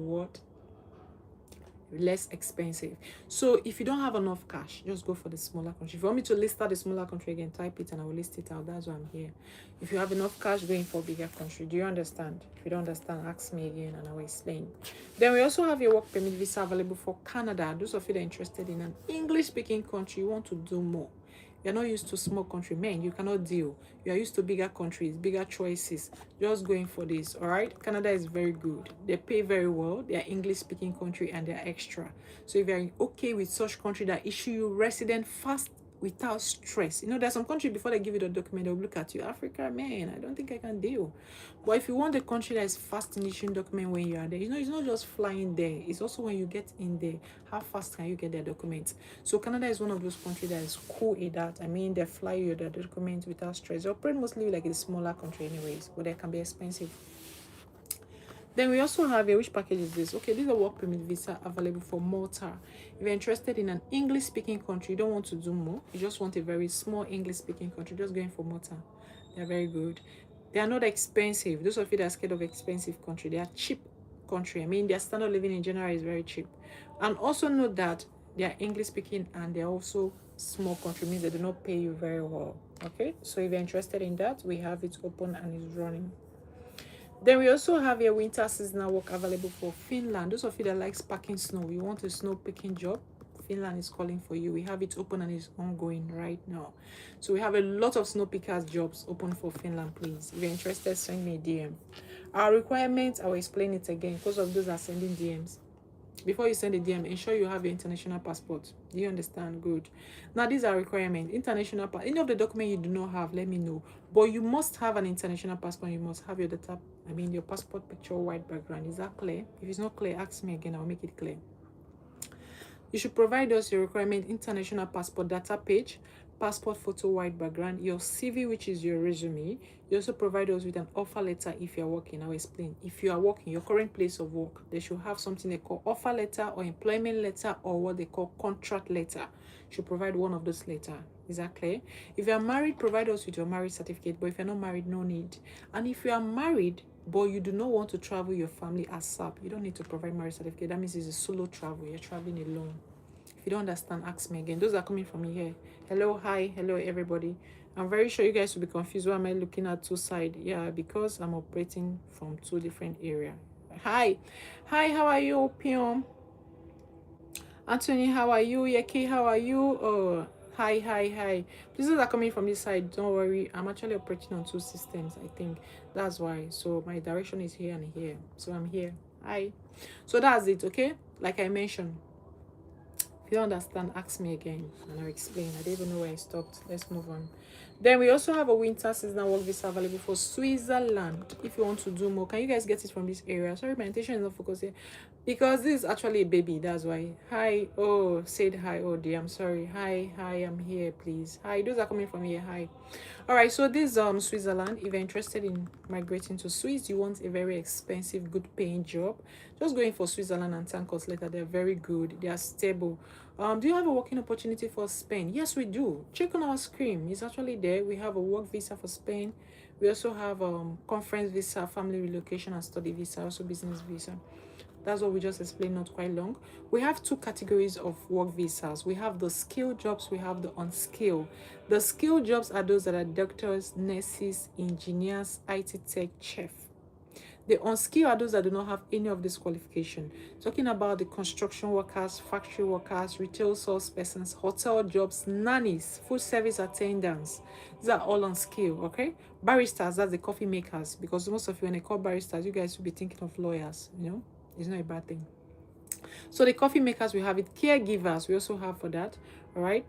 less expensive. So if you don't have enough cash, just go for the smaller country. If you want me to list out the smaller country again, type it and I will list it out. That's why I'm here. If you have enough cash, going for bigger country. Do you understand? If you don't understand, ask me again and I will explain. Then we also have a work permit visa available for Canada. Those of you that are interested in an English speaking country, you want to do more. You're not used to small country, men. You cannot deal. You are used to bigger countries, bigger choices. Just going for this, all right? Canada is very good. They pay very well. They are English-speaking country and they are extra. So if you're okay with such country that issue you resident fast without stress. There's some country before they give you the document, they'll look at you. Africa, man, I don't think I can deal. But if you want a country that is fast in issuing document when you are there, it's not just flying there. It's also when you get in there, how fast can you get their documents? So Canada is one of those countries that is cool in that. They fly you their documents without stress. They operate mostly like a smaller country anyways, but they can be expensive. Then we also have which package is this? Okay, this is a work permit visa available for Malta. If you're interested in an English-speaking country, you don't want to do more. You just want a very small English-speaking country. Just going for Malta. They're very good. They are not expensive. Those of you that are scared of expensive country, they are cheap country. Their standard of living in general is very cheap. And also note that they are English-speaking and they're also small country, means they do not pay you very well. Okay, so if you're interested in that, we have it open and it's running. Then we also have a winter seasonal work available for Finland. Those of you that like packing snow, you want a snow picking job, Finland is calling for you. We have it open and it's ongoing right now. So we have a lot of snow pickers jobs open for Finland, please. If you're interested, send me a DM. Our requirements, I will explain it again because of those that are sending DMs. Before you send a DM, ensure you have your international passport. Do you understand? Good. Now, these are requirements. International passport. Any of the document you do not have, let me know. But you must have an international passport. You must have your data, your passport picture, white background. Is that clear? If it's not clear, ask me again. I'll make it clear. You should provide us your requirement international passport data page, passport photo white background, your CV, which is your resume. You also provide us with an offer letter if you're working. I'll explain. If you are working, your current place of work, they should have something they call offer letter or employment letter or what they call contract letter. You should provide one of those letters. Is that clear? If you are married, provide us with your marriage certificate. But if you're not married, no need. And if you are married, but you do not want to travel your family as SAP, you don't need to provide marriage certificate. That means it's a solo travel. You're traveling alone. If you don't understand, ask me again. Those are coming from me here. Hello, hi, hello, everybody. I'm very sure you guys will be confused. Why am I looking at two sides? Yeah, because I'm operating from two different areas. Hi, how are you, Pion? Anthony, how are you? Yeki, how are you? Oh, hi. Please, those are coming from this side. Don't worry. I'm actually operating on two systems. I think that's why. So my direction is here and here. So I'm here. Hi. So that's it. Okay. Like I mentioned. If you don't understand, ask me again and I'll explain. I don't even know where I stopped. Let's move on. Then we also have a winter seasonal work visa available for Switzerland. If you want to do more, can you guys get it from this area? Sorry, my intention is not focused here because this is actually a baby. That's why. Hi. Oh, said hi. Oh dear, I'm sorry. Hi, I'm here, please. Hi, those are coming from here. Hi. All right, so this Switzerland, if you're interested in migrating to Swiss, you want a very expensive, good paying job, just going for Switzerland and thank us later. They're very good, they are stable. Do you have a working opportunity for Spain? Yes, we do. Check on our screen, it's actually there. We have a work visa for Spain. We also have conference visa, family relocation and study visa, also business visa. That's what we just explained, not quite long. We have two categories of work visas. We have the skilled jobs, we have the unskilled. The skilled jobs are those that are doctors, nurses, engineers, IT tech, chef. The unskilled are those that do not have any of this qualification. Talking about the construction workers, factory workers, retail sales persons, hotel jobs, nannies, food service attendants. These are all unskilled, okay? Baristas, that's the coffee makers. Because most of you, when they call baristas, you guys will be thinking of lawyers, It's not a bad thing. So the coffee makers, we have it. Caregivers, we also have for that, all right?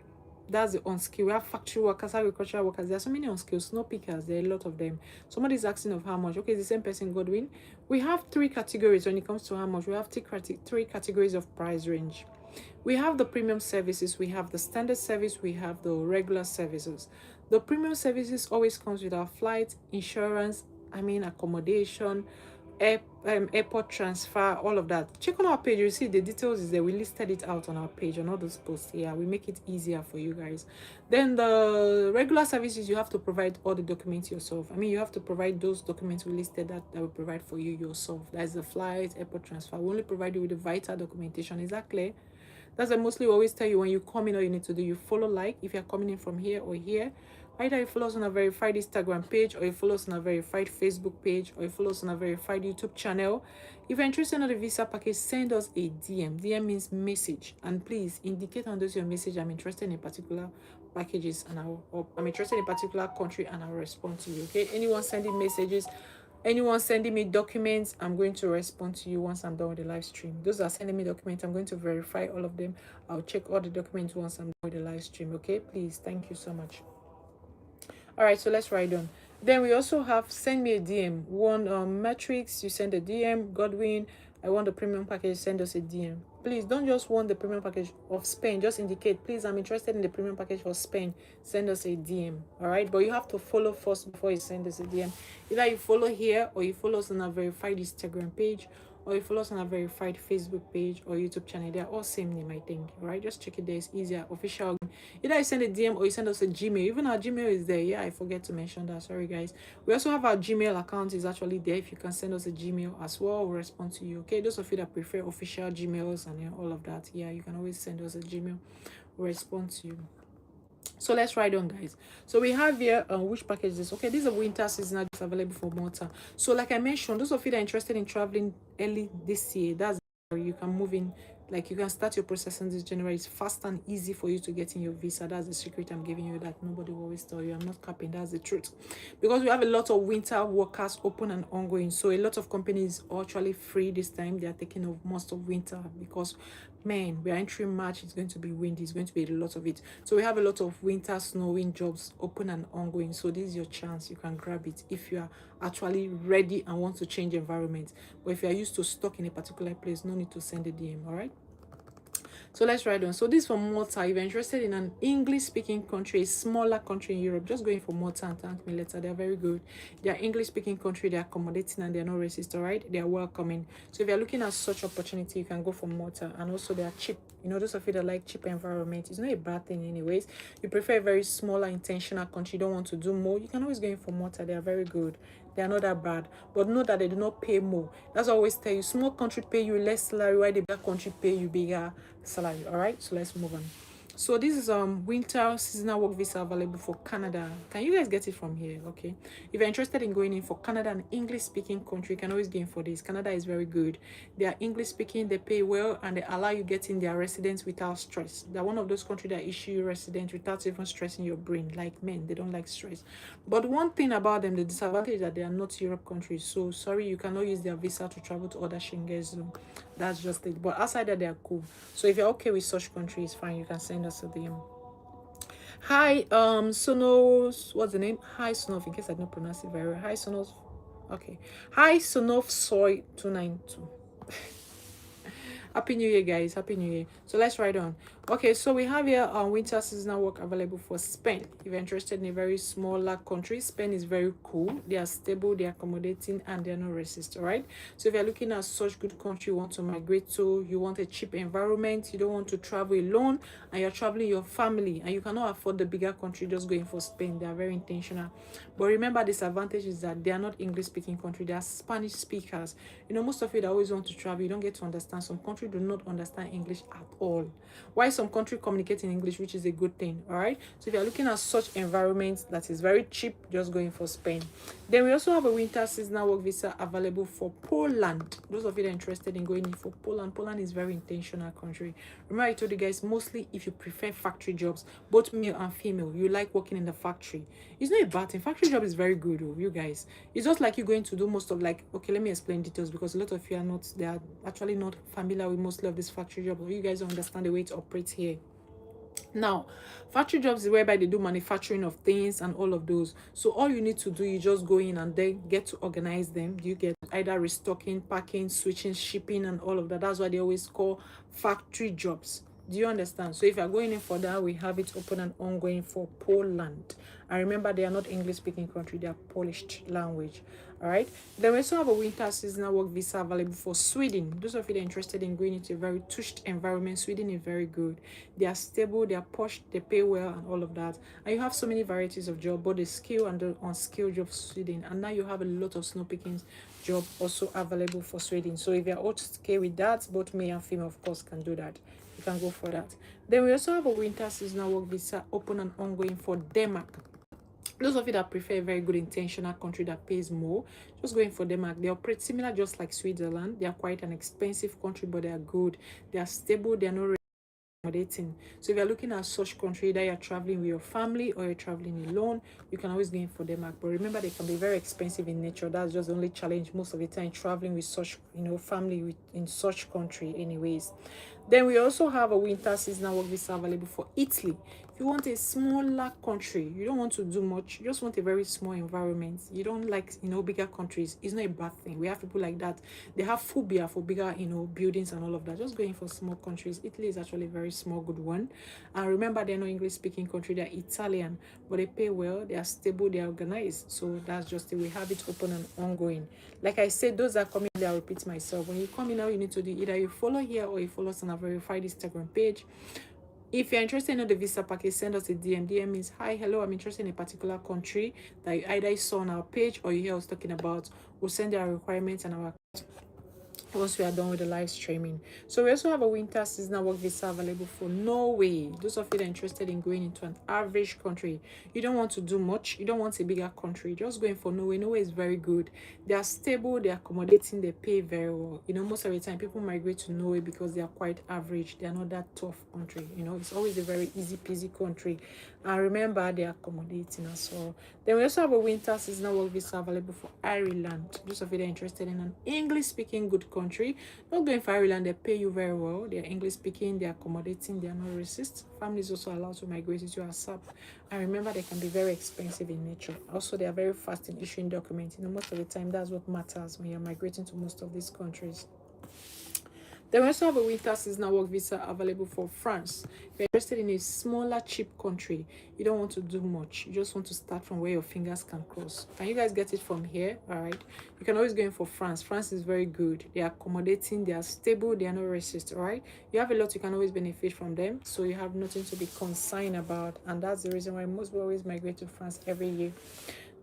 That's the unskilled. We have factory workers, agricultural workers. There are so many unskilled. Snow pickers, there are a lot of them. Somebody's asking of how much. Okay, it's the same person, Godwin. We have three categories when it comes to how much. We have three categories of price range. We have the premium services, we have the standard service, we have the regular services. The premium services always comes with our flight, insurance, accommodation, airport transfer, all of that. Check on our page, you see the details is there. We listed it out on our page on all those posts here. We make it easier for you guys. Then the regular services, you have to provide all the documents yourself. You have to provide those documents we listed that we provide for you yourself. That's the flight, airport transfer. We only provide you with the vital documentation. Is that clear? That's why mostly we always tell you when you come in, all you need to do, you follow like if you're coming in from here or here. Either you follow us on a verified Instagram page, or you follow us on a verified Facebook page, or you follow us on a verified YouTube channel. If you're interested in the visa package, send us a DM. DM means message. And please indicate on those your message, I'm interested in particular packages and I'm interested in a particular country and I'll respond to you. Okay? Anyone sending messages, anyone sending me documents, I'm going to respond to you once I'm done with the live stream. Those are sending me documents, I'm going to verify all of them. I'll check all the documents once I'm done with the live stream. Okay? Please, thank you so much. All right, so let's write on. Then we also have send me a DM. One Matrix, you send a DM. Godwin, I want the premium package, send us a DM. Please don't just want the premium package of Spain, just indicate, please, I'm interested in the premium package for Spain, send us a DM. All right, but you have to follow first before you send us a DM. Either you follow here or you follow us on a verified Instagram page, or you follow us on a verified Facebook page or YouTube channel. They're all same name, I think. All right, just check it there. It's easier. Official. Either you send a DM or you send us a Gmail. Even our Gmail is there. Yeah, I forget to mention that. Sorry, guys. We also have our Gmail account is actually there. If you can send us a Gmail as well, we'll respond to you. Okay, those of you that prefer official Gmails and all of that, yeah, you can always send us a Gmail. We'll respond to you. So let's write on, guys. So we have here which package is this. Okay, this is a winter seasonal just available for Malta. So like I mentioned, those of you that are interested in traveling early this year, that's you can move in Like you can start your processing this January. It's fast and easy for you to get in your visa. That's the secret I'm giving you that nobody will always tell you. I'm not capping. That's the truth. Because we have a lot of winter workers open and ongoing. So a lot of companies are actually free this time. They are taking off most of winter because man, we are entering March. It's going to be windy. It's going to be a lot of it. So we have a lot of winter snowing jobs open and ongoing. So this is your chance. You can grab it if you are actually ready and want to change environment. But if you are used to stuck in a particular place, no need to send a DM. All right. So let's write on. So this is from Malta. If you're interested in an English-speaking country, a smaller country in Europe, just going for Malta and thank me later. They're very good. They are English-speaking country. They're accommodating and they're not racist. All right, they are welcoming. So if you're looking at such opportunity, you can go for Malta, and also they are cheap. You know, those of you that like cheap environment, it's not a bad thing anyways. You prefer a very smaller, intentional country. You don't want to do more. You can always go in for Malta. They are very good. They are not that bad, but know that they do not pay more. That's what I always tell you. Small country pay you less salary, while the bigger country pay you bigger salary. All right, so let's move on. So this is winter seasonal work visa available for Canada. Can you guys get it from here? Okay, if you're interested in going in for Canada, an English speaking country, you can always go in for this. Canada is very good. They are English speaking, they pay well, and they allow you getting their residents without stress. They're one of those countries that issue you residents without even stressing your brain. Like men, they don't like stress. But one thing about them, the disadvantage is that they are not Europe countries. So sorry, you cannot use their visa to travel to other Schengen zone. That's just it. But outside that, they are cool. So if you're okay with such countries, fine, you can send us a DM. Hi, Sonos, what's the name? Hi, Sonof, in case I don't pronounce it very well. Hi, Sonos. Okay. Hi, Sonof Soy 292. Happy New Year, guys. Happy New Year. So let's write on. Okay, so we have here winter seasonal work available for Spain. If you're interested in a very smaller country, Spain is very cool. They are stable, they are accommodating, and they're not racist, all right? So if you're looking at such good country you want to migrate to, you want a cheap environment, you don't want to travel alone, and you're traveling your family, and you cannot afford the bigger country, just going for Spain. They are very intentional. But remember, this advantage is that they are not English-speaking country. They are Spanish speakers. You know, most of you that always want to travel, you don't get to understand. Some countries do not understand English at all. Why some country communicate in English, which is a good thing, all right? So if you're looking at such environments that is very cheap, just going for Spain. Then we also have a winter seasonal work visa available for Poland. Those of you that are interested in going in for Poland, Poland is very intentional country. Remember I told you guys, mostly if you prefer factory jobs, both male and female, you like working in the factory. It's not a bad thing. Factory job is very good, you guys. It's just like you're going to do most of, like, okay, let me explain details, because a lot of you are not, they are actually not familiar with mostly of this factory job, but you guys don't understand the way it operates here. Now, factory jobs is whereby they do manufacturing of things and all of those. So all you need to do, you just go in and then get to organize them. You get either restocking, packing, switching, shipping, and all of that. That's why they always call factory jobs. Do you understand? So if you're going in for that, we have it open and ongoing for Poland. And remember, they are not English speaking country, they are Polish language. All right. Then we also have a winter seasonal work visa available for Sweden. Those of you that are interested in going into a very touched environment, Sweden is very good. They are stable, they are posh, they pay well, and all of that. And you have so many varieties of job, both the skill and the unskilled job Sweden. And now you have a lot of snow picking job also available for Sweden. So if you're okay with that, both male and female, of course, can do that. You can go for that. Then we also have a winter seasonal work visa open and ongoing for Denmark. Those of you that prefer a very good intentional country that pays more, just going for Denmark. They operate similar, just like Switzerland. They are quite an expensive country, but they are good. They are stable. They are not accommodating. So if you're looking at such country that you're traveling with your family or you're traveling alone, you can always go in for Denmark. But remember, they can be very expensive in nature. That's just the only challenge most of the time traveling with such, family in such country anyways. Then we also have a winter seasonal work visa available for Italy. If you want a smaller country, you don't want to do much, you just want a very small environment, you don't like, bigger countries, it's not a bad thing. We have people like that. They have phobia for bigger, buildings and all of that. Just going for small countries. Italy is actually a very small, good one. And remember, they're not English speaking country, they're Italian, but they pay well, they are stable, they are organized. So that's just it. We have it open and ongoing. Like I said, those are coming, I'll repeat myself. When you come in now, you need to do either you follow here or you follow us on a verified Instagram page. If you're interested in the visa package, send us a DM. DM means, hi, hello, I'm interested in a particular country that you either saw on our page or you hear us talking about. We'll send our requirements and our once we are done with the live streaming. So we also have a winter seasonal work visa available for Norway. Those of you that are interested in going into an average country, you don't want to do much, you don't want a bigger country, just going for Norway. Norway is very good. They are stable, they are accommodating, they pay very well. Most of the time people migrate to Norway because they are quite average. They are not that tough country. It's always a very easy peasy country. And remember, they are accommodating as well. Then we also have a winter seasonal work visa available for Ireland. Those of you that are interested in an English speaking good country, not going for Ireland, they pay you very well. They are English speaking, they are accommodating, they are not racist. Families also allowed to migrate into ASAP. And remember, they can be very expensive in nature. Also, they are very fast in issuing documents. Most of the time, that's what matters when you're migrating to most of these countries. Then we also have a winter seasonal work visa available for France. If you're interested in a smaller, cheap country, you don't want to do much. You just want to start from where your fingers can cross. Can you guys get it from here? All right. You can always go in for France. France is very good. They are accommodating. They are stable. They are not racist. All right. You have a lot you can always benefit from them. So you have nothing to be concerned about. And that's the reason why most people always migrate to France every year.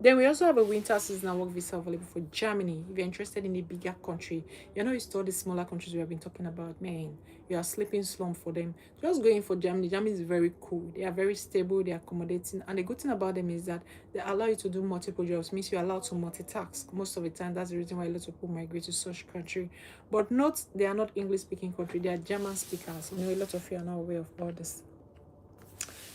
Then we also have a winter seasonal work visa available for Germany. If you're interested in a bigger country, it's all the smaller countries we have been talking about, man. You are sleeping slump for them. Just going for Germany. Germany is very cool. They are very stable. They are accommodating. And the good thing about them is that they allow you to do multiple jobs. Means you're allowed to multitask most of the time. That's the reason why a lot of people migrate to such country. But they are not English speaking country. They are German speakers. A lot of you are not aware of all this.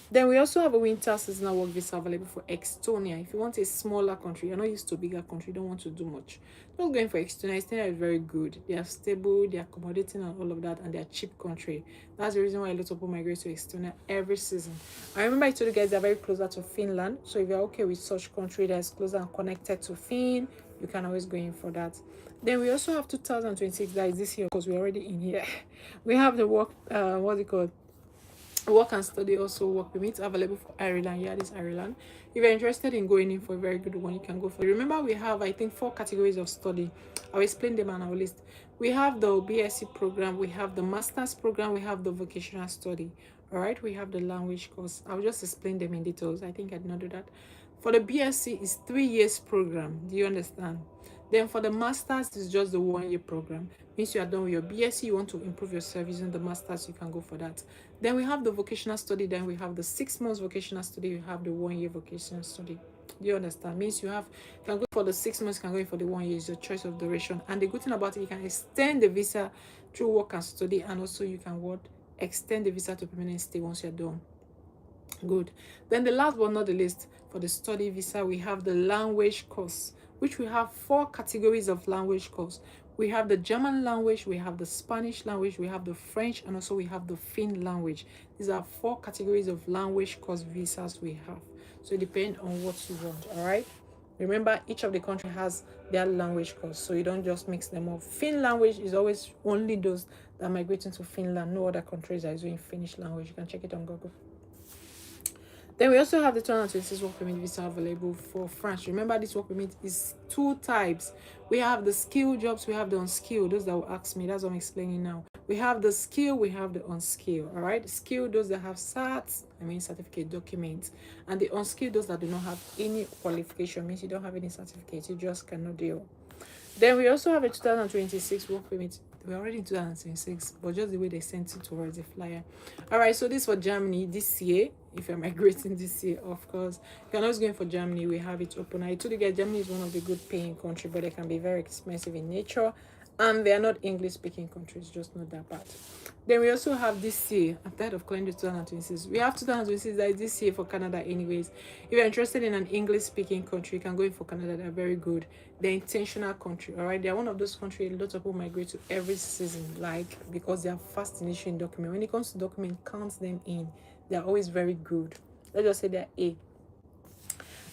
Then we also have a winter seasonal work visa available for Estonia. If you want a smaller country, you're not used to a bigger country, you don't want to do much, not going for Estonia. Estonia is very good. They are stable, they are accommodating and all of that, and they are cheap country. That's the reason why a lot of people migrate to Estonia every season. I remember I told you guys they're very closer to Finland. So if you're okay with such country that is closer and connected to Finn, you can always go in for that. Then we also have 2026, that is this year, because we're already in here. We have the work, what's it called? Work and study also work permits available for Ireland. Yeah, this Ireland. If you're interested in going in for a very good one, you can go for it. Remember, we have, I think, 4 categories of study. I'll explain them on our list. We have the BSc program, we have the master's program, we have the vocational study. All right, we have the language course. I'll just explain them in details. I think I did not do that. For the BSc, it's 3 years program. Do you understand? Then for the master's, it's just the 1-year program. Means you are done with your BSc, you want to improve yourself using the master's, you can go for that. Then we have the vocational study, then we have the 6 months vocational study, you have the 1-year vocational study. Do you understand? Means you can go for the 6 months, you can go in for the 1 year, it's your choice of duration. And the good thing about it, you can extend the visa through work and study, and also you can extend the visa to permanent stay once you're done. Good. Then the last but not the least, for the study visa, we have the language course, which we have 4 categories of language course. We have the German language, we have the Spanish language, we have the French, and also we have the Finn language. These are 4 categories of language course visas we have. So it depends on what you want, all right? Remember, each of the country has their language course, so you don't just mix them up. Finn language is always only those that are migrating to Finland. No other countries are doing Finnish language. You can check it on Google. Then we also have the 2026 work permit visa available for France. Remember, this work permit is 2 types. We have the skilled jobs, we have the unskilled. Those that will ask me, that's what I'm explaining now. We have the skilled, we have the unskilled. All right, skilled, those that have certificate documents, and the unskilled, those that do not have any qualification, means you don't have any certificate, you just cannot deal. Then we also have a 2026 work permit. We're already in 2026, but just the way they sent it towards the flyer. All right, so this for Germany this year. If you're migrating this year, of course, you can always go in for Germany. We have it open. I told you guys, Germany is one of the good paying countries, but they can be very expensive in nature, and they are not English speaking countries, just not that bad. Then we also have this year. I'm tired of calling the 2026. We have 2026 that is this year for Canada anyways. If you're interested in an English speaking country, you can go in for Canada. They're very good. They're intentional country, all right? They're one of those countries a lot of people migrate to every season, like, because they are fast in issuing document. When it comes to document, count them in. They're always very good. Let's just say they're A.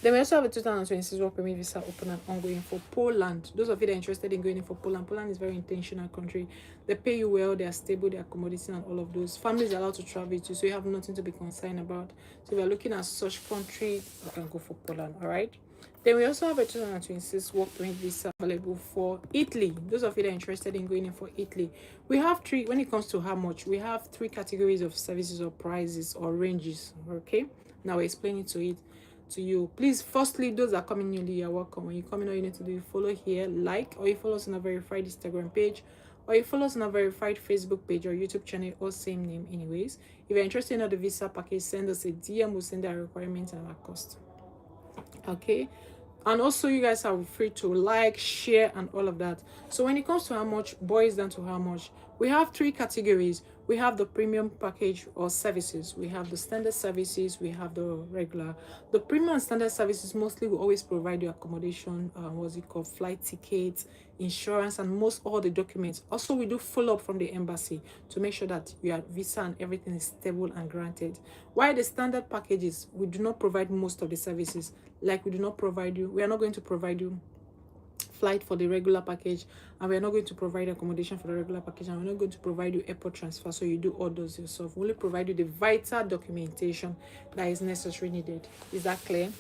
Then we also have a 2026 work permit visa open and ongoing for Poland. Those of you that are interested in going in for Poland, Poland is a very intentional country. They pay you well, they are stable, they are accommodating, and all of those. Families are allowed to travel to, so you have nothing to be concerned about. So if you're looking at such country, you can go for Poland, all right? Then we also have a 2026 work permit visa available for Italy. Those of you that are interested in going in for Italy, we have 3, when it comes to how much, we have 3 categories of services or prices or ranges, okay? Now we're explaining to you. Please, firstly, those that are coming newly, you're welcome. When you come in, all you need to do is follow here, like, or you follow us on a verified Instagram page, or you follow us on a verified Facebook page or YouTube channel, all same name anyways. If you're interested in the visa package, send us a DM. We'll send our requirements and our cost. Okay, and also you guys are free to like, share, and all of that. So when it comes to how much, boils down to how much. We have three categories. We have the premium package or services, we have the standard services, we have the regular. The premium and standard services mostly will always provide you accommodation, what's it called, flight tickets, insurance, and most all the documents. Also, we do follow up from the embassy to make sure that your visa and everything is stable and granted. While the standard packages, we do not provide most of the services. Like, we are not going to provide you flight for the regular package, and we're not going to provide accommodation for the regular package, and we're not going to provide you airport transfer, so you do all those yourself. We only provide you the vital documentation that is necessary needed. Is that clear?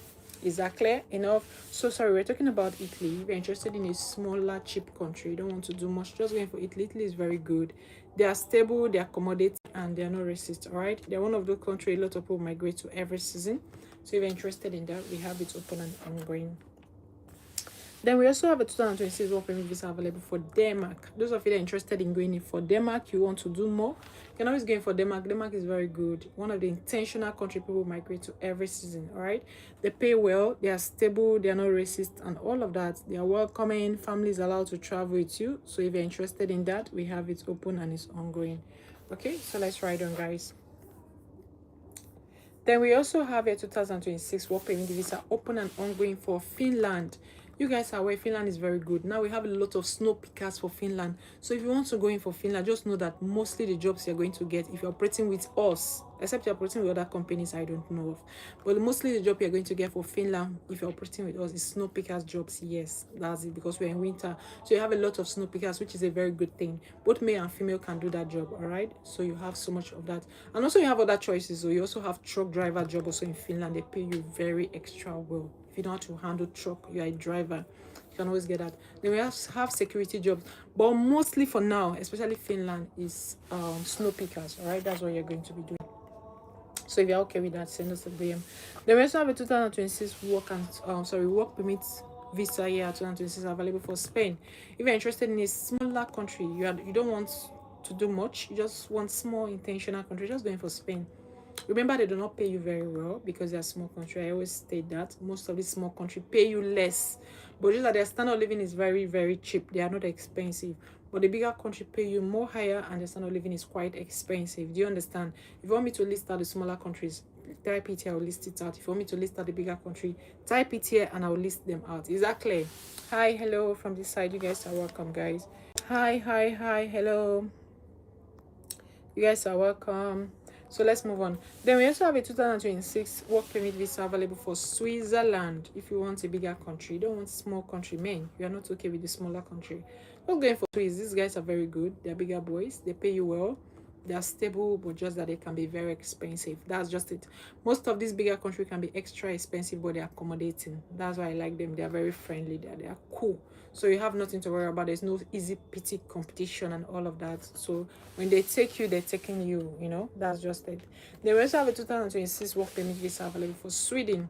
Is that clear enough? So sorry, we're talking about Italy. If you're interested in a smaller, cheap country, you don't want to do much, just going for Italy. Italy is very good. They are stable, they accommodate, and they are not racist. All right, they're one of the countries a lot of people migrate to every season. So if you're interested in that, we have it open and ongoing. Then we also have a 2026 work permit visa available for Denmark. Those of you that are interested in going in for Denmark, you want to do more, you can always go in for Denmark. Denmark is very good. One of the intentional country people migrate to every season, all right? They pay well, they are stable, they are not racist, and all of that. They are welcoming, families allowed to travel with you. So if you're interested in that, we have it open and it's ongoing. Okay, so let's ride on, guys. Then we also have a 2026 work permit visa open and ongoing for Finland. You guys are aware Finland is very good. Now we have a lot of snow pickers for Finland. So if you want to go in for Finland, just know that mostly the jobs you're going to get, if you're operating with us, except you're operating with other companies I don't know of, but mostly the job you're going to get for Finland, if you're operating with us, is snow pickers jobs. Yes, that's it, because we're in winter. So you have a lot of snow pickers, which is a very good thing. Both male and female can do that job, all right? So you have so much of that. And also you have other choices. So you also have truck driver job also in Finland. They pay you very extra well. If you don't have to handle truck, you're a driver, you can always get that. Then we have security jobs, but mostly for now, especially Finland, is snow pickers. All right, that's what you're going to be doing. So if you're okay with that, send us a DM. Then we also have a 2026 work permit visa year 2026 available for Spain. If you're interested in a smaller country, you don't want to do much, you just want small intentional country, just going for Spain. Remember, they do not pay you very well because they're a small country. I always state that most of these small countries pay you less, but just that their standard of living is very, very cheap. They are not expensive. But the bigger country pay you more higher, and the standard of living is quite expensive. Do you understand? If you want me to list out the smaller countries, type it here, I'll list it out. If you want me to list out the bigger country, type it here and I'll list them out. Is that clear? Hi, hello from this side. You guys are welcome, guys. Hi, hello. You guys are welcome. So let's move on. Then we also have a 2026 work permit visa available for Switzerland. If you want a bigger country, you don't want small country, men. You are not okay with the smaller country. Not going for Swiss. These guys are very good. They're bigger boys. They pay you well. They are stable, but just that they can be very expensive. That's just it. Most of these bigger countries can be extra expensive, but they're accommodating. That's why I like them. They are very friendly. They are cool. So you have nothing to worry about. There's no easy petty competition and all of that. So when they take you, they're taking you, you know. That's just it. They also have a 2026 work permit visa available for Sweden.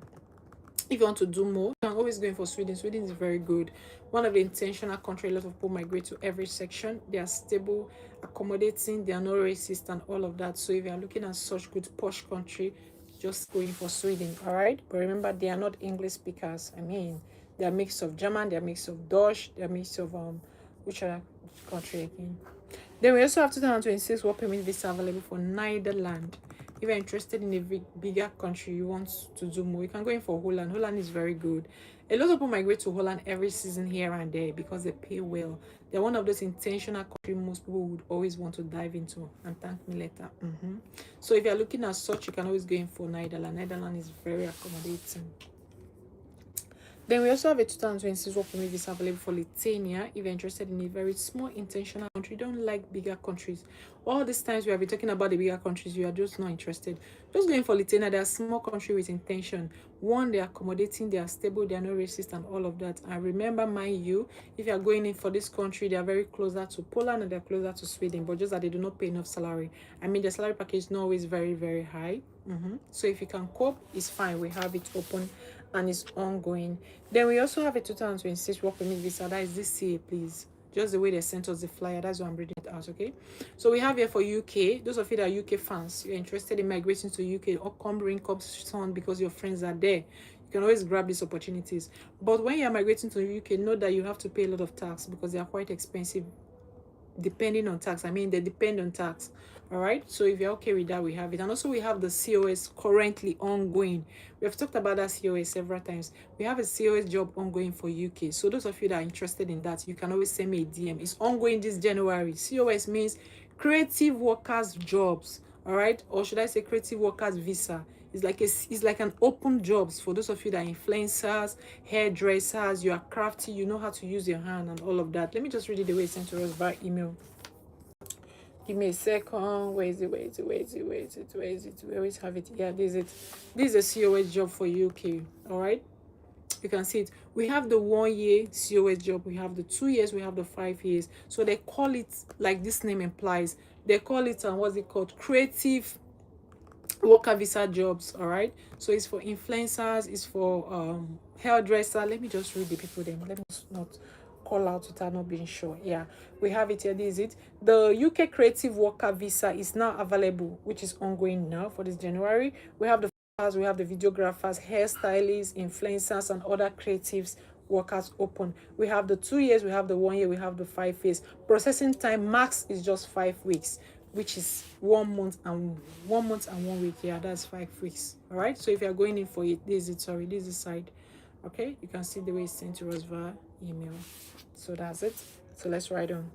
If you want to do more, you can always go in for Sweden. Sweden is very good. One of the intentional countries a lot of people migrate to every section. They are stable, accommodating, they are not racist and all of that. So if you are looking at such good posh country, just go in for Sweden, all right? But remember, they are not English speakers. I mean, they are mix of German, they are mix of Dutch, they are mix of which other country again? Then we also have 2026 work permit visa available for Netherlands. If you're interested in a bigger country, you want to do more, you can go in for Holland. Holland is very good. A lot of people migrate to Holland every season here and there because they pay well. They're one of those intentional countries most people would always want to dive into, and thank me later. So if you're looking at such, you can always go in for Netherlands. Netherlands is very accommodating. Then we also have a 2026 work permit visa available for Lithuania. If you're interested in a very small intentional country, don't like bigger countries. All these times we have been talking about the bigger countries, you are just not interested. Just going for Lithuania. They are a small country with intention. One, they are accommodating, they are stable, they are not racist and all of that. And remember, mind you, if you are going in for this country, they are very closer to Poland and they are closer to Sweden, but just that they do not pay enough salary. I mean, the salary package is not always very, very high. So if you can cope, it's fine. We have it open and it's ongoing. Then we also have a 2026 work permit visa. That is this year, please. just the way they sent us the flyer. That's why I'm reading it out, okay? So we have here for UK, those of you that are UK fans, you're interested in migrating to UK, or come bring, come soon because your friends are there. You can always grab these opportunities. But when you're migrating to UK, know that you have to pay a lot of tax because they are quite expensive depending on tax. I mean, they depend on tax. All right, so if you're okay with that, we have it. And also we have the COS currently ongoing. We have talked about that COS several times. We have a COS job ongoing for UK. So those of you that are interested in that, you can always send me a DM. It's ongoing this January. COS means creative workers jobs. All right, or should I say creative workers visa. It's like an open jobs for those of you that are influencers, hairdressers, you are crafty, you know how to use your hand and all of that. Let me just read it the way it's sent to us by email. Give me a second. Where is it? Where is it? Where is it? Where is it? Where is it? We always have it. Yeah, this is it. This is a COS job for UK. All right. You can see it. We have the 1 year COS job. We have the 2 years. We have the 5 years. So they call it, like this name implies, they call it, what's it called? Creative worker visa jobs. All right, so it's for influencers, it's for hairdresser. Let me just read the people then. Let me not call out without not being sure. Yeah, we have it here. This is it. The UK creative worker visa is now available, which is ongoing now for this January. We have the videographers, hairstylists, influencers, and other creatives workers open. We have the 2 years, we have the 1 year, we have the 5 years. Processing time max is just 5 weeks, which is 1 month and 1 week. Yeah, that's 5 weeks. All right, so if you're going in for it, this is it. Sorry, this is the side. Okay, you can see the way it's sent to us via email. So that's it. So let's write on.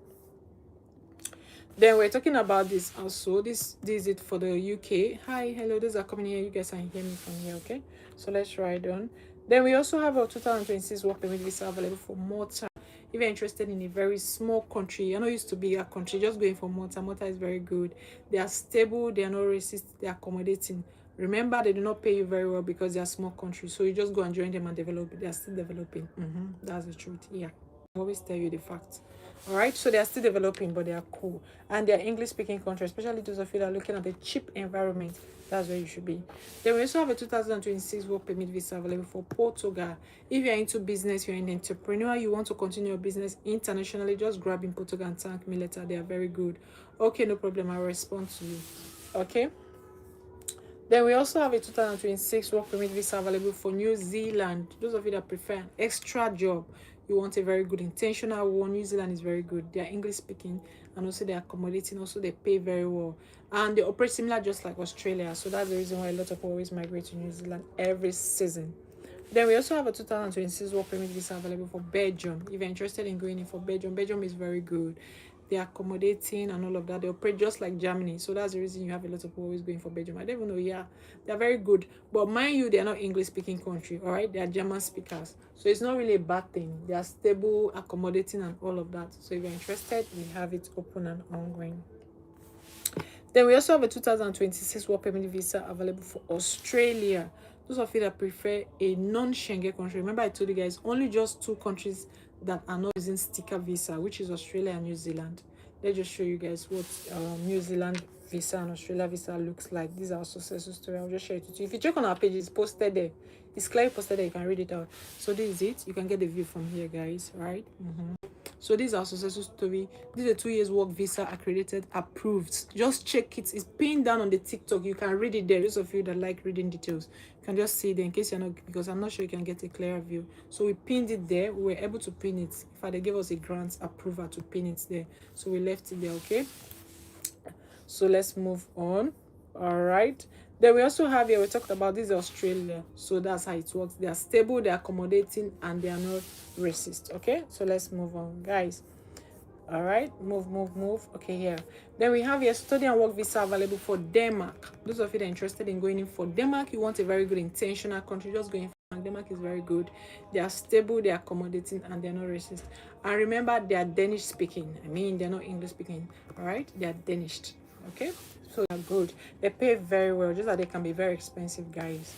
Then we're talking about this also. This is it for the UK. Hi, hello, those are coming here. You guys can hear me from here, okay? So let's write on. Then we also have our 2026 work permit visa available for Malta. If you're interested in a very small country, you're not used to bigger country, just going for Malta. Malta is very good. They are stable, they are not racist, they are accommodating. Remember, they do not pay you very well because they are small countries. So you just go and join them and develop. They are still developing. That's the truth. Yeah, I always tell you the facts. All right, so they are still developing, but they are cool, and they are English speaking country, especially those of you that are looking at a cheap environment. That's where you should be. Then we also have a 2026 work permit visa available for Portugal. If you're into business, you're an entrepreneur, you want to continue your business internationally, just grab in Portugal and thank me later. They are very good. Okay, no problem, I'll respond to you. Okay, then we also have a 2026 work permit visa available for New Zealand. Those of you that prefer an extra job, you want a very good intentional one, New Zealand is very good. They are English speaking, and also they are accommodating. Also, they pay very well, and they operate similar just like Australia. So that's the reason why a lot of people always migrate to New Zealand every season. Then we also have a 2026 work permit visa available for Belgium. If you're interested in going in for Belgium, Belgium is very good. They're accommodating and all of that. They operate just like Germany. So that's the reason you have a lot of people always going for Belgium. I don't even know, yeah, they're very good. But mind you, they're not English speaking country, all right? They are German speakers. So it's not really a bad thing. They are stable, accommodating, and all of that. So if you're interested, we have it open and ongoing. Then we also have a 2026 work permit visa available for Australia. Those of you that prefer a non-Schengen country. Remember, I told you guys only just 2 countries that are not using sticker visa, which is Australia and New Zealand. Let's just show you guys what New Zealand visa and Australia visa looks like. These are successful story. I'll just share it with you. If you check on our page, it's posted there. It's clearly posted there. You can read it out. So this is it. You can get the view from here, guys. Right? So these are successful story. This is a 2 years work visa accredited, approved. Just check it. It's pinned down on the TikTok. You can read it there. Those of you that like reading details, you can just see it there in case you're not, because I'm not sure you can get a clearer view. So we pinned it there. We were able to pin it. In fact, they gave us a grant approval to pin it there. So we left it there, okay? So let's move on. All right. Then we also have here, we talked about this Australia. So that's how it works. They are stable, they are accommodating, and they are not racist. Okay, so let's move on, guys. All right, move. Okay, here. Then we have here study and work visa available for Denmark. Those of you that are interested in going in for Denmark, you want a very good intentional country, just going for Denmark is very good. They are stable, they are accommodating, and they're not racist. And remember, they are Danish speaking. I mean, they're not English speaking. All right, they are Danish. Okay, so they're good. They pay very well, just that they can be very expensive, guys.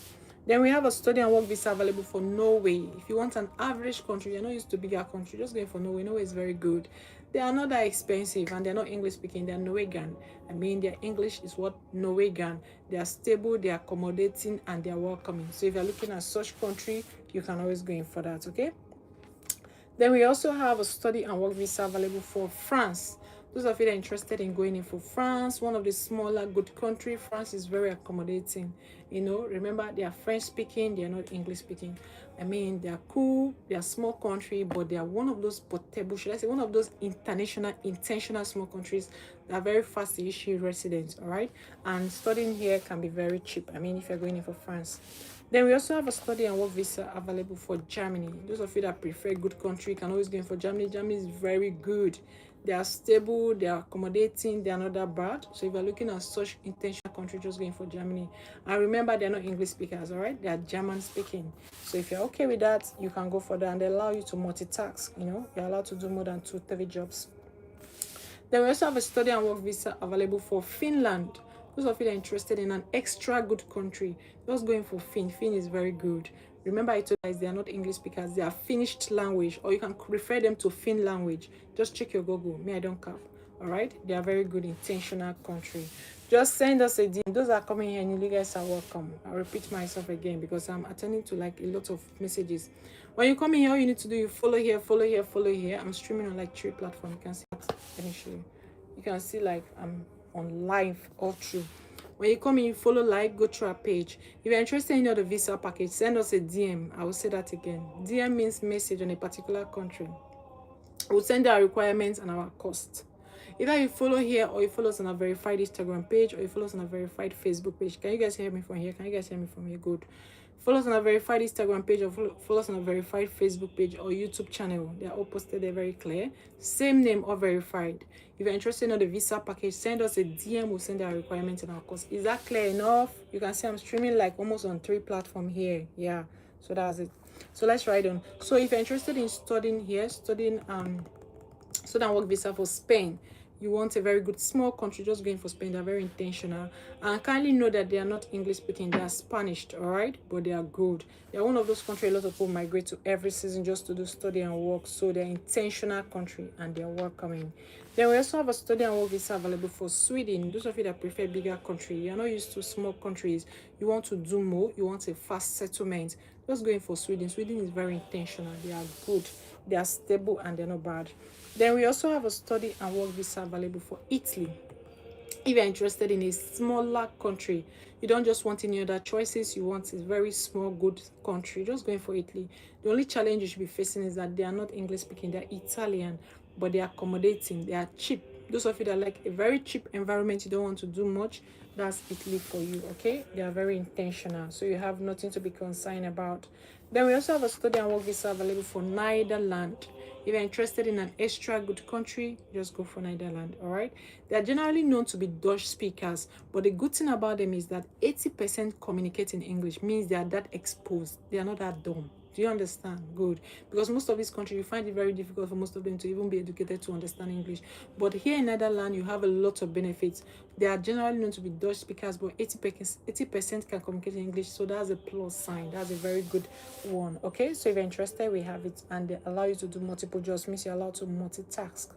Then we have a study and work visa available for Norway. If you want an average country, you're not used to bigger country, just going for Norway. Norway is very good. They are not that expensive, and they're not English speaking. They're Norwegian. I mean, their English is what? Norwegian. They are stable, they are accommodating, and they are welcoming. So if you're looking at such country, you can always go in for that, okay? Then we also have a study and work visa available for France. Those of you that are interested in going in for France, one of the smaller good country. France is very accommodating. Remember, they are French speaking, they are not English speaking. I mean, they are cool, they are small country, but they are one of those portable, should I say, one of those international, intentional small countries that are very fast to issue residents, all right? And studying here can be very cheap. I mean, if you're going in for France. Then we also have a study and work visa available for Germany. Those of you that prefer good country can always go in for Germany. Germany is very good. They are stable, they are accommodating, they are not that bad. So if you're looking at such intentional country, just going for Germany. And remember, they're not English speakers, all right? They are German speaking. So if you're okay with that, you can go for that. And they allow you to multitask, You're allowed to do more than 2-3 jobs. Then we also have a study and work visa available for Finland. Those of you that are interested in an extra good country, just going for Finn. Finn is very good. Remember, I told you guys they are not English speakers, they are Finnish language, or you can refer them to Finn language. Just check your Google. Me, I don't cap. All right, they are very good, intentional country. Just send us a DM. Those are coming here, and you guys are welcome. I'll repeat myself again because I'm attending to like a lot of messages. When you come in here, all you need to do, you follow here, follow here, follow here. I'm streaming on like 3 platforms. You can see that. Let me show you. You can see like I'm on live all through. When you come in, you follow, like, go through our page. If you're interested in the visa package, send us a DM. I will say that again. DM means message on a particular country. We'll send our requirements and our cost. Either you follow here or you follow us on a verified Instagram page or you follow us on a verified Facebook page. Can you guys hear me from here? Can you guys hear me from here? Good. Follow us on a verified Instagram page or follow us on a verified Facebook page or YouTube channel. They are all posted there very clear. Same name or verified. If you're interested in the visa package, send us a DM. We'll send our requirements and our cost. Is that clear enough? You can see I'm streaming like almost on 3 platforms here. Yeah. So that's it. So let's write on. So if you're interested in studying here, studying work visa for Spain, you want a very good small country, just going for Spain. They're very intentional, and kindly know that they are not English speaking, they are Spanish, all right, but they are good. They are one of those countries a lot of people migrate to every season just to do study and work. So they're intentional country and they're welcoming. Then we also have a study and work visa available for Sweden. Those of you that prefer bigger country, you're not used to small countries, you want to do more, you want a fast settlement, just going for Sweden. Sweden is very intentional, they are good, they are stable, and they're not bad. Then we also have a study and work visa available for Italy. If you're interested in a smaller country, you don't just want any other choices, you want a very small good country, just going for Italy. The only challenge you should be facing is that they are not English speaking, they're Italian, but they're accommodating, they are cheap. Those of you that like a very cheap environment, you don't want to do much, that's Italy for you. Okay, they are very intentional, so you have nothing to be concerned about. Then we also have a study and work visa available for Netherlands. If you're interested in an extra good country, just go for Netherlands, all right? They are generally known to be Dutch speakers, but the good thing about them is that 80% communicate in English, means they are that exposed. They are not that dumb. Do you understand? Good. Because most of these countries, you find it very difficult for most of them to even be educated to understand English. But here in Netherlands, you have a lot of benefits. They are generally known to be Dutch speakers, but 80% can communicate in English. So that's a plus sign. That's a very good one. Okay, so if you're interested, we have it. And they allow you to do multiple jobs, means you're allowed to multitask.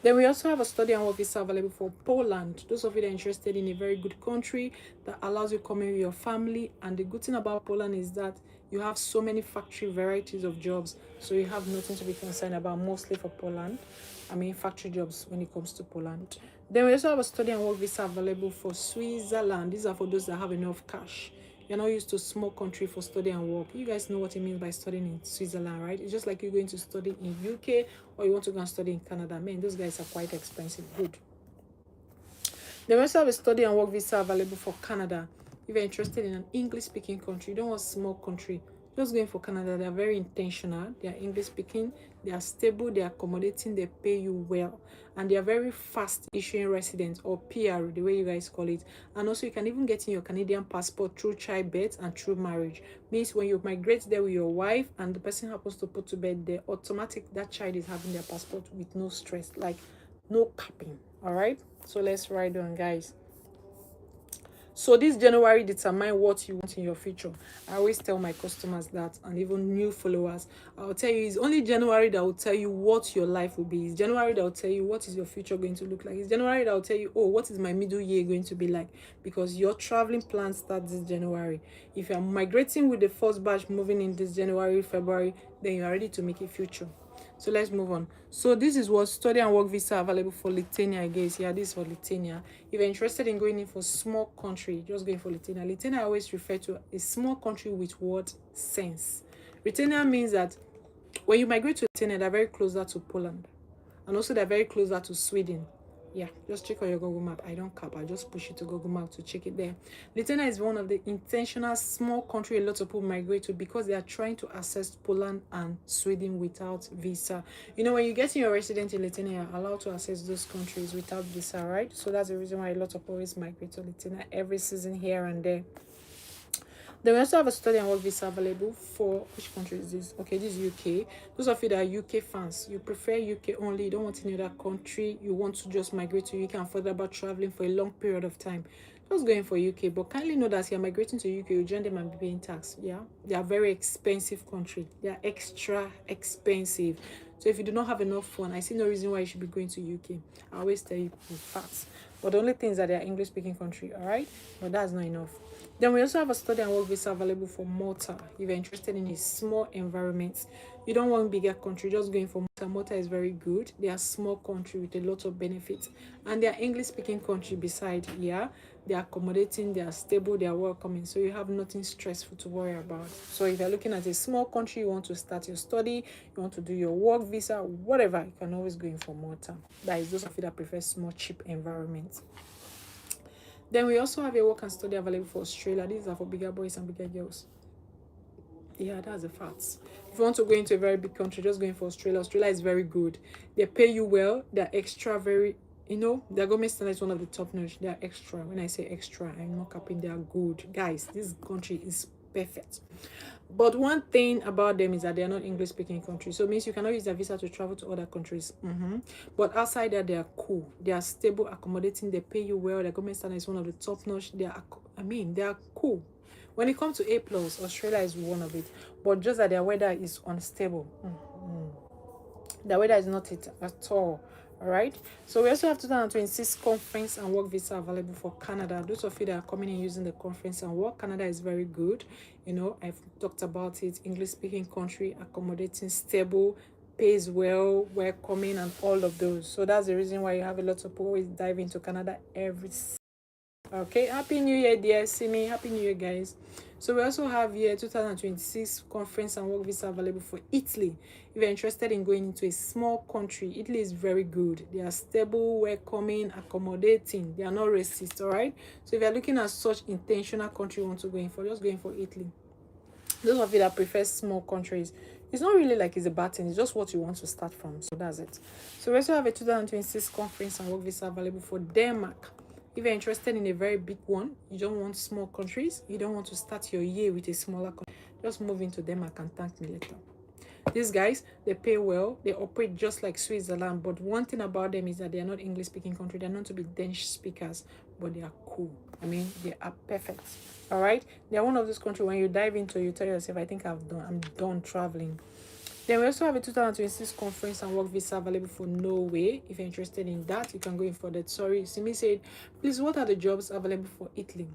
Then we also have a study and work visa available for Poland. Those of you that are interested in a very good country that allows you to come in with your family. And the good thing about Poland is that you have so many factory varieties of jobs, so you have nothing to be concerned about, mostly for Poland. I mean, factory jobs when it comes to Poland. Then we also have a study and work visa available for Switzerland. These are for those that have enough cash. You're not used to small country for study and work. You guys know what it means by studying in Switzerland, right? It's just like you're going to study in UK or you want to go and study in Canada. Man, those guys are quite expensive. Good. They also have a study and work visa available for Canada. If you're interested in an English-speaking country, you don't want a small country, just going for Canada. They are very intentional. They are English-speaking. They are stable. They are accommodating. They pay you well. And they are very fast issuing residents, or PR, the way you guys call it. And also, you can even get in your Canadian passport through childbirth and through marriage. Means when you migrate there with your wife and the person happens to put to bed there, automatic that child is having their passport with no stress, like no capping. All right? So let's ride on, guys. So this January determine what you want in your future. I always tell my customers that, and even new followers, I'll tell you, it's only January that will tell you what your life will be. It's January that will tell you what is your future going to look like. It's January that will tell you, oh, what is my middle year going to be like? Because your traveling plan starts this January. If you're migrating with the first batch moving in this January, February, then you're ready to make a future. So let's move on. So this is what study and work visa available for Lithuania, I guess. Yeah, this is for Lithuania. If you're interested in going in for small country, just going for Lithuania. Lithuania I always refer to a small country with what sense. Lithuania means that when you migrate to Lithuania, they're very closer to Poland. And also they're very closer to Sweden. Yeah, just check on your Google map. I don't cap, I just push it to Google Map to check it there. Lithuania is one of the intentional small country a lot of people migrate to because they are trying to access Poland and Sweden without visa. You know, when you get in your resident in Lithuania, you're allowed to access those countries without visa, right? So that's the reason why a lot of people always migrate to Lithuania every season here and there. Then we also have a study and work visa available for which country is this? Okay, this is UK. Those of you that are UK fans, you prefer UK only, you don't want any other country, you want to just migrate to UK and forget about traveling for a long period of time. Just going for UK, but kindly know that you're migrating to UK, you join them and be paying tax. Yeah, they are very expensive country. They are extra expensive. So if you do not have enough fun, I see no reason why you should be going to UK. I always tell you facts. But the only thing is that they are English speaking country, all right? But that's not enough. Then we also have a study and work visa available for Malta. If you're interested in a small environment, you don't want bigger country, just going for Malta. Malta is very good. They are small country with a lot of benefits. And they are English speaking country beside here. They are accommodating, they are stable, they are welcoming. So you have nothing stressful to worry about. So if you're looking at a small country, you want to start your study, you want to do your work visa, whatever, you can always go in for Malta. That is those of you that prefer small, cheap environments. Then we also have a work and study available for Australia. These are for bigger boys and bigger girls. Yeah, that's the facts. If you want to go into a very big country, just going for Australia. Australia is very good. They pay you well. They're extra very, their government standard is one of the top notch. They're extra. When I say extra, I'm not capping, they are good. Guys, this country is perfect. But one thing about them is that they are not English speaking countries. So it means you cannot use their visa to travel to other countries. But outside that, they are cool. They are stable, accommodating, they pay you well. Their government standard is one of the top notch. They are cool. When it comes to A+, Australia is one of it. But just that their weather is unstable. The weather is not it at all. All right, so we also have 2026 conference and work visa available for Canada. Those of you that are coming in using the conference and work, Canada is very good. I've talked about it. English speaking country, accommodating, stable, pays well, welcoming, and all of those. So that's the reason why you have a lot of people always dive into Canada every. Okay, happy new year, dear. See me, happy new year, guys. So we also have here 2026 conference and work visa available for Italy. If you're interested in going into a small country, Italy is very good. They are stable, welcoming, accommodating. They are not racist. All right, so if you're looking at such intentional country you want to go in for, just go in for Italy. Those of you that prefer small countries, it's not really like it's a bad thing, it's just what you want to start from. So that's it. So we also have a 2026 conference and work visa available for Denmark. If you're interested in a very big one, you don't want small countries, you don't want to start your year with a smaller country, just move into Denmark and thank me later. These guys, they pay well, they operate just like Switzerland, but one thing about them is that they are not English speaking country. They're known to be Danish speakers, but they are cool. They are perfect. All right, they are one of those countries when you dive into, you tell yourself, I think I'm done traveling. Then we also have a 2026 conference and work visa available for Norway. If you're interested in that, you can go in for that. Sorry, Simi said, please, what are the jobs available for Italy?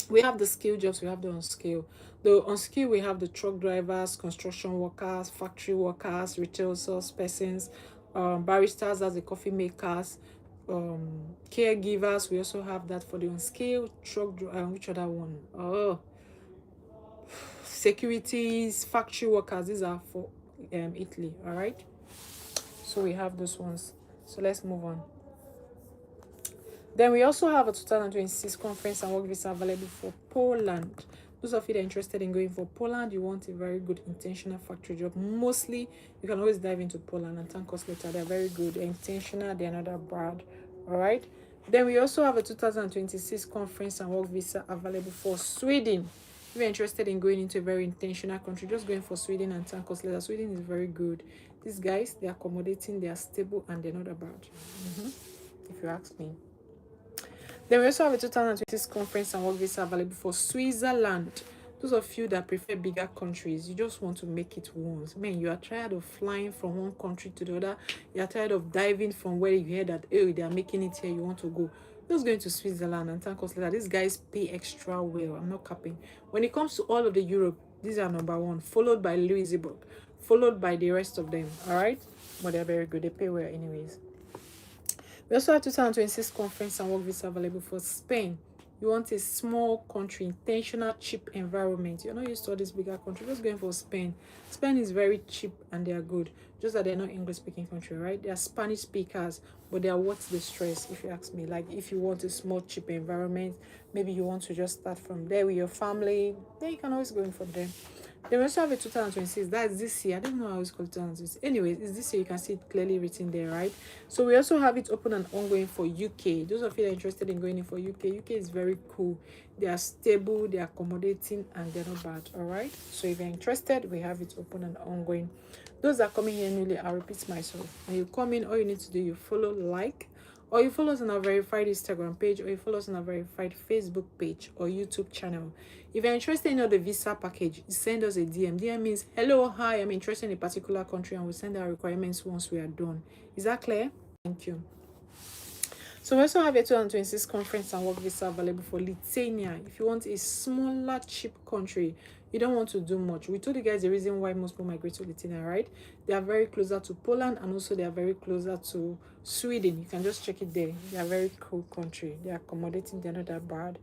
We have the skill jobs, we have the unskilled. The unskilled, we have the truck drivers, construction workers, factory workers, retail salespersons, baristas, that's the coffee makers, caregivers. We also have that for the unskilled. Which other one? Securities, factory workers. These are for Italy. All right, so we have those ones. So let's move on. Then we also have a 2026 conference and work visa available for Poland. Those of you that are interested in going for Poland, you want a very good intentional factory job. Mostly, you can always dive into Poland and thank us later. They're very good. They're intentional. They're not that bad. All right. Then we also have a 2026 conference and work visa available for Sweden. If you're interested in going into a very intentional country, just going for Sweden and thank us later. Sweden is very good. These guys, they're accommodating, they are stable, and they're not that bad. If you ask me. Then we also have a 2026 conference and work visa available for Switzerland. Those of you that prefer bigger countries, you just want to make it once. Man, you are tired of flying from one country to the other. You are tired of diving from where you hear that, oh, they are making it here, you want to go. Just going to Switzerland and thank us later. These guys pay extra well. I'm not capping. When it comes to all of the Europe, these are number one, followed by Luxembourg, followed by the rest of them. All right, but they're very good. They pay well, anyways. We also have 2026 conference and work visa available for Spain. You want a small country, intentional, cheap environment. You're not used to all this bigger country. Just going for Spain. Spain is very cheap and they are good. Just that they're not English speaking country, right? They are Spanish speakers, but they are worth the stress, if you ask me. Like if you want a small, cheap environment, maybe you want to just start from there with your family, then you can always go in from there. Then we also have a 2026. That's this year. I don't know how it's called 2026. Anyways, it's this year. You can see it clearly written there, right? So we also have it open and ongoing for UK. Those of you that are interested in going in for UK, UK is very cool. They are stable, they are accommodating, and they're not bad. All right. So if you're interested, we have it open and ongoing. Those that are coming here newly, I'll repeat myself. When you come in, all you need to do, you follow, like, or you follow us on our verified Instagram page, or you follow us on our verified Facebook page or YouTube channel. If you're interested in the visa package, send us a DM. DM means, hello, hi, I'm interested in a particular country, and we'll send our requirements once we are done. Is that clear? Thank you. So we also have a 2026 conference and work visa available for Lithuania. If you want a smaller, cheap country, you don't want to do much. We told you guys the reason why most people migrate to Lithuania, right? They are very closer to Poland, and also they are very closer to Sweden. You can just check it there. They are a very cool country. They are accommodating. They're not that bad.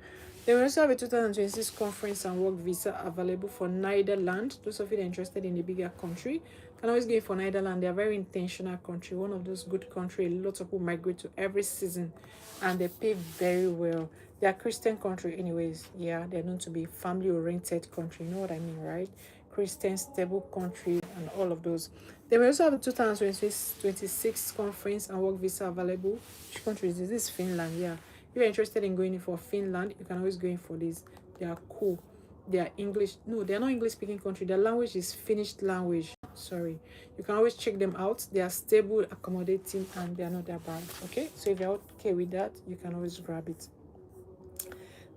Then we also have a 2026 conference and work visa available for Netherlands. Those of you that are interested in a bigger country can always go for Netherlands. They are a very intentional country, one of those good countries. Lots of people migrate to every season, and they pay very well. They are Christian country, anyways. Yeah, they're known to be family-oriented country. You know what I mean, right? Christian, stable country, and all of those. Then we also have a 2026 conference and work visa available. Which country is this? This is Finland. Yeah. If you're interested in going in for Finland, you can always go in for this. They are cool. They are English. No, they are not English speaking country. Their language is Finnish language. Sorry. You can always check them out. They are stable, accommodating, and they are not that bad. Okay. So if you're okay with that, you can always grab it.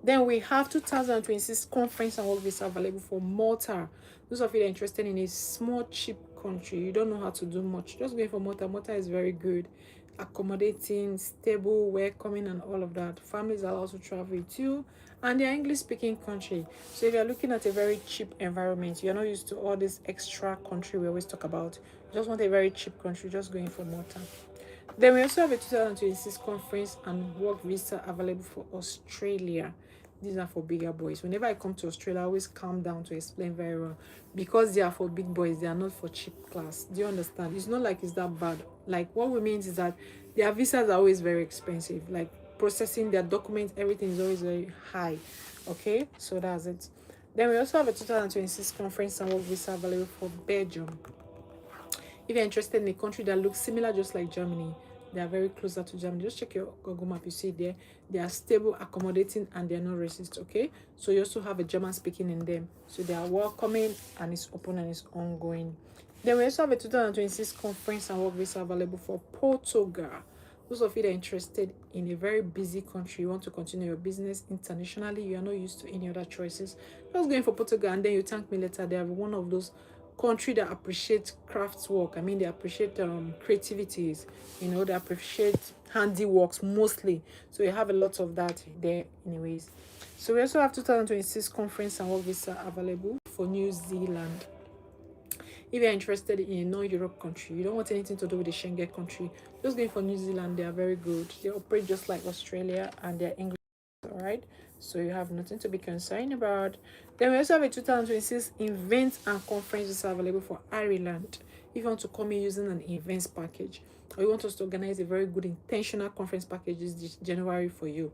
Then we have 2026 conference and work visa available for Malta. Those of you that are interested in a small, cheap country, you don't know how to do much, just going for Malta. Malta is very good, accommodating, stable, welcoming, and all of that. Families are allowed to travel with you, and they are English speaking country. So if you're looking at a very cheap environment, you're not used to all this extra country we always talk about, you just want a very cheap country, just going for Malta. Then we also have a 2026 conference and work visa available for Australia. These are for bigger boys. Whenever I come to Australia, I always calm down to explain very well. Because they are for big boys, they are not for cheap class. Do you understand? It's not like it's that bad. Like what we mean is that their visas are always very expensive. Like processing their documents, everything is always very high. Okay, so that's it. Then we also have a 2026 conference and work visa available for Belgium. If you're interested in a country that looks similar, just like Germany, they are very closer to Germany. Just check your Google map. You see there, they are stable, accommodating, and they are not racist. Okay, so you also have a German speaking in them, so they are welcoming, and it's open and it's ongoing. Then we also have a 2026 conference and work visa available for Portugal. Those of you that are interested in a very busy country, you want to continue your business internationally, you are not used to any other choices, just going for Portugal, and then you thank me later. They are one of those country that appreciate crafts work. I mean, they appreciate creativities, you know, they appreciate handiworks mostly. So you have a lot of that there anyways. So we also have 2026 conference and work visa available for New Zealand. If you're interested in a non-Europe country, you don't want anything to do with the Schengen country, just going for New Zealand. They are very good. They operate just like Australia, and they're English. All right, so you have nothing to be concerned about. Then we also have a 2026 event and conferences available for Ireland. If you want to come in using an events package, or you want us to organize a very good intentional conference package this January for you,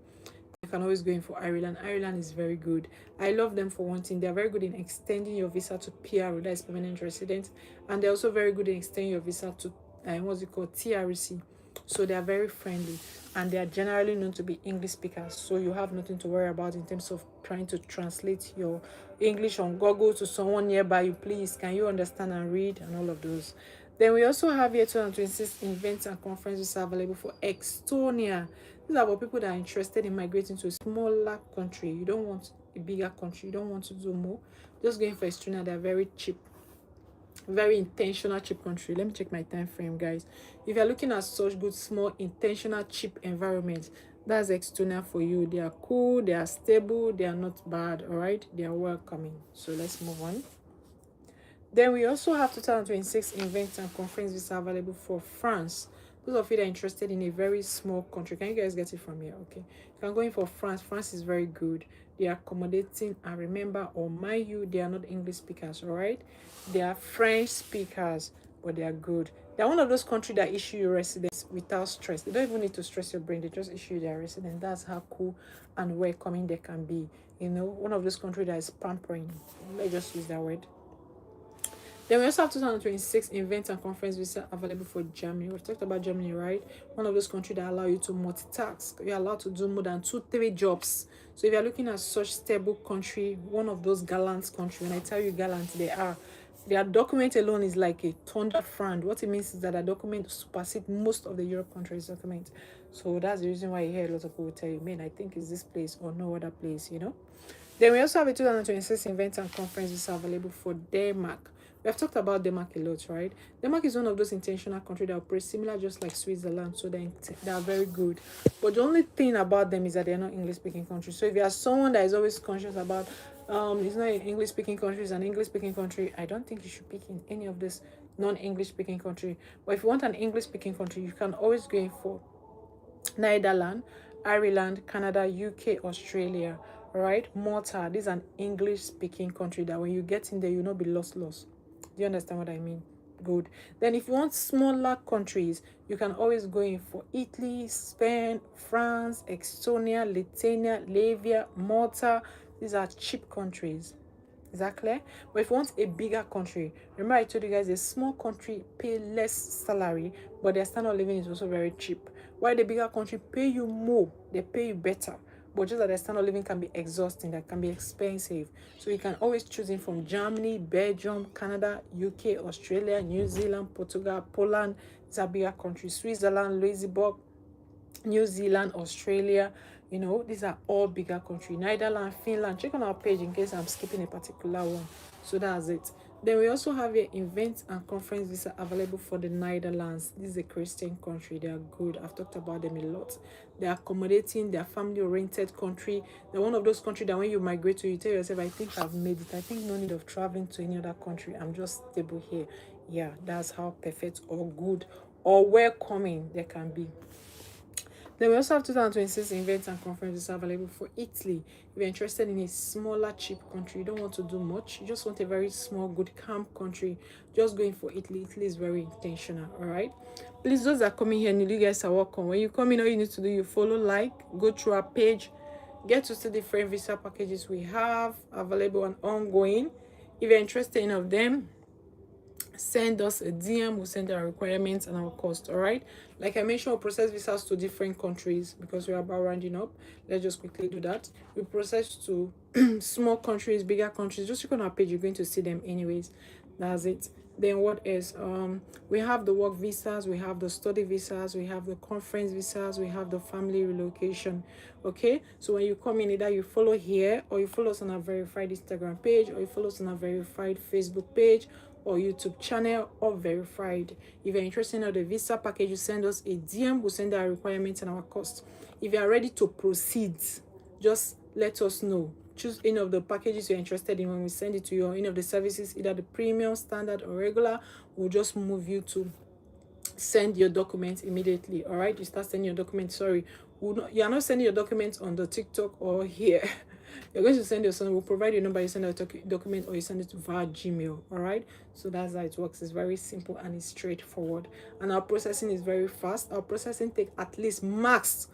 you can always go in for Ireland. Ireland is very good. I love them for one thing. They're very good in extending your visa to PR, that is permanent resident, and they're also very good in extending your visa to what's it called, TRC. So they are very friendly, and they are generally known to be English speakers, so you have nothing to worry about in terms of trying to translate your English on Google to someone nearby you. Please, can you understand and read, and all of those. Then we also have here 2026 events and conferences available for Estonia. These are about people that are interested in migrating to a smaller country. You don't want a bigger country. You don't want to do more. Just going for Estonia, they're very cheap, very intentional cheap country. Let me check my time frame, guys. If you're looking at such good small intentional cheap environments, that's Estonia for you. They are cool, they are stable, they are not bad. All right, they are welcoming. So let's move on. Then we also have 2026 events and conference visa available for France. Those of you that are interested in a very small country, can you guys get it from here? Okay, you can go in for France. France is very good. They are accommodating, and remember, or mind you, they are not English speakers. All right, they are French speakers, but they are good. They're one of those countries that issue you residence without stress. They don't even need to stress your brain. They just issue their residence. That's how cool and welcoming they can be. You know, one of those countries that is pampering. Let's just use that word. Then we also have 2026 events and conference visa available for Germany. We've talked about Germany, right? One of those countries that allow you to multitask. You're allowed to do more than 2-3 jobs. So if you're looking at such stable country, one of those gallant countries, when I tell you gallant, their document alone is like a thunder friend. What it means is that a document supersedes most of the Europe countries' document. So that's the reason why you hear a lot of people tell you, man, I think it's this place or no other place, you know? Then we also have a 2026 event and conference visa available for Denmark. We have talked about Denmark a lot, right? Denmark is one of those intentional countries that operate similar just like Switzerland, so they are very good. But the only thing about them is that they're not English-speaking countries. So if you are someone that is always conscious about it's not an English-speaking country, it's an English-speaking country, I don't think you should pick in any of this non-English-speaking country. But if you want an English-speaking country, you can always go in for Netherlands, Ireland, Canada, UK, Australia, right? Malta. This is an English-speaking country that when you get in there, you'll not be lost. Do you understand what I mean? Good. Then if you want smaller countries, you can always go in for Italy, Spain, France, Estonia, Lithuania, Latvia, Malta. These are cheap countries. Is that clear? But if you want a bigger country, remember I told you guys a small country pay less salary, but their standard of living is also very cheap. While the bigger country pay you more, they pay you better. But just that the standard of living can be exhausting, that can be expensive. So you can always choose in from Germany, Belgium, Canada, UK, Australia, New Zealand, Portugal, Poland. These are bigger countries. Switzerland, Luxembourg, New Zealand, Australia. You know, these are all bigger countries. Netherlands, Finland. Check on our page in case I'm skipping a particular one. So that's it. Then we also have an event and conference visa available for the Netherlands. This is a Christian country. They are good. I've talked about them a lot. They are accommodating. They are family-oriented country. They're one of those countries that when you migrate to, you tell yourself, I think I've made it. I think no need of traveling to any other country. I'm just stable here. Yeah, that's how perfect or good or welcoming they can be. Then we also have 2026 events and conferences available for Italy. If you're interested in a smaller, cheap country, you don't want to do much, you just want a very small, good, calm country, just going for Italy. Italy is very intentional, all right? Please, those that are coming here, you guys are welcome. When you come in, all you need to do, you follow, like, go through our page, get to see the different visa packages we have available and ongoing. If you're interested in any of them, send us a DM. We'll send our requirements and our cost. All right, like I mentioned, we'll process visas to different countries because we're about rounding up. Let's just quickly do that. We process to small countries, bigger countries. Just look on our page, you're going to see them anyways. That's it. Then what is we have the work visas, we have the study visas, we have the conference visas, we have the family relocation. Okay, so when you come in, either you follow here or you follow us on our verified Instagram page or you follow us on our verified Facebook page or YouTube channel or verified. If you're interested in the visa package, you send us a DM. We'll send our requirements and our cost. If you are ready to proceed, just let us know. Choose any of the packages you're interested in when we send it to you, or any of the services, either the premium, standard, or regular. We'll just move you to send your documents immediately. All right, you start sending your documents. Sorry, you're not sending your documents on the TikTok or here. You're going to send your son. We'll provide your number. You send a document or you send it via Gmail. All right, so that's how it works. It's very simple and it's straightforward, and our processing is very fast. Our processing takes at least max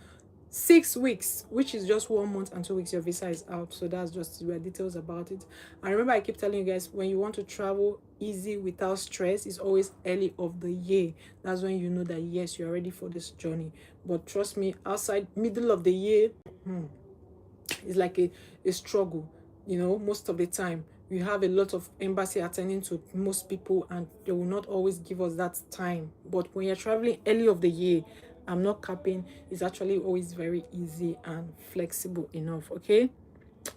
6 weeks, which is just 1 month and 2 weeks your visa is out. So that's just your details about it. And remember, I keep telling you guys, when you want to travel easy without stress, it's always early of the year. That's when you know that yes, you're ready for this journey. But trust me, outside middle of the year, it's like a struggle. You know, most of the time we have a lot of embassy attending to most people and they will not always give us that time. But when you're traveling early of the year, I'm not capping. It's actually always very easy and flexible enough. Okay,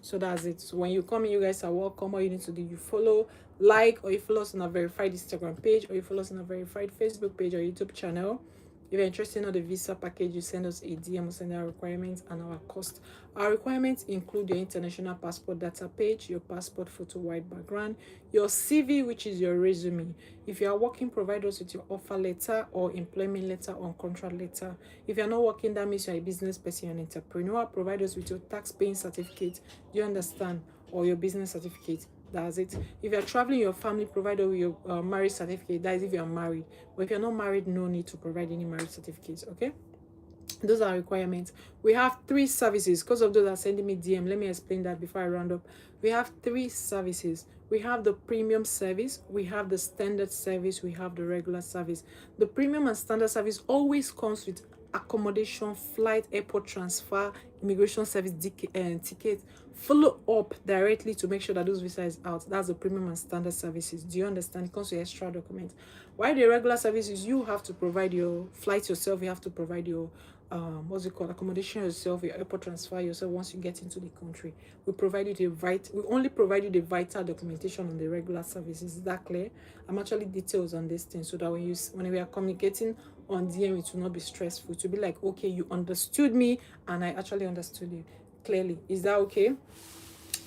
so that's it. So when you come in, you guys are welcome. All you need to do, you follow, like, or you follow us on a verified Instagram page, or you follow us on a verified Facebook page or YouTube channel. If you're interested in the visa package, you send us a DM, we send our requirements and our cost. Our requirements include your international passport data page, your passport photo white background, your CV, which is your resume. If you are working, provide us with your offer letter or employment letter or contract letter. If you're not working, that means you're a business person, you're an entrepreneur. Provide us with your tax paying certificate. Do you understand? Or your business certificate. That's it. If you're traveling, your family provide with your marriage certificate. That is if you're married. But if you're not married, no need to provide any marriage certificates. Okay, those are requirements. We have 3 services. Because of those that are sending me DM, let me explain that before I round up. We have 3 services. We have the premium service, we have the standard service, we have the regular service. The premium and standard service always comes with accommodation, flight, airport transfer, immigration service ticket, follow up directly to make sure that those visa is out. That's the premium and standard services. Do you understand? It comes with extra documents. While the regular services, you have to provide your flight yourself, you have to provide your what's it called, accommodation yourself, your airport transfer yourself. Once you get into the country, we provide you we only provide you the vital documentation on the regular services. Is that clear? I'm actually details on this thing, so that when we are communicating on DM, it will not be stressful. To be like, okay, you understood me and I actually understood you clearly. Is that okay?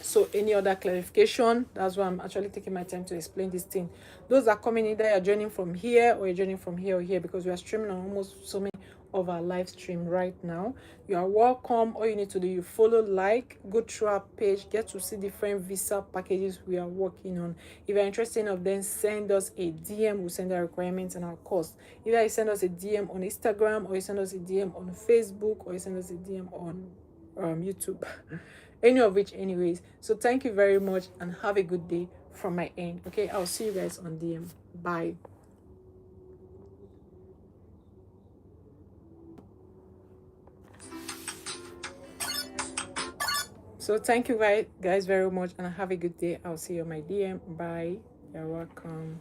So any other clarification? That's why I'm actually taking my time to explain this thing. Those are coming, either you're joining from here or you're joining from here or here, because we are streaming on almost so many of our live stream right now. You are welcome. All you need to do, you follow, like, go through our page, get to see different visa packages we are working on. If you're interested in them, send us a DM. We'll send our requirements and our cost. Either you send us a DM on Instagram, or you send us a DM on Facebook, or you send us a DM on YouTube. Any of which, anyways. So thank you very much and have a good day from my end. Okay, I'll see you guys on DM. Bye. So thank you guys very much and have a good day. I'll see you on my DM. Bye. You're welcome.